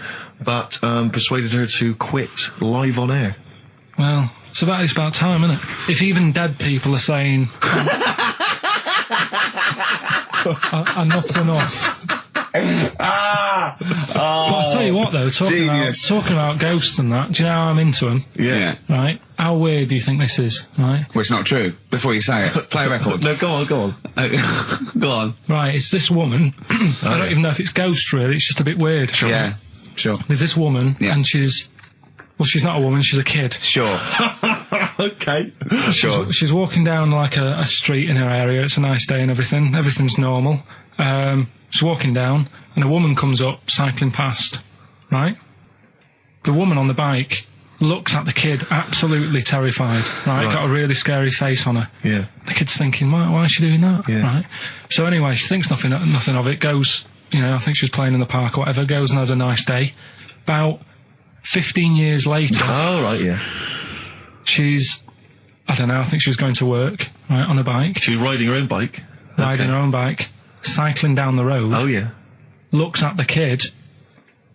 but persuaded her to quit live on air. Well, it's about time, isn't it? If even dead people are saying, enough's enough. But I'll tell you what, though, talking about ghosts and that, do you know how I'm into them? Yeah. Right? How weird do you think this is, right? Well, it's not true. Before you say it, play a record. No, go on. Go on. Right, it's this woman. I don't even know if it's ghost, really. It's just a bit weird. Sure. Yeah, sure. There's this woman, and she's not a woman, she's a kid. Sure. Okay. Sure. She's walking down, like, a street in her area. It's a nice day and everything. Everything's normal. She's walking down, and a woman comes up, cycling past, right? The woman on the bike looks at the kid, absolutely terrified, right? Got a really scary face on her. Yeah. The kid's thinking, why is she doing that? Yeah. Right? So anyway, she thinks nothing of it, goes, I think she was playing in the park or whatever, goes and has a nice day. About 15 years later... Oh, right, yeah. She's, I don't know, I think she was going to work, right, on a bike. She was riding her own bike? Riding her own bike, cycling down the road. Oh, yeah. Looks at the kid.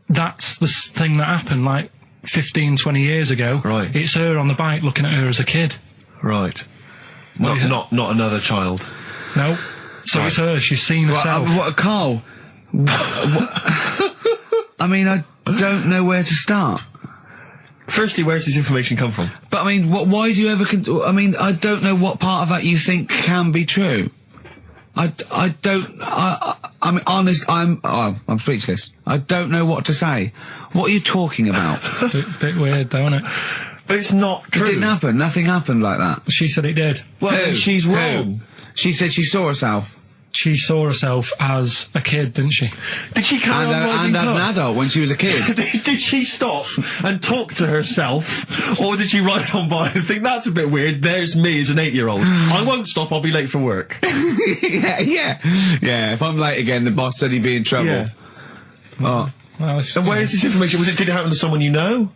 That's the thing that happened, like, 15, 20 years ago. Right. It's her on the bike looking at her as a kid. Right. Not another child. No. So it's her. She's seen herself. What, Karl? I mean, don't know where to start. Firstly, where's this information come from? But I mean, why do you ever? I mean, I don't know what part of that you think can be true. I mean, honest. I'm speechless. I don't know what to say. What are you talking about? Bit weird, though, isn't it? But it's not true. It didn't happen. Nothing happened like that. She said it did. Well, she's wrong. She said she saw herself. She saw herself as a kid, didn't she? Did she carry on riding and as an adult when she was a kid. Did she stop and talk to herself, or did she ride on by and think, that's a bit weird, there's me as an 8-year-old. I won't stop, I'll be late for work. Yeah, if I'm late again, the boss said he'd be in trouble. Yeah. Oh. Well, And where is this information? Did it happen to someone you know?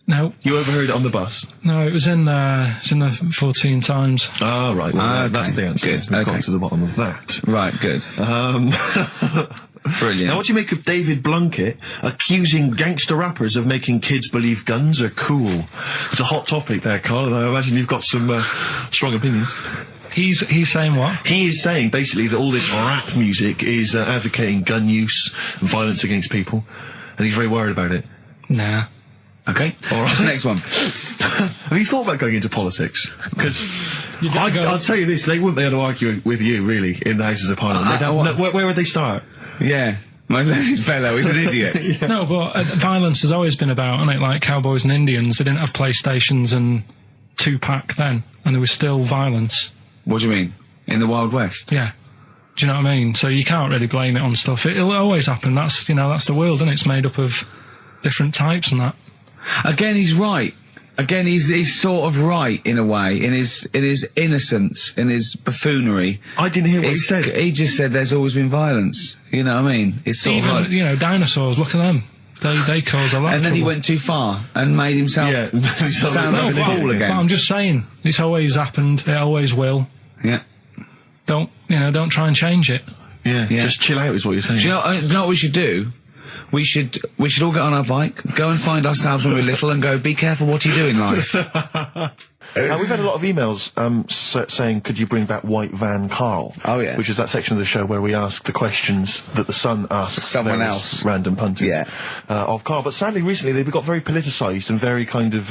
No. You overheard it on the bus? No, it was in the 14 Times. Oh, right. Well, okay. that's the answer. Good. We've Okay. got to the bottom of that. Right, good. Brilliant. Now, what do you make of David Blunkett accusing gangster rappers of making kids believe guns are cool? It's a hot topic there, Karl, and I imagine you've got some strong opinions. He's saying what? He is saying, basically, that all this rap music is advocating gun use and violence against people, and he's very worried about it. Nah. Okay. All right. What's the next one? Have you thought about going into politics? Because gotta go. I'll tell you this, they wouldn't be able to argue with you, really, in the Houses of Parliament. They'd have where would they start? Yeah. My learned fellow is an idiot. No, but violence has always been about, isn't it? Like cowboys and Indians, they didn't have PlayStations and Tupac then, and there was still violence. What do you mean? In the Wild West? Yeah. Do you know what I mean? So you can't really blame it on stuff. It'll always happen. That's the world, and it's made up of different types and that. Again, he's right. Again, he's sort of right in a way, in his innocence, in his buffoonery. I didn't hear what he said. He just said there's always been violence. You know what I mean? It's sort Even, of like, dinosaurs, look at them. They cause a lot and of then he trouble. went too far and made himself sound like a fool But again. I'm just saying, it's always happened, it always will. Yeah. Don't try and change it. Yeah, just chill out is what you're saying. Do you know what we should do? We should all get on our bike, go and find ourselves when we're little and go, be careful what you do in life. We've had a lot of emails saying, could you bring back White Van Karl? Oh, yeah. Which is that section of the show where we ask the questions that the Sun asks Someone various else. random punters of Karl. But sadly, recently, they've got very politicised and very kind of,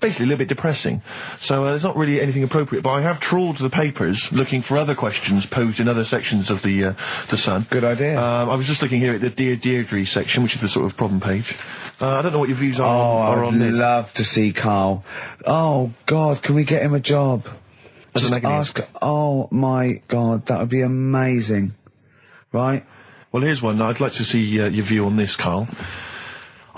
basically a little bit depressing. So there's not really anything appropriate. But I have trawled the papers looking for other questions posed in other sections of the Sun. Good idea. I was just looking here at the Dear Deirdre section, which is the sort of problem page. I don't know what your views are on this. I'd love to see Karl. Oh, God, can we get him a job? As an Just agony. ask. Oh, my God, that would be amazing. Right? Well, here's one. I'd like to see your view on this, Karl.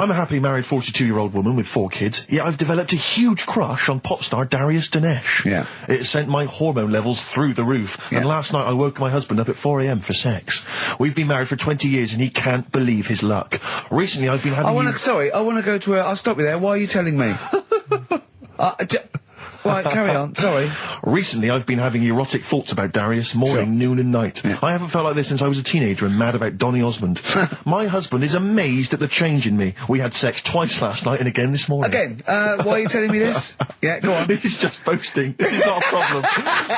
I'm a happily married 42-year-old woman with 4 kids, yet I've developed a huge crush on pop star Darius Dinesh. Yeah. It sent my hormone levels through the roof, and last night I woke my husband up at 4 a.m. for sex. We've been married for 20 years and he can't believe his luck. Recently I've been having... I want to go to I'll stop you there. Why are you telling me? Right, carry on. Sorry. Recently, I've been having erotic thoughts about Darius morning, noon and night. Yeah. I haven't felt like this since I was a teenager and mad about Donny Osmond. My husband is amazed at the change in me. We had sex twice last night and again this morning. Again, why are you telling me this? Yeah, go on. He's just boasting. This is not a problem.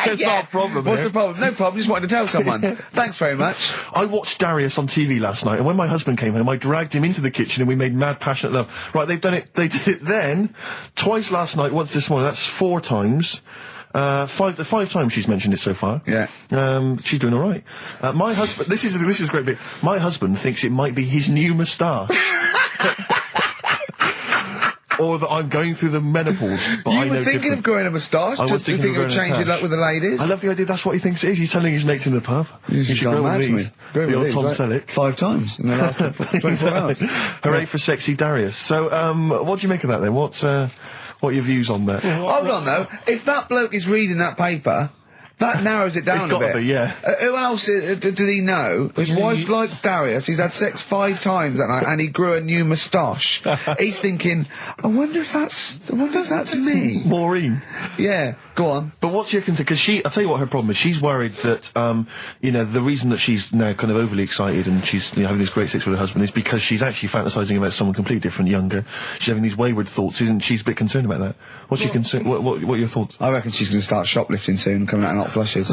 It's not a problem. What's here. the problem? No problem, just wanted to tell someone. Thanks very much. I watched Darius on TV last night, and when my husband came home, I dragged him into the kitchen and we made mad, passionate love. Right, they did it then, twice last night, once this morning. That's 4 times. 5 times she's mentioned it so far. Yeah. She's doing all right. My husband, this is a great bit. My husband thinks it might be his new moustache. Or that I'm going through the menopause, but I You know were thinking different. of growing a moustache? I was Just thinking think of it would growing a change your luck moustache. with the ladies? I love the idea. That's what he thinks it is. He's telling his mates in the pub. You should go grow mad with to me. these. Grow The with old these, Tom right? Selleck. 5 times in the last 24 hours. Hooray for sexy Darius. So, what do you make of that then? What are your views on that? Hold on, though. If that bloke is reading that paper, that narrows it down It's a gotta bit. be, yeah. Who else did he know? His wife likes Darius. He's had sex 5 times that night, and he grew a new moustache. He's thinking, I wonder if that's me. Maureen. Yeah, go on. But what's your concern? Because I'll tell you what her problem is. She's worried that, the reason that she's now kind of overly excited and she's having this great sex with her husband is because she's actually fantasizing about someone completely different, younger. She's having these wayward thoughts, isn't she? She's a bit concerned about that. What's your concern? What are your thoughts? I reckon she's going to start shoplifting soon, coming out in hot flushes.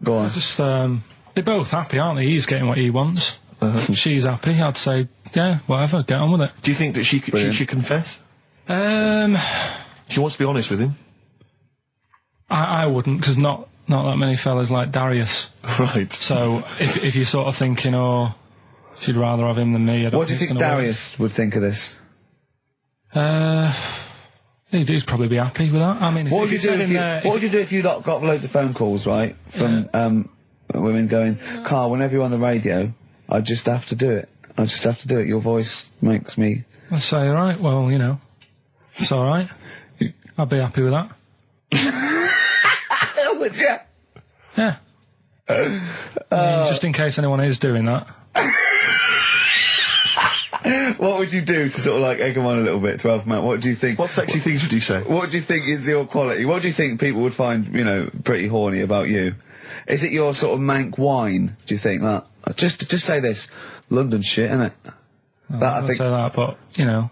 Go on. Just, they're both happy, aren't they? He's getting what he wants. she's happy, I'd say, yeah, whatever, get on with it. Do you think that she should confess? She wants to be honest with him. I wouldn't, because not that many fellas like Darius. Right. So if you're sort of thinking, oh, she'd rather have him than me, I don't What do you think Darius would think of this? He'd probably be happy with that. I mean, what would you do if you got loads of phone calls, right, from women going, Karl, whenever you're on the radio, I just have to do it. I just have to do it. Your voice makes me... I'd say, right, well, you know, it's all right. I'd be happy with that. Would you? Yeah. I mean, just in case anyone is doing that. What would you do to sort of like egg them on a little bit to help them out? What do you think? What sexy things would you say? What do you think is your quality? What do you think people would find, you know, pretty horny about you? Is it your sort of mank wine? Do you think that? Just say this, London shit, innit? I think say that, but you know,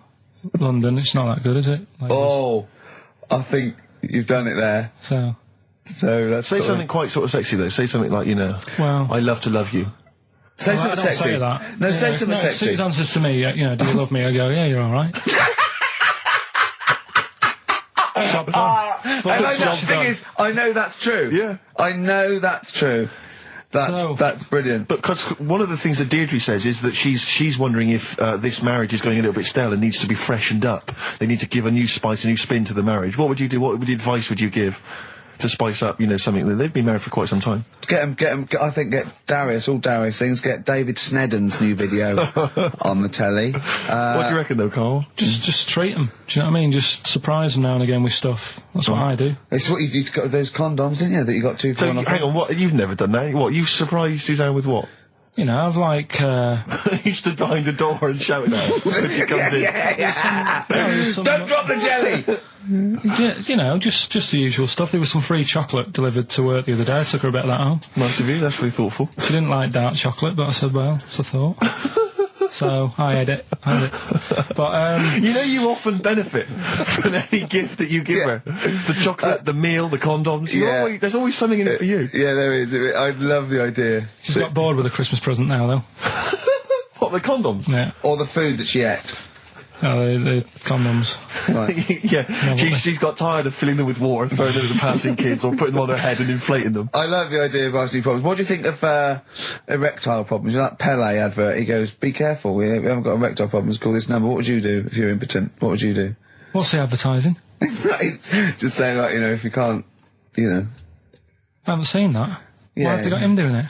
London, it's not that good, is it? Like I think you've done it there. So that's say something quite sort of sexy though. Say something like, you know, well, I love to love you. Say something sexy. Say that. No, say something sexy. If Susan says to me, you know, do you love me? I go, yeah, you're all right. I know that's true. Yeah. I know that's true. That's brilliant. But because one of the things that Deirdre says is that she's wondering if this marriage is going a little bit stale and needs to be freshened up. They need to give a new spice, a new spin to the marriage. What would you do? What advice would you give to spice up, you know, something that they've been married for quite some time? Get him. I think get Darius, all Darius things. Get David Snedden's new video on the telly. What do you reckon though, Karl? Just treat them. Do you know what I mean? Just surprise them now and again with stuff. That's what I do. It's what you've got those condoms, didn't you? That you got two for. So hang on, what? You've never done that? What? You've surprised Suzanne with what? You know, I've like, you stood behind a door and shouted at her when she comes in. Don't drop the jelly! Yeah, you know, just the usual stuff. There was some free chocolate delivered to work the other day. I took her a bit of that home. Nice of you, that's really thoughtful. She didn't like dark chocolate, but I said, well, it's a thought. So, I had it. But, you know, you often benefit from any gift that you give her. The chocolate, the meal, the condoms. There's always something in it for you. Yeah, there is. I love the idea. She's got bored with a Christmas present now, though. What, the condoms? Yeah. Or the food that she ate. Oh, the condoms. Right. Yeah, she's got tired of filling them with water, throwing them at the passing kids, or putting them on her head and inflating them. I love the idea of asking problems. What do you think of erectile problems? You know that Pele advert? He goes, "Be careful, we haven't got erectile problems. Call this number." What would you do if you're impotent? What would you do? What's the advertising? Just saying, like, you know, if you can't, you know. I haven't seen that. Yeah. Why have they got him doing it?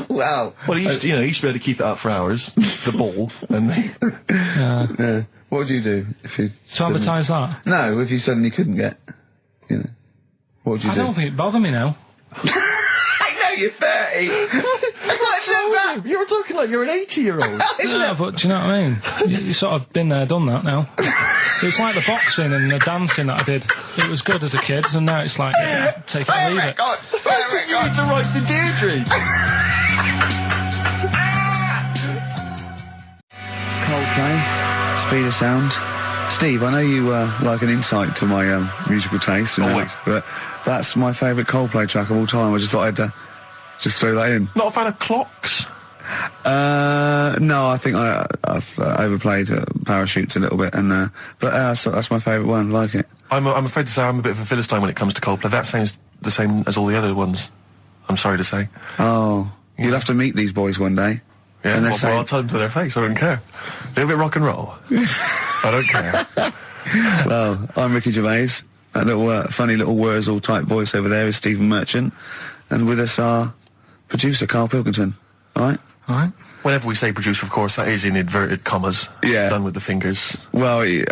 Wow. Well, he used to be able to keep it up for hours, the ball, and yeah. What would you do if you... To advertise that? No, if you suddenly couldn't get, you know, what would you do? I don't think it'd bother me now. I know, you're 30! You're talking like you're an 80-year-old. Yeah, but do you know what I mean? You sort of been there, done that now. It's like the boxing and the dancing that I did. It was good as a kid, and now it's like, take it or leave it. You need to write to Deirdre. Coldplay, Speed of Sound. Steve, I know you like an insight to my musical taste, but that's my favourite Coldplay track of all time. I just thought I'd just throw that in. Not a fan of clocks? No, I think I've overplayed Parachutes a little bit, and but that's my favourite one. Like it. I'm afraid to say I'm a bit of a Philistine when it comes to Coldplay. That sounds the same as all the other ones. I'm sorry to say. Oh, you'll have to meet these boys one day. Yeah, well, I'll tell them to their face. I don't care. A little bit rock and roll. I don't care. Well, I'm Ricky Gervais. That little funny little Wurzel type voice over there is Stephen Merchant, and with us our producer Karl Pilkington. All right. All right. Whenever we say producer, of course, that is in inverted commas. Yeah. Done with the fingers. Well, he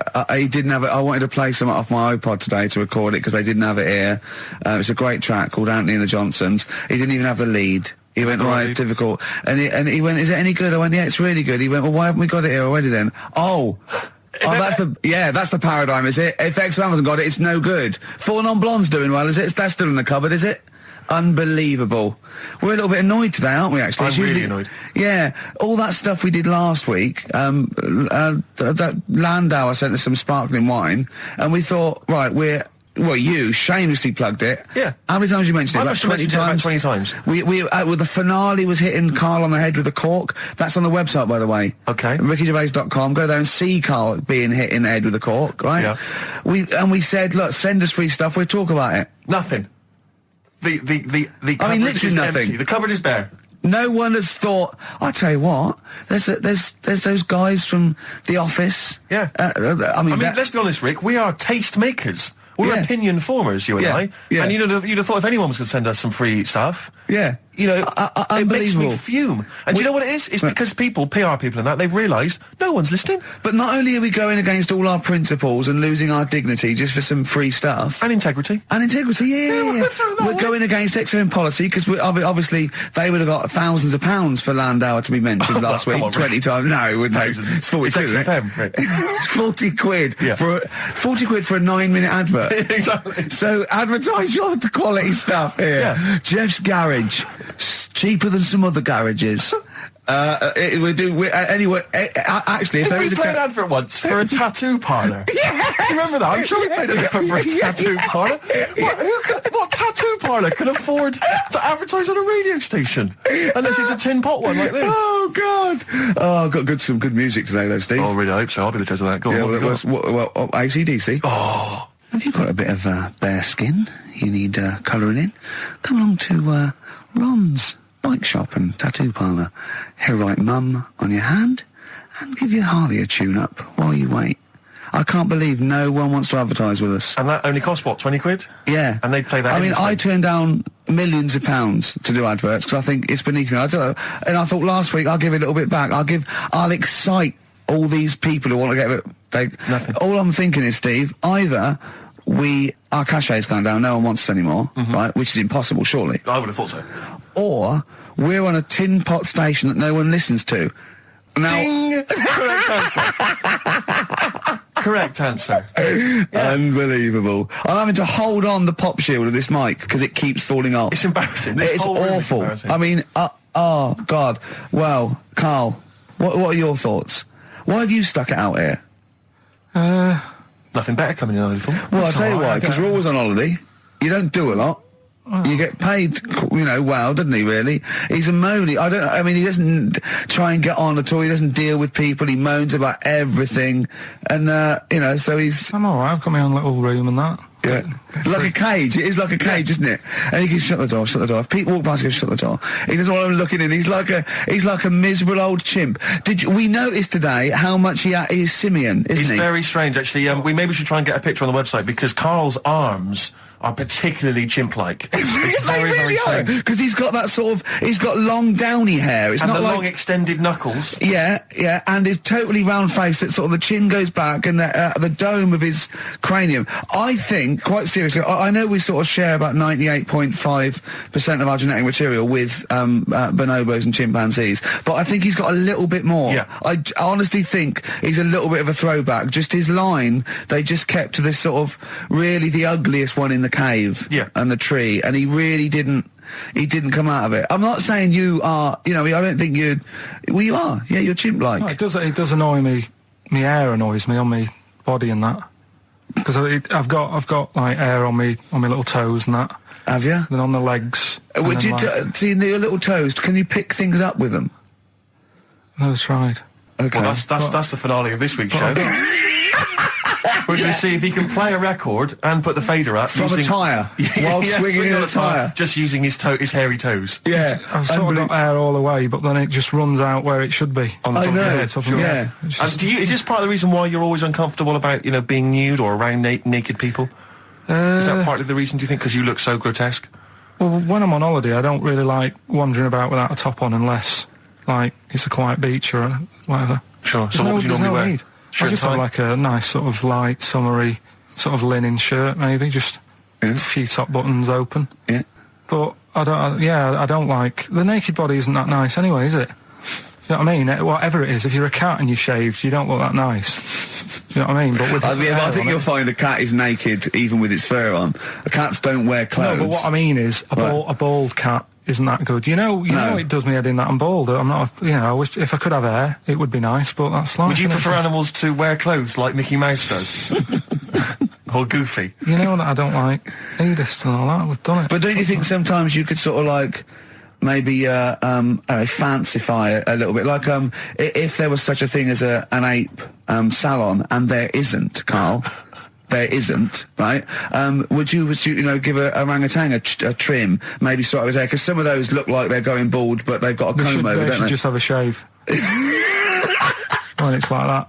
didn't have it. I wanted to play some off my iPod today to record it because they didn't have it here. It's a great track called Anthony and the Johnsons. He didn't even have the lead. He went, right, it's difficult. And he went, is it any good? I went, yeah, it's really good. He went, well, why haven't we got it here already then? That's the paradigm, is it? If XFM hasn't got it, it's no good. Four Non-Blondes doing well, is it? That's still in the cupboard, is it? Unbelievable. We're a little bit annoyed today, aren't we, actually? I'm really annoyed. Yeah. All that stuff we did last week, Landau, I sent us some sparkling wine, and we thought, right, we're Well, you shamelessly plugged it. Yeah. How many times you mentioned it? I About must have 20 mentioned it about times? 20 times. Well, the finale was hitting Karl on the head with a cork. That's on the website, by the way. Okay. RickyGervais.com. Go there and see Karl being hit in the head with a cork, right? Yeah. We said, look, send us free stuff, we'll talk about it. Nothing. The cupboard I mean, literally is nothing. empty. The cupboard is bare. No one has thought, I tell you what, there's those guys from The Office. Yeah. I mean, let's be honest, Rick, we are taste makers. We're Yeah. opinion formers, you and Yeah. I. Yeah. And you'd have thought if anyone was going to send us some free stuff, yeah. you know, it makes me Unbelievable. fume. And do you know what it is? It's because people, PR people and that, they've realised no one's listening. But not only are we going against all our principles and losing our dignity just for some free stuff. And integrity. And integrity, yeah. We're going against XM policy because obviously they would have got thousands of pounds for Landauer to be mentioned last come week, on, Rick. 20 times. No, it wouldn't. It's 40 It's quid, isn't it? XFM, Rick. It's 40 quid Yeah. for 40 quid for a 9-minute advert. Exactly. So advertise your quality stuff here. Yeah. Jeff's Garage, cheaper than some other garages. Actually, if Did there we is play an a advert once for a tattoo parlour? Yes! Do you remember that? I'm sure we played an advert for a tattoo parlour. What tattoo parlour can afford to advertise on a radio station? Unless it's a tin pot one like this. Oh God! Oh, I've got some good music today, though, Steve. Oh, really? I hope so. I'll be the judge of that. Go on. Yeah, what have you got? well, AC/DC. Oh. Have you got a bit of bare skin? You need colouring in? Come along to Ron's bike shop and tattoo parlour. He'll write Mum on your hand and give your Harley a tune-up while you wait. I can't believe no one wants to advertise with us. And that only costs, what, 20 quid? Yeah. And they play that I mean, endlessly. I turned down millions of pounds to do adverts because I think it's beneath me. And I thought last week I'll give it a little bit back. I'll excite all these people who want to get it. Nothing. All I'm thinking is, Steve, either our cachet's gone down, no one wants us anymore, right? Which is impossible, surely. I would have thought so. Or we're on a tin pot station that no one listens to. Now, Ding! Correct answer. Correct answer. Unbelievable. I'm having to hold on the pop shield of this mic because it keeps falling off. It's embarrassing. This It's whole room is awful. embarrassing. I mean, oh, God. Well, Karl, what are your thoughts? Why have you stuck it out here? Nothing better coming in, I thought. Well, I'll tell you why, because you're always on holiday. You don't do a lot. You get paid, well, doesn't he, really? He's a moany. He doesn't try and get on at all. He doesn't deal with people. He moans about everything. And, so he's... I'm alright, I've got my own little room and that. Yeah. Like a cage. It is like a cage, isn't it? And he can shut the door. If people walk past, he goes, shut the door. He doesn't want them looking in. He's like a miserable old chimp. We noticed today how much he's simian, isn't It's he? very strange, actually. We maybe should try and get a picture on the website because Karl's arms are particularly chimp-like. It's very, very strange. Because he's got that he's got long downy hair. It's And not the like... long extended knuckles. Yeah, and his totally round face that sort of the chin goes back and the dome of his cranium. I think, quite seriously, I know we sort of share about 98.5% of our genetic material with bonobos and chimpanzees, but I think he's got a little bit more. Yeah. I honestly think he's a little bit of a throwback. Just his line, they just kept to this sort of really the ugliest one in the cave and the tree, and he really didn't. He didn't come out of it. I'm not saying you are, I don't think you are. Yeah, you're chimp-like. No, it does annoy me. My hair annoys me on my body and that. Because I've got like hair on my little toes and that. Have you? And on the legs. Would you see your little toes? Can you pick things up with them? No, it's tried. Okay. Well, that's the finale of this week's show. We're going to see if he can play a record and put the fader up From a tyre, while swinging in on a tyre. just using his hairy toes. Yeah. I've sort of got hair all the way, but then it just runs out where it should be. On the I top of your know. head. Top of your Yeah. head. It's And just- is this part of the reason why you're always uncomfortable about, being nude or around naked people? Is that partly the reason, do you think, because you look so grotesque? Well, when I'm on holiday, I don't really like wandering about without a top on unless, like, it's a quiet beach or whatever. Sure. So There's what would you there's normally wear? need. Shirt I just and have tie? like a nice sort of light, summery, sort of linen shirt, maybe, just Yeah. a few top buttons open. Yeah. But I don't like the naked body. Isn't that nice anyway? Is it? You know what I mean? Whatever it is, if you're a cat and you're shaved, you don't look that nice. Do you know what I mean? But with I hair think on you'll it- find a cat is naked even with its fur on. Cats don't wear clothes. No, but what I mean is a bald cat isn't that good. You know it does me head in that I'm bald. I'm not. I wish if I could have hair, it would be nice. But that's life. Would you isn't it? prefer animals to wear clothes like Mickey Mouse does? or goofy. You know that I don't like nudist and all that. We've done it. But don't you think sometimes you could sort of like maybe fancify it a little bit? Like if there was such a thing as an ape salon, and there isn't, Karl. There isn't, right? Would you give a orangutan a trim, maybe sort of his hair? Because some of those look like they're going bald, but they've got a comb over, they don't should they? just have a shave. Well, it's like that.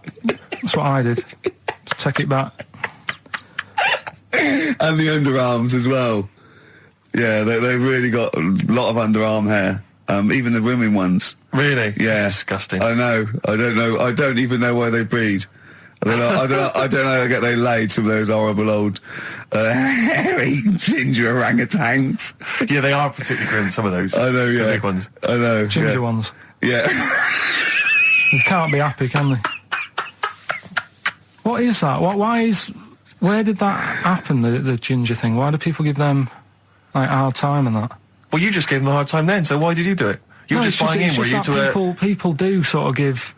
That's what I did. Just take it back. And the underarms as well. Yeah, they've really got a lot of underarm hair. Even the women ones. Really? Yeah. That's disgusting. I know. I don't know. I don't even know why they breed. I don't know how they get they laid, some of those horrible old hairy ginger orangutans. Yeah, they are particularly grim, some of those. I know, yeah. The big ones. I know. Ginger ones. Yeah. You can't be happy, can they? What is that? Where did that happen, the ginger thing? Why do people give them, like, a hard time and that? Well, you just gave them a hard time then, so why did you do it? You were just buying in, were you, to people do sort of give...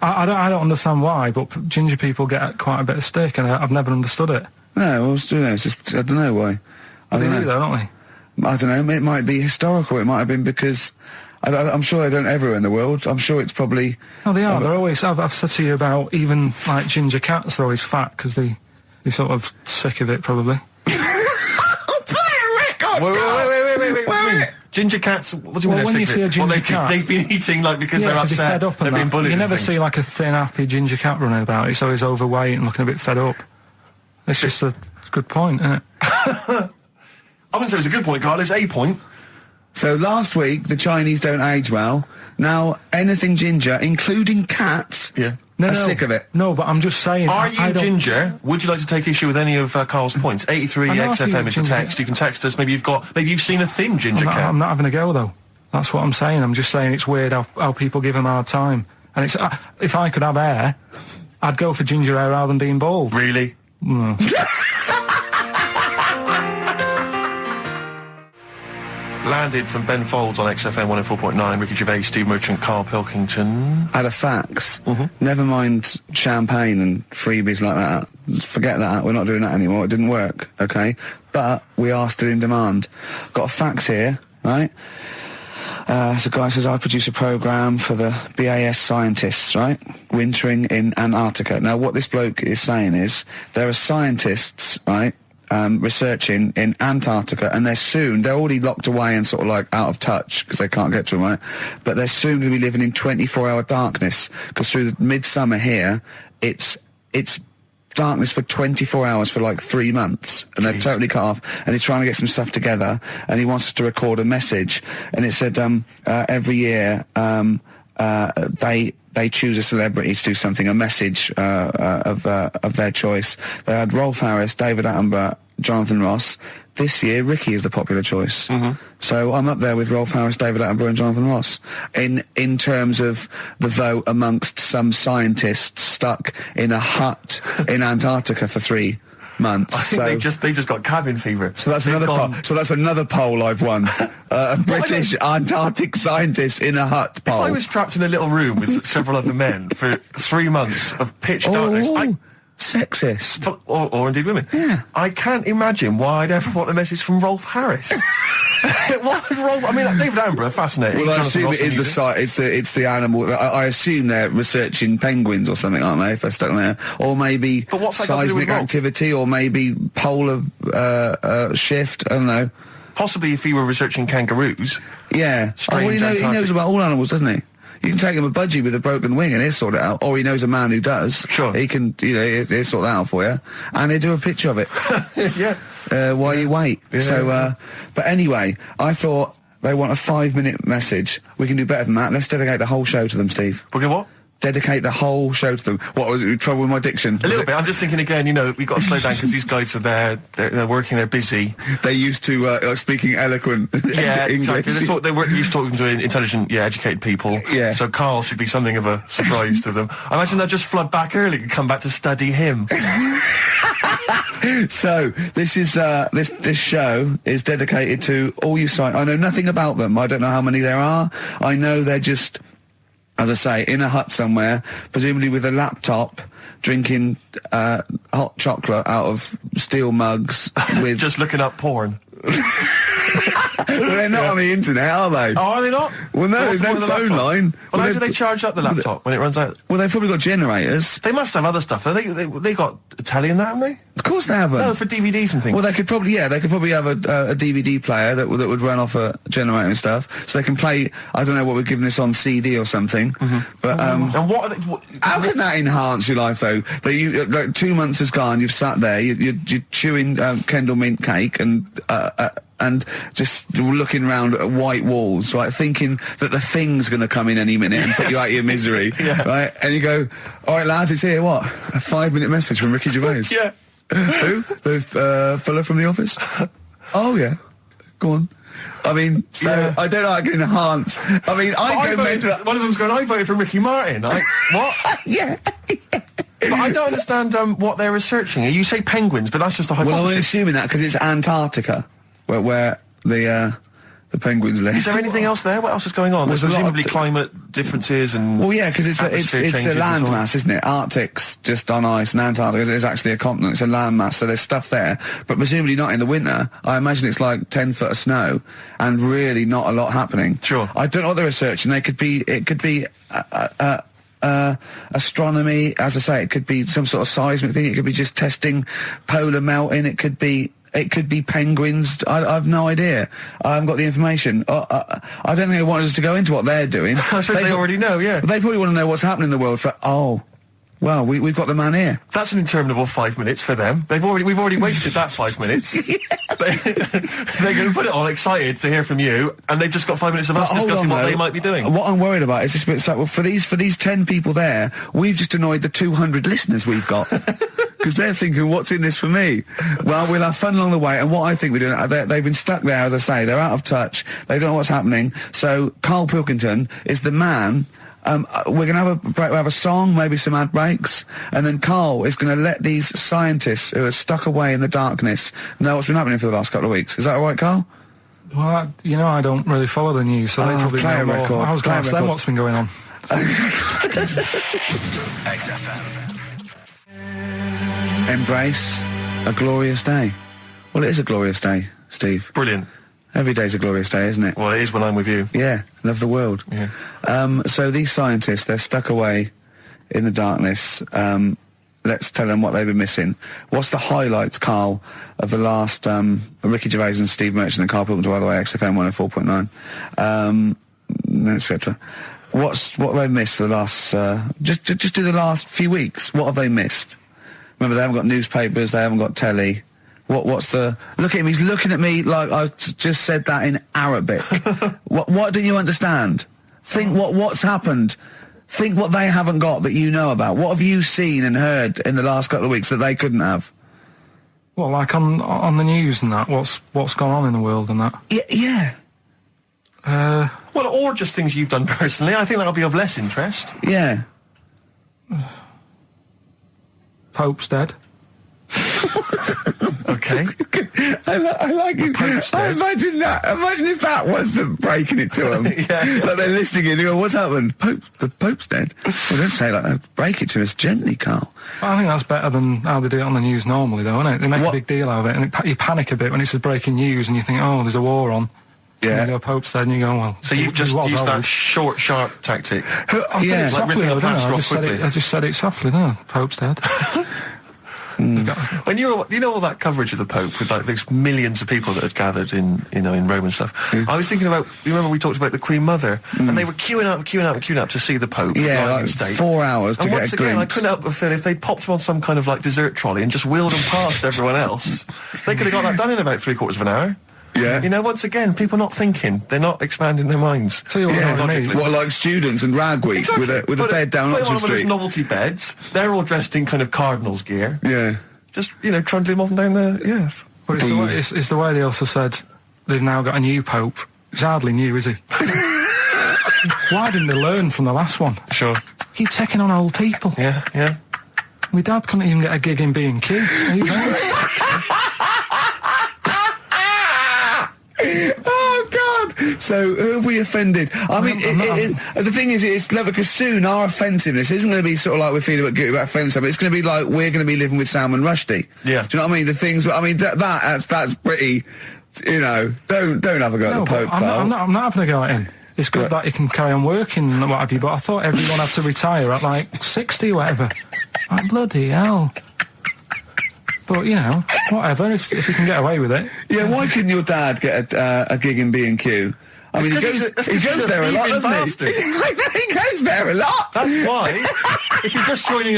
I don't understand why, but ginger people get quite a bit of stick, and I've never understood it. No, well, it's just, I don't know why. I don't know. Though, don't they? I don't know, it might be historical, it might have been because... I'm sure they don't everywhere in the world. I'm sure it's probably... Oh, they are. They're always... I've said to you about even, like, ginger cats, they're always fat, because they're sort of sick of it, probably. Play a record! Wait. Ginger cats, what do you mean? When you see a ginger cat... They've been eating, like, because they're upset, fed up they've been bullied. You never see, like, a thin, happy ginger cat running about. It's always overweight and looking a bit fed up. It's just a good point, isn't it? I wouldn't say it's a good point, Karl. It's a point. So last week, the Chinese don't age well. Now, anything ginger, including cats, are sick of it. No, but I'm just saying... Are you ginger? Would you like to take issue with any of Karl's points? 83XFM is the text. You can text us. Maybe you've seen a thin ginger cat. I'm not having a go, though. That's what I'm saying. I'm just saying it's weird how people give him a hard time. And it's if I could have hair, I'd go for ginger hair rather than being bald. Really? Landed from Ben Folds on XFM 104.9. Ricky Gervais, Steve Merchant, Karl Pilkington. Had a fax. Never mind champagne and freebies like that. Forget that. We're not doing that anymore. It didn't work, okay? But we are still in demand. Got a fax here, right? So a guy says, I produce a programme for the BAS scientists, right? Wintering in Antarctica. Now, what this bloke is saying is, there are scientists, right, researching in Antarctica, and they're already locked away and sort of like out of touch because they can't get to them, right? But they're soon going to be living in 24-hour darkness, because through the midsummer here, it's darkness for 24 hours for like 3 months, and they're totally cut off, and he's trying to get some stuff together, and he wants us to record a message, and it said every year they choose a celebrity to do something, a message of their choice. They had Rolf Harris, David Attenborough, Jonathan Ross. This year, Ricky is the popular choice. So I'm up there with Rolf Harris, David Attenborough and Jonathan Ross in terms of the vote amongst some scientists stuck in a hut in Antarctica for 3 months. I think they just got cabin fever. So that's another poll. So that's another poll I've won. British Antarctic scientists in a hut poll. If I was trapped in a little room with several other men for 3 months of pitch darkness, sexist. Or indeed women. Yeah. I can't imagine why I'd ever want a message from Rolf Harris. Why would Rolf? I mean, David Attenborough, fascinating. Well, I assume it is it's the animal. I assume they're researching penguins or something, aren't they? If they're stuck there, or maybe seismic activity, or maybe polar shift. I don't know. Possibly if he were researching kangaroos. Yeah. He knows about all animals, doesn't he? You can take him a budgie with a broken wing and he'll sort it out. Or he knows a man who does. Sure. He can, he'll sort that out for you. And he'll do a picture of it. Yeah. While you wait. Yeah, so, but anyway, I thought they want a 5-minute message. We can do better than that. Let's dedicate the whole show to them, Steve. Okay, what? Dedicate the whole show to them. What, was it, trouble with my diction? A little bit. I'm just thinking again, we've got to slow down because these guys are there, they're working, they're busy. They're used to speaking eloquent English. Exactly. They're used to talking to intelligent, educated people. Yeah. So Karl should be something of a surprise to them. I imagine they'll just flood back early and come back to study him. So this is this show is dedicated to all you I know nothing about them. I don't know how many there are. I know they're just as I say, in a hut somewhere, presumably with a laptop, drinking hot chocolate out of steel mugs with... Just looking up porn. Well, they're not on the internet, are they? Oh, are they not? Well, no, there's no phone line. Well, how do they charge up the laptop when it runs out? Well, they've probably got generators. They must have other stuff. They got a telly and that, haven't they? Of course they haven't. No, for DVDs and things. Well, they could probably have a DVD player that would run off a generator and stuff, so they can play. I don't know what we're giving this on CD or something, but and what are they? How can that enhance your life though? That you like 2 months has gone, you've sat there, you're chewing Kendall mint cake and just looking around at white walls, right, thinking that the Thing's going to come in any minute and put you out of your misery, right? And you go, all right, lads, it's here. What? A 5-minute message from Ricky Gervais. Yeah. Who? The fella from The Office? Oh, yeah. Go on. I mean, so I don't know how I can enhance. I mean, I go mental. One of them's going, I voted for Ricky Martin. What? Yeah. But I don't understand what they're researching. You say penguins, but that's just a hypothesis. Well, I'm assuming that because it's Antarctica, where the penguins live. Is there anything else there? What else is going on? There's presumably climate differences and... Well, yeah, because it's a landmass, isn't it? Arctic's just on ice, and Antarctica is actually a continent. It's a landmass, so there's stuff there. But presumably not in the winter. I imagine it's like 10 foot of snow, and really not a lot happening. Sure. I don't know what they're researching. It could be astronomy, as I say. It could be some sort of seismic thing. It could be just testing polar melting. It could be penguins. I've no idea. I haven't got the information. I don't think they want us to go into what they're doing. I suppose they already know, yeah. They probably want to know what's happening in the world well, we've got the man here. That's an interminable 5 minutes for them. We've already wasted that 5 minutes. They're going to put it on excited to hear from you, and they've just got 5 minutes of us discussing what they might be doing. What I'm worried about is this bit. Well, for these 10 people there, we've just annoyed the 200 listeners we've got. Because they're thinking, what's in this for me? Well, we'll have fun along the way, and what I think we're doing, they've been stuck there, as I say, they're out of touch, they don't know what's happening, so Karl Pilkington is the man. We're going to have a break, we'll have a song, maybe some ad breaks, and then Karl is going to let these scientists who are stuck away in the darkness know what's been happening for the last couple of weeks. Is that all right, Karl? Well, I don't really follow the news, so they probably know more. I was going to ask them what's been going on. Embrace a glorious day. Well, it is a glorious day, Steve. Brilliant. Every day's a glorious day, isn't it? Well, it is when I'm with you. Yeah, love the world. Yeah. So these scientists, they're stuck away in the darkness. Let's tell them what they've been missing. What's the highlights, Karl, of the last Ricky Gervais and Steve Merchant and Karl Pilkington, by the way, XFM 104.9, etc. What have they missed for the last... just do the last few weeks. What have they missed? Remember, they haven't got newspapers, they haven't got telly. What's the... Look at him, he's looking at me like I just said that in Arabic. What do you understand? Think what's happened. Think what they haven't got that you know about. What have you seen and heard in the last couple of weeks that they couldn't have? Well, like on the news and that, what's gone on in the world and that? Yeah. Well, or just things you've done personally. I think that'll be of less interest. Yeah. Pope's dead. Okay. I like it. I imagine that. Imagine if that was them breaking it to them. Yeah. Like they're listening and you go, what's happened? The Pope's dead. Well, don't say it like that. Break it to us gently, Karl. Well, I think that's better than how they do it on the news normally, though, isn't it? They make a big deal out of it, and you panic a bit when it's breaking news and you think, oh, there's a war on. Yeah. And you go, Pope's dead, and you go, well... So you've just used that short, sharp tactic. I said it softly, though, didn't I? I just said it softly, didn't I? Pope's dead. When you know all that coverage of the Pope with like those millions of people that had gathered in Rome and stuff, I was thinking about, you remember we talked about the Queen Mother, and they were queuing up to see the Pope. Yeah, lying like in state. 4 hours to and get once a again, glimpse. I couldn't help but feel if they popped him on some kind of like dessert trolley and just wheeled him past everyone else, they could have got that done in about 3/4 of an hour. Yeah. Once again, people not thinking. They're not expanding their minds. Tell you what, logically. What, like students and rag week Exactly. with a bed down Oxford One of those Street? novelty beds. They're all dressed in kind of cardinals gear. Yeah. Just, trundling him off and down the... Yes. But it's the way they also said they've now got a new Pope. He's hardly new, is he? Why didn't they learn from the last one? Sure. Keep taking on old people. Yeah. My dad couldn't even get a gig in B&Q. Oh, God! So who have we offended? I mean, the thing is, it's clever because soon our offensiveness isn't going to be sort of like we're feeling guilty about offending someone. It's going to be like we're going to be living with Salman Rushdie. Yeah. Do you know what I mean? The things. I mean, that's pretty. You know, don't have a go at the Pope. I'm not having a go at him. It's good that he can carry on working and what have you, but I thought everyone had to retire at like 60 or whatever. Like, bloody hell. But, you know, whatever, if you can get away with it. Yeah, why couldn't your dad get a gig in B&Q? I mean, he goes there a lot, doesn't he? He goes there a lot. That's why. If you're just joining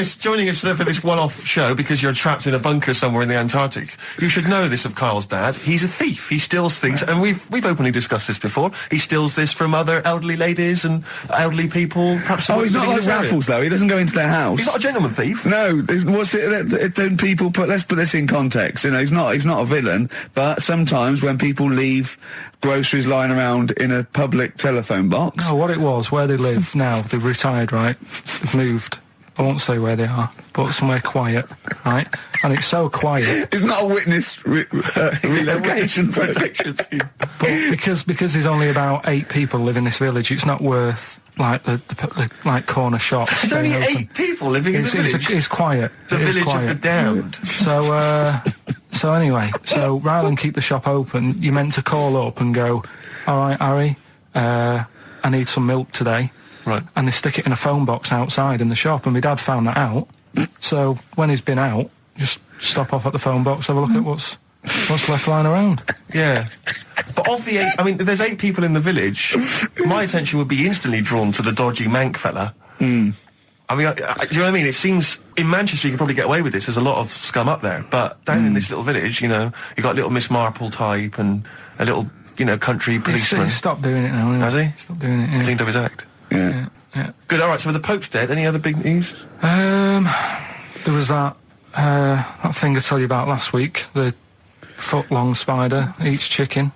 us for this one-off show because you're trapped in a bunker somewhere in the Antarctic, you should know this of Karl's dad. He's a thief. He steals things, and we've openly discussed this before. He steals this from other elderly ladies and elderly people. Perhaps. Oh, he's not like Raffles though. He doesn't go into their house. He's not a gentleman thief. No. What's it? Don't people put? Let's put this in context. You know, he's not a villain, but sometimes when people leave groceries lying around in a public telephone box. Oh, what it was, where they live now, they've retired, right? They've moved. I won't say where they are, but somewhere quiet, right? And it's so quiet. It's not a witness relocation protection scheme. But because there's only about 8 people live in this village, it's not worth like the like corner shops. There's only 8 people living in the village. It's quiet. The village of the damned. So anyway, rather than keep the shop open, you're meant to call up and go, all right, Harry, I need some milk today. Right. And they stick it in a phone box outside in the shop, and my dad found that out. So when he's been out, just stop off at the phone box, have a look at what's left lying around. Yeah. But of the 8, I mean, there's 8 people in the village. My attention would be instantly drawn to the dodgy Mank fella. Mm. I mean, do you know what I mean? It seems in Manchester you can probably get away with this. There's a lot of scum up there, but down in this little village, you know, you got little Miss Marple type and a little, you know, country policeman. He's stopped doing it now. Anyway. Has he? Stopped doing it. Yeah. Cleaned up his act. Yeah. Good. All right. So the Pope's dead. Any other big news? There was that thing I told you about last week. The foot-long spider eats chicken.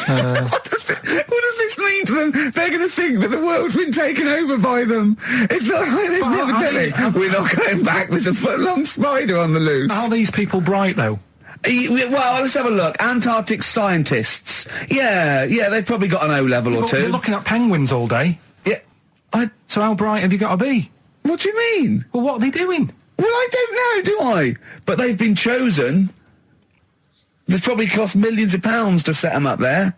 What does this mean to them? They're going to think that the world's been taken over by them. It's not like this never telling. We're not going back. There's a foot-long spider on the loose. Are these people bright, though? Well, let's have a look. Antarctic scientists. Yeah, they've probably got an O-level or two. You're looking at penguins all day. Yeah. So how bright have you got to be? What do you mean? Well, what are they doing? Well, I don't know, do I? But they've been chosen. There's probably cost millions of pounds to set them up there.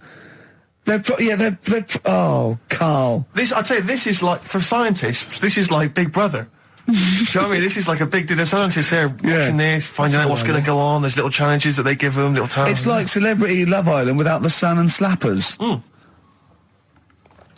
Oh, Karl. I'd say this is like, for scientists, this is like Big Brother. Do you know what I mean? This is like a big dinner. Scientists there watching this, finding out what's going to go on. There's little challenges that they give them, little tasks. It's like Celebrity Love Island without the sun and slappers. Mm.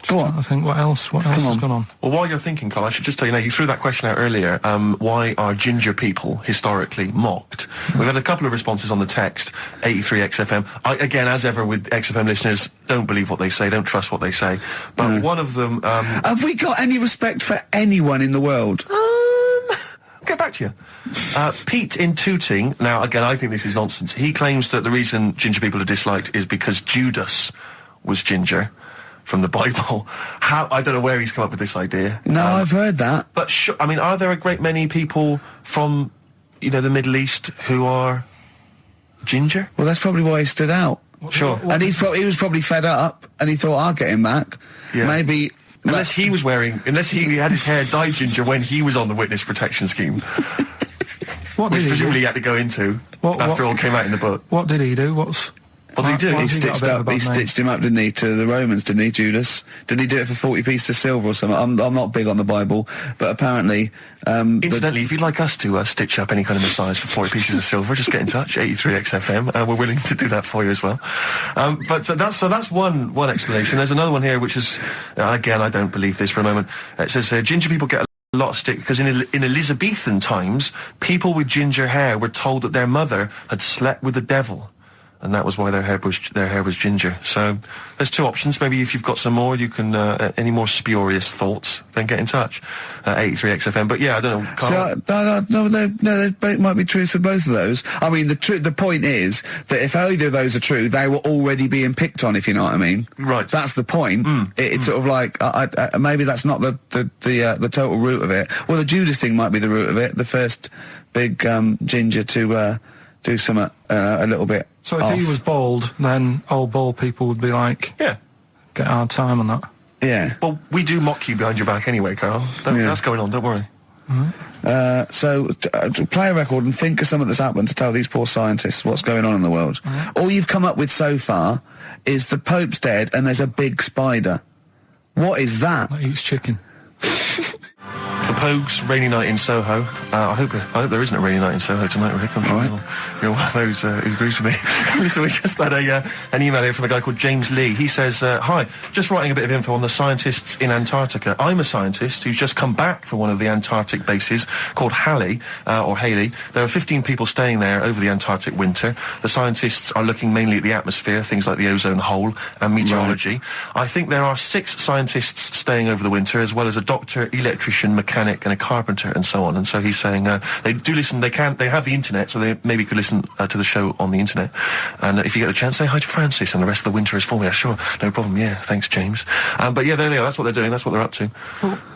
Go on. I think what else has gone on? Well, while you're thinking, Karl, I should just tell you now, you threw that question out earlier, why are ginger people historically mocked? We've had a couple of responses on the text, 83XFM. Again, as ever with XFM listeners, don't believe what they say, don't trust what they say. But one of them... have we got any respect for anyone in the world? I'll get back to you. Pete in Tooting, now, again, I think this is nonsense. He claims that the reason ginger people are disliked is because Judas was ginger. From the Bible. I don't know where he's come up with this idea. No, I've heard that. But I mean, are there a great many people from, you know, the Middle East who are ginger? Well, that's probably why he stood out. Sure. And he was probably fed up, and he thought, I'll get him back. Yeah. Maybe... Unless he had his hair dyed ginger when he was on the witness protection scheme. Which presumably he had to go into after all came out in the book. What did he do? What did he do? He stitched him up, didn't he, to the Romans, didn't he, Judas? Did he do it for 40 pieces of silver or something? I'm not big on the Bible, but apparently... Incidentally, if you'd like us to stitch up any kind of messiahs for 40 pieces of silver, just get in touch, 83XFM. We're willing to do that for you as well. So that's one explanation. There's another one here, which is, again, I don't believe this for a moment. It says, ginger people get a lot of stick because in Elizabethan times, people with ginger hair were told that their mother had slept with the devil. And that was why their hair was ginger. So there's 2 options. Maybe if you've got some more, you can any more spurious thoughts, then get in touch. 83XFM. But yeah, I don't know. So, there might be truth for both of those. I mean, the point is that if either of those are true, they were already being picked on. If you know what I mean. Right. That's the point. It's sort of like maybe that's not the total root of it. Well, the Judas thing might be the root of it. The first big ginger to do something a little bit. So if he was bald, then old bald people would be like, yeah, get a hard time on that. Yeah. Well, we do mock you behind your back anyway, Carl. That's going on, don't worry. So play a record and think of something that's happened to tell these poor scientists what's going on in the world. All you've come up with so far is the Pope's dead and there's a big spider. What is that? That eats chicken. The Pogues, Rainy Night in Soho. I hope there isn't a rainy night in Soho tonight, Rick. I'm sure you're one of those who agrees with me. So we just had an email here from a guy called James Lee. He says, hi, just writing a bit of info on the scientists in Antarctica. I'm a scientist who's just come back from one of the Antarctic bases called Halley, or Haley. There are 15 people staying there over the Antarctic winter. The scientists are looking mainly at the atmosphere, things like the ozone hole and meteorology. Right. I think there are 6 scientists staying over the winter, as well as a doctor, electrician, mechanic, and a carpenter, and so on. And so he's saying they do listen. They have the internet, so they maybe could listen to the show on the internet. And if you get the chance, say hi to Francis, and the rest of the winter is for me. Sure, no problem. Yeah, thanks, James. But yeah, there they are. That's what they're doing. That's what they're up to.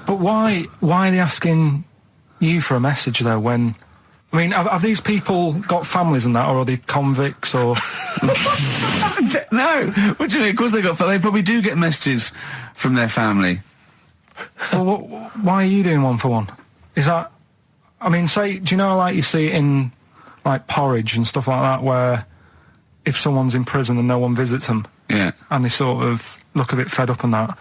But why are they asking you for a message though? When I mean, have these people got families and that, or are they convicts, or? No. What do you mean? Of course they probably do get messages from their family. Well, why are you doing one for one? Is that, I mean, say, do you know, like you see it in, like, Porridge and stuff like that, where if someone's in prison and no one visits them, and they sort of look a bit fed up and that,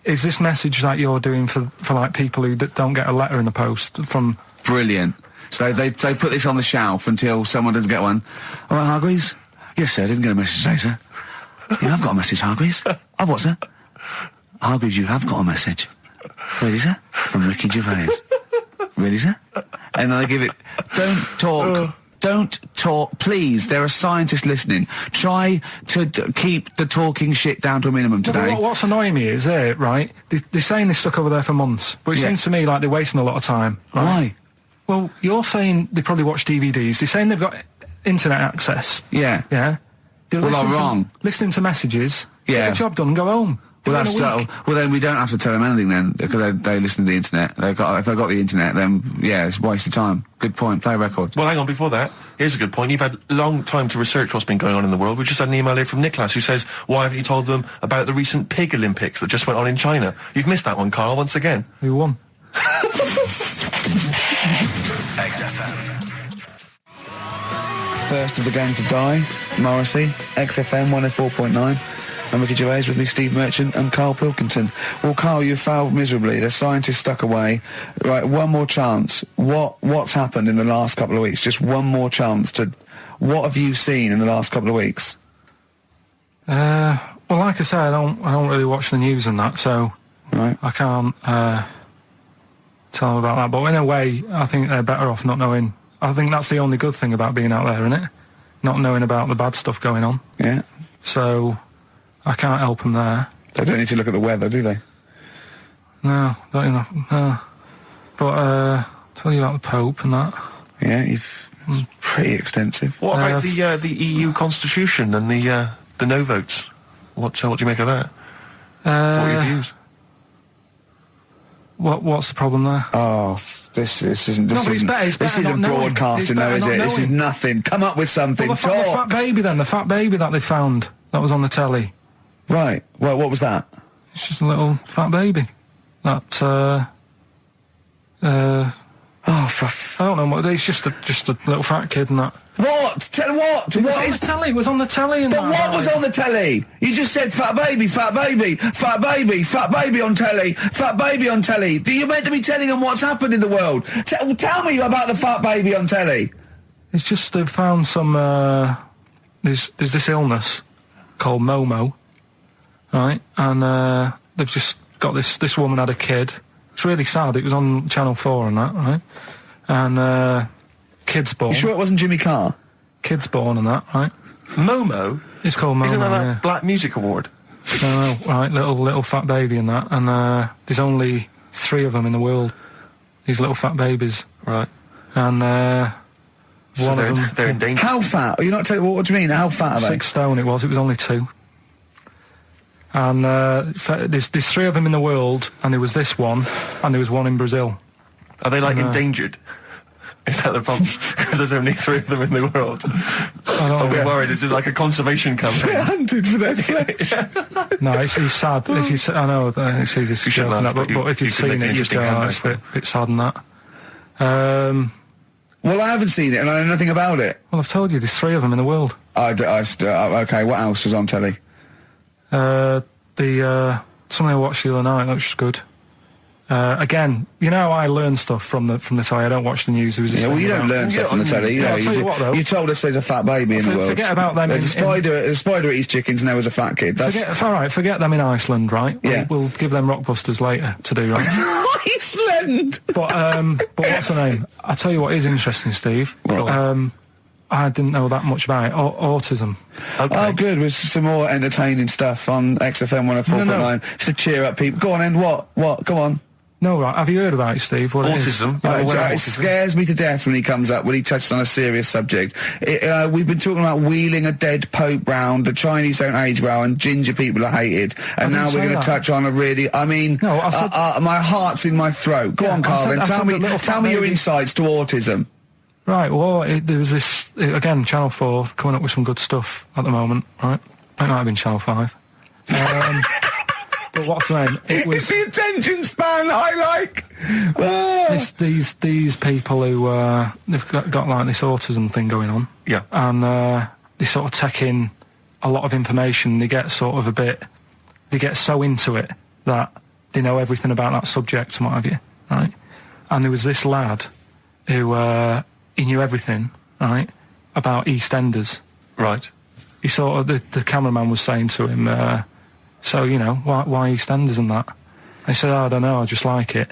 is this message that you're doing for like, people who don't get a letter in the post from... Brilliant. So they put this on the shelf until someone doesn't get one. All right, Hargreaves? Yes, sir, I didn't get a message today, sir. Yeah, I've got a message, Hargreaves. I've what, sir? Hargreaves, you have got a message. Really, sir? From Ricky Gervais. Really, sir? And then they give it... Don't talk, please. There are scientists listening. Try to keep the talking shit down to a minimum today. What's annoying me is, right, they're saying this stuck over there for months, but it seems to me like they're wasting a lot of time. Right? Why? Well, you're saying they probably watch DVDs. They're saying they've got internet access. Yeah. Yeah? Well, I'm wrong. Listening to messages, get the job done and go home. Well, then we don't have to tell them anything then, because they listen to the internet. If they've got the internet, then, yeah, it's a waste of time. Good point. Play a record. Well, hang on, before that, here's a good point. You've had a long time to research what's been going on in the world. We just had an email here from Nicholas who says, why haven't you told them about the recent Pig Olympics that just went on in China? You've missed that one, Carl, once again. Who won? XFM. First of the gang to die, Morrissey, XFM 104.9. And Ricky Gervais with me, Steve Merchant and Karl Pilkington. Well, Karl, you failed miserably. The scientists stuck away. Right, one more chance. What's happened in the last couple of weeks? Just one more chance to... What have you seen in the last couple of weeks? Well, like I say, I don't really watch the news and that, so I can't tell them about that. But in a way, I think they're better off not knowing. I think that's the only good thing about being out there, isn't it? Not knowing about the bad stuff going on. Yeah. So... I can't help them there. They don't need to look at the weather, do they? No, don't enough. No. But, tell you about the Pope and that. Yeah, pretty extensive. What about the EU Constitution and the no votes? What do you make of that? What are your views? What's the problem there? Oh, this isn't broadcasting, though, is it? This is nothing. Come up with something. Well, the fat baby that they found that was on the telly. Right. Well, what was that? It's just a little fat baby. That, I don't know what it is. Just a little fat kid and that. What? Tell what? It was on the telly. And but what was on the telly? You just said fat baby, fat baby, fat baby, fat baby on telly, fat baby on telly. You're meant to be telling them what's happened in the world. Tell me about the fat baby on telly. It's just they've found some, there's this illness called Momo. Right, and they've just got this woman had a kid. It's really sad. It was on Channel 4 and that, right? And kid's born. You sure it wasn't Jimmy Carr? Kid's born and that, right? Momo? It's called Momo. Isn't that Black Music Award? No, right, little fat baby and that. And there's only 3 of them in the world. These little fat babies. Right. And so one of them... They're in danger. How fat? Are you not telling what do you mean? How fat are they? 6 stone it was only 2. And there's 3 of them in the world, and there was this one, and there was one in Brazil. Are they, like, endangered? Is that the problem? Because there's only 3 of them in the world. I'll be worried. Is it like a conservation campaign? They're hunted for their flesh. No, it's sad. If you, I know, it's easy to joke on that, but if you've seen it, you'd go, it's a bit sad than that. Well, I haven't seen it, and I know nothing about it. Well, I've told you, there's 3 of them in the world. Okay, what else was on telly? Something I watched the other night, that was good. Again, you know, I learn stuff from the telly. I don't watch the news. Well, you don't learn stuff from the telly. I'll tell you what, though. You told us there's a fat baby in the world. Forget about them. There's a spider eats chickens, and there was a fat kid. Forget them in Iceland, right? Yeah. We'll give them Rockbusters later to do, right? Iceland! But what's the name? I'll tell you what is interesting, Steve. I didn't know that much about it. Autism. Okay. Oh, good. With some more entertaining stuff on XFM 104.9. Just to cheer up people. Go on, End. What? Come on. No, right. Have you heard about it, Steve? What autism? It scares me to death when he comes up, when he touches on a serious subject. We've been talking about wheeling a dead pope round, the Chinese don't age well, and ginger people are hated. And now we're going to touch on a really... I mean, my heart's in my throat. Go on, Karl, then. Tell me your insights to autism. Right, well, there was this... Again, Channel 4 coming up with some good stuff at the moment, right? It might have been Channel 5. But what's the name? It's the attention span I like. These people who they've got like this autism thing going on. Yeah. And they sort of take in a lot of information. They get sort of they get so into it that they know everything about that subject and what have you, right? And there was this lad who he knew everything, right, about EastEnders. Right. He sort of the cameraman was saying to him. So, you know, why EastEnders and that? And he said, I don't know, I just like it.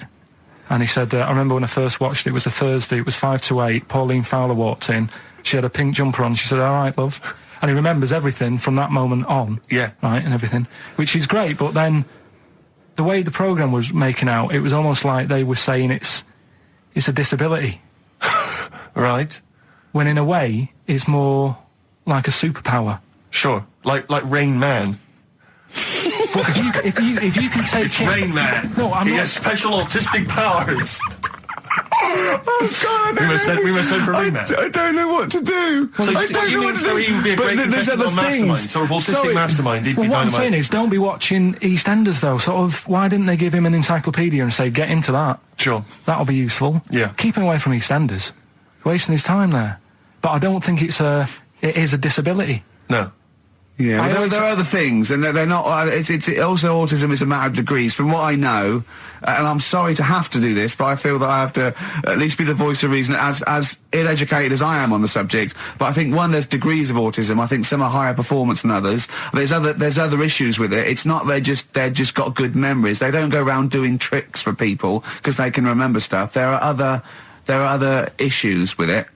And he said, I remember when I first watched it was a Thursday, it was 5 to 8, Pauline Fowler walked in, she had a pink jumper on, she said, all right, love. And he remembers everything from that moment on. Yeah. Right, and everything, which is great, but then the way the programme was making out, it was almost like they were saying it's a disability. Right. When in a way, it's more like a superpower. Sure, like Rain Man. But if you can take it's Rain Man. No, he has special autistic powers. Oh God! We must send for Rain Man. I don't know what to do. So he would be a great contestant on Mastermind, sort of autistic Mastermind. He'd be what dynamite. I'm saying is, don't be watching EastEnders though. Sort of, why didn't they give him an encyclopedia and say, get into that? Sure. That'll be useful. Yeah. Keep him away from EastEnders. Wasting his time there. But I don't think it is a disability. No. Yeah, there are other things, and they're not. It's also autism is a matter of degrees. From what I know, and I'm sorry to have to do this, but I feel that I have to at least be the voice of reason, as ill-educated as I am on the subject. But I think there's degrees of autism. I think some are higher performance than others. There's other issues with it. It's not they're just got good memories. They don't go around doing tricks for people because they can remember stuff. There are other issues with it.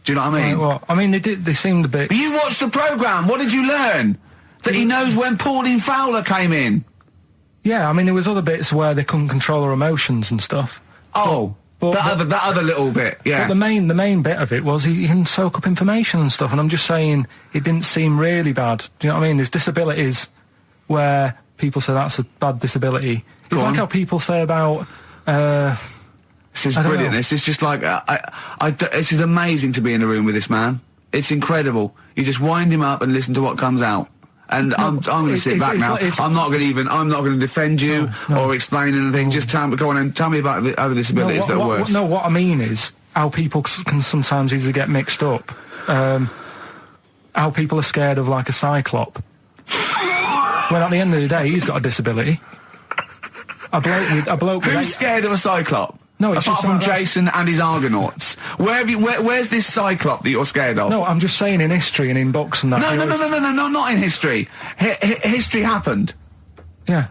Do you know what I mean? Well, I mean, they seemed a bit... But you watched the programme, what did you learn? That he knows when Pauline Fowler came in? Yeah, I mean, there was other bits where they couldn't control their emotions and stuff. Oh, that other little bit, yeah. But the main bit of it was he can soak up information and stuff, and I'm just saying, it didn't seem really bad. Do you know what I mean? There's disabilities where people say that's a bad disability. It's like how people say about... This is brilliant. This is just like this is amazing to be in a room with this man. It's incredible. You just wind him up and listen to what comes out. And I'm going to sit back now. I'm not going to defend you or explain anything. Just go on and tell me about the other disabilities that are worse. No, what I mean is how people can sometimes easily get mixed up. How people are scared of like a cyclop. When at the end of the day, he's got a disability. A bloke. Who's scared of a cyclop? No, it's apart just from Jason and his Argonauts. Where's this cyclop that you're scared of? No, I'm just saying in history and in books and that. No, not in history. History happened. Yeah.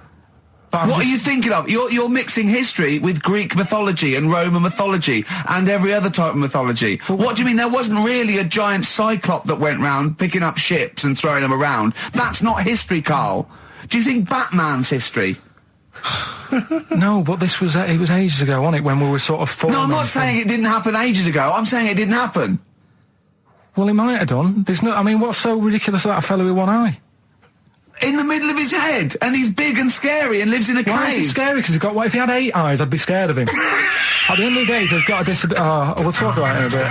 What are you thinking of? You're mixing history with Greek mythology and Roman mythology and every other type of mythology. What do you mean? There wasn't really a giant cyclop that went round picking up ships and throwing them around. That's not history, Karl. Do you think Batman's history? No, but this was it was ages ago, wasn't it? When we were sort of forming. No, I'm not saying it didn't happen ages ago. I'm saying it didn't happen. Well, it might have done. There's no. I mean, what's so ridiculous about a fellow with one eye? In the middle of his head, and he's big and scary and lives in a cave. Why is he scary? Because he's got. What if he had 8 eyes? I'd be scared of him. At the end of the day, they've got a disability. We'll talk about it in a bit.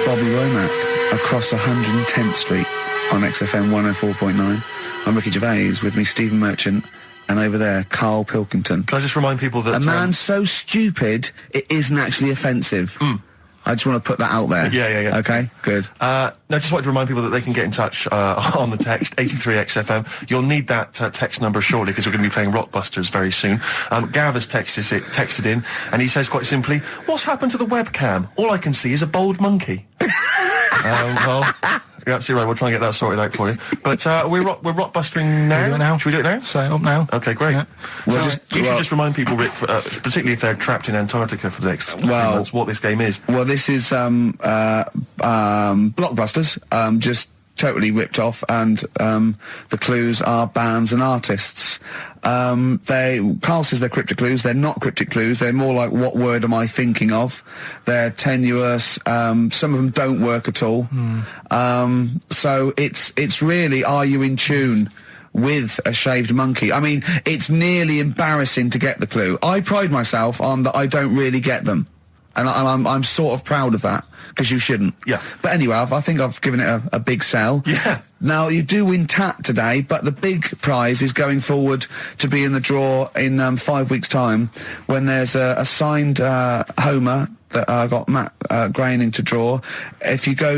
Bobby Womack across 110th Street on XFM 104.9. I'm Ricky Gervais, with me Stephen Merchant, and over there, Karl Pilkington. Can I just remind people that... A man so stupid, it isn't actually offensive. I just want to put that out there. Yeah. Okay, good. No, just wanted to remind people that they can get in touch on the text, 83XFM. You'll need that text number shortly, because we're going to be playing Rockbusters very soon. Gav has texted in, and he says quite simply, "What's happened to the webcam? All I can see is a bald monkey." Well, you're absolutely right. We'll try and get that sorted out for you. But we're rockbustering now. Should we do it now? Should we do it now? Set it up now. Okay, great. Yeah. Well, you should just remind people, Rick, particularly if they're trapped in Antarctica for the next 3 months, what this game is. Well, this is Blockbusters, just totally ripped off, and the clues are bands and artists. Karl says they're cryptic clues. They're not cryptic clues. They're more like, what word am I thinking of? They're tenuous. Some of them don't work at all. So it's really, are you in tune with a shaved monkey? I mean, it's nearly embarrassing to get the clue. I pride myself on that I don't really get them. And I'm sort of proud of that, because you shouldn't. Yeah. But anyway, I think I've given it a big sell. Yeah. Now, you do win Tat today, but the big prize is going forward to be in the draw in 5 weeks' time, when there's a signed Homer that I got Matt Groening to draw. If you go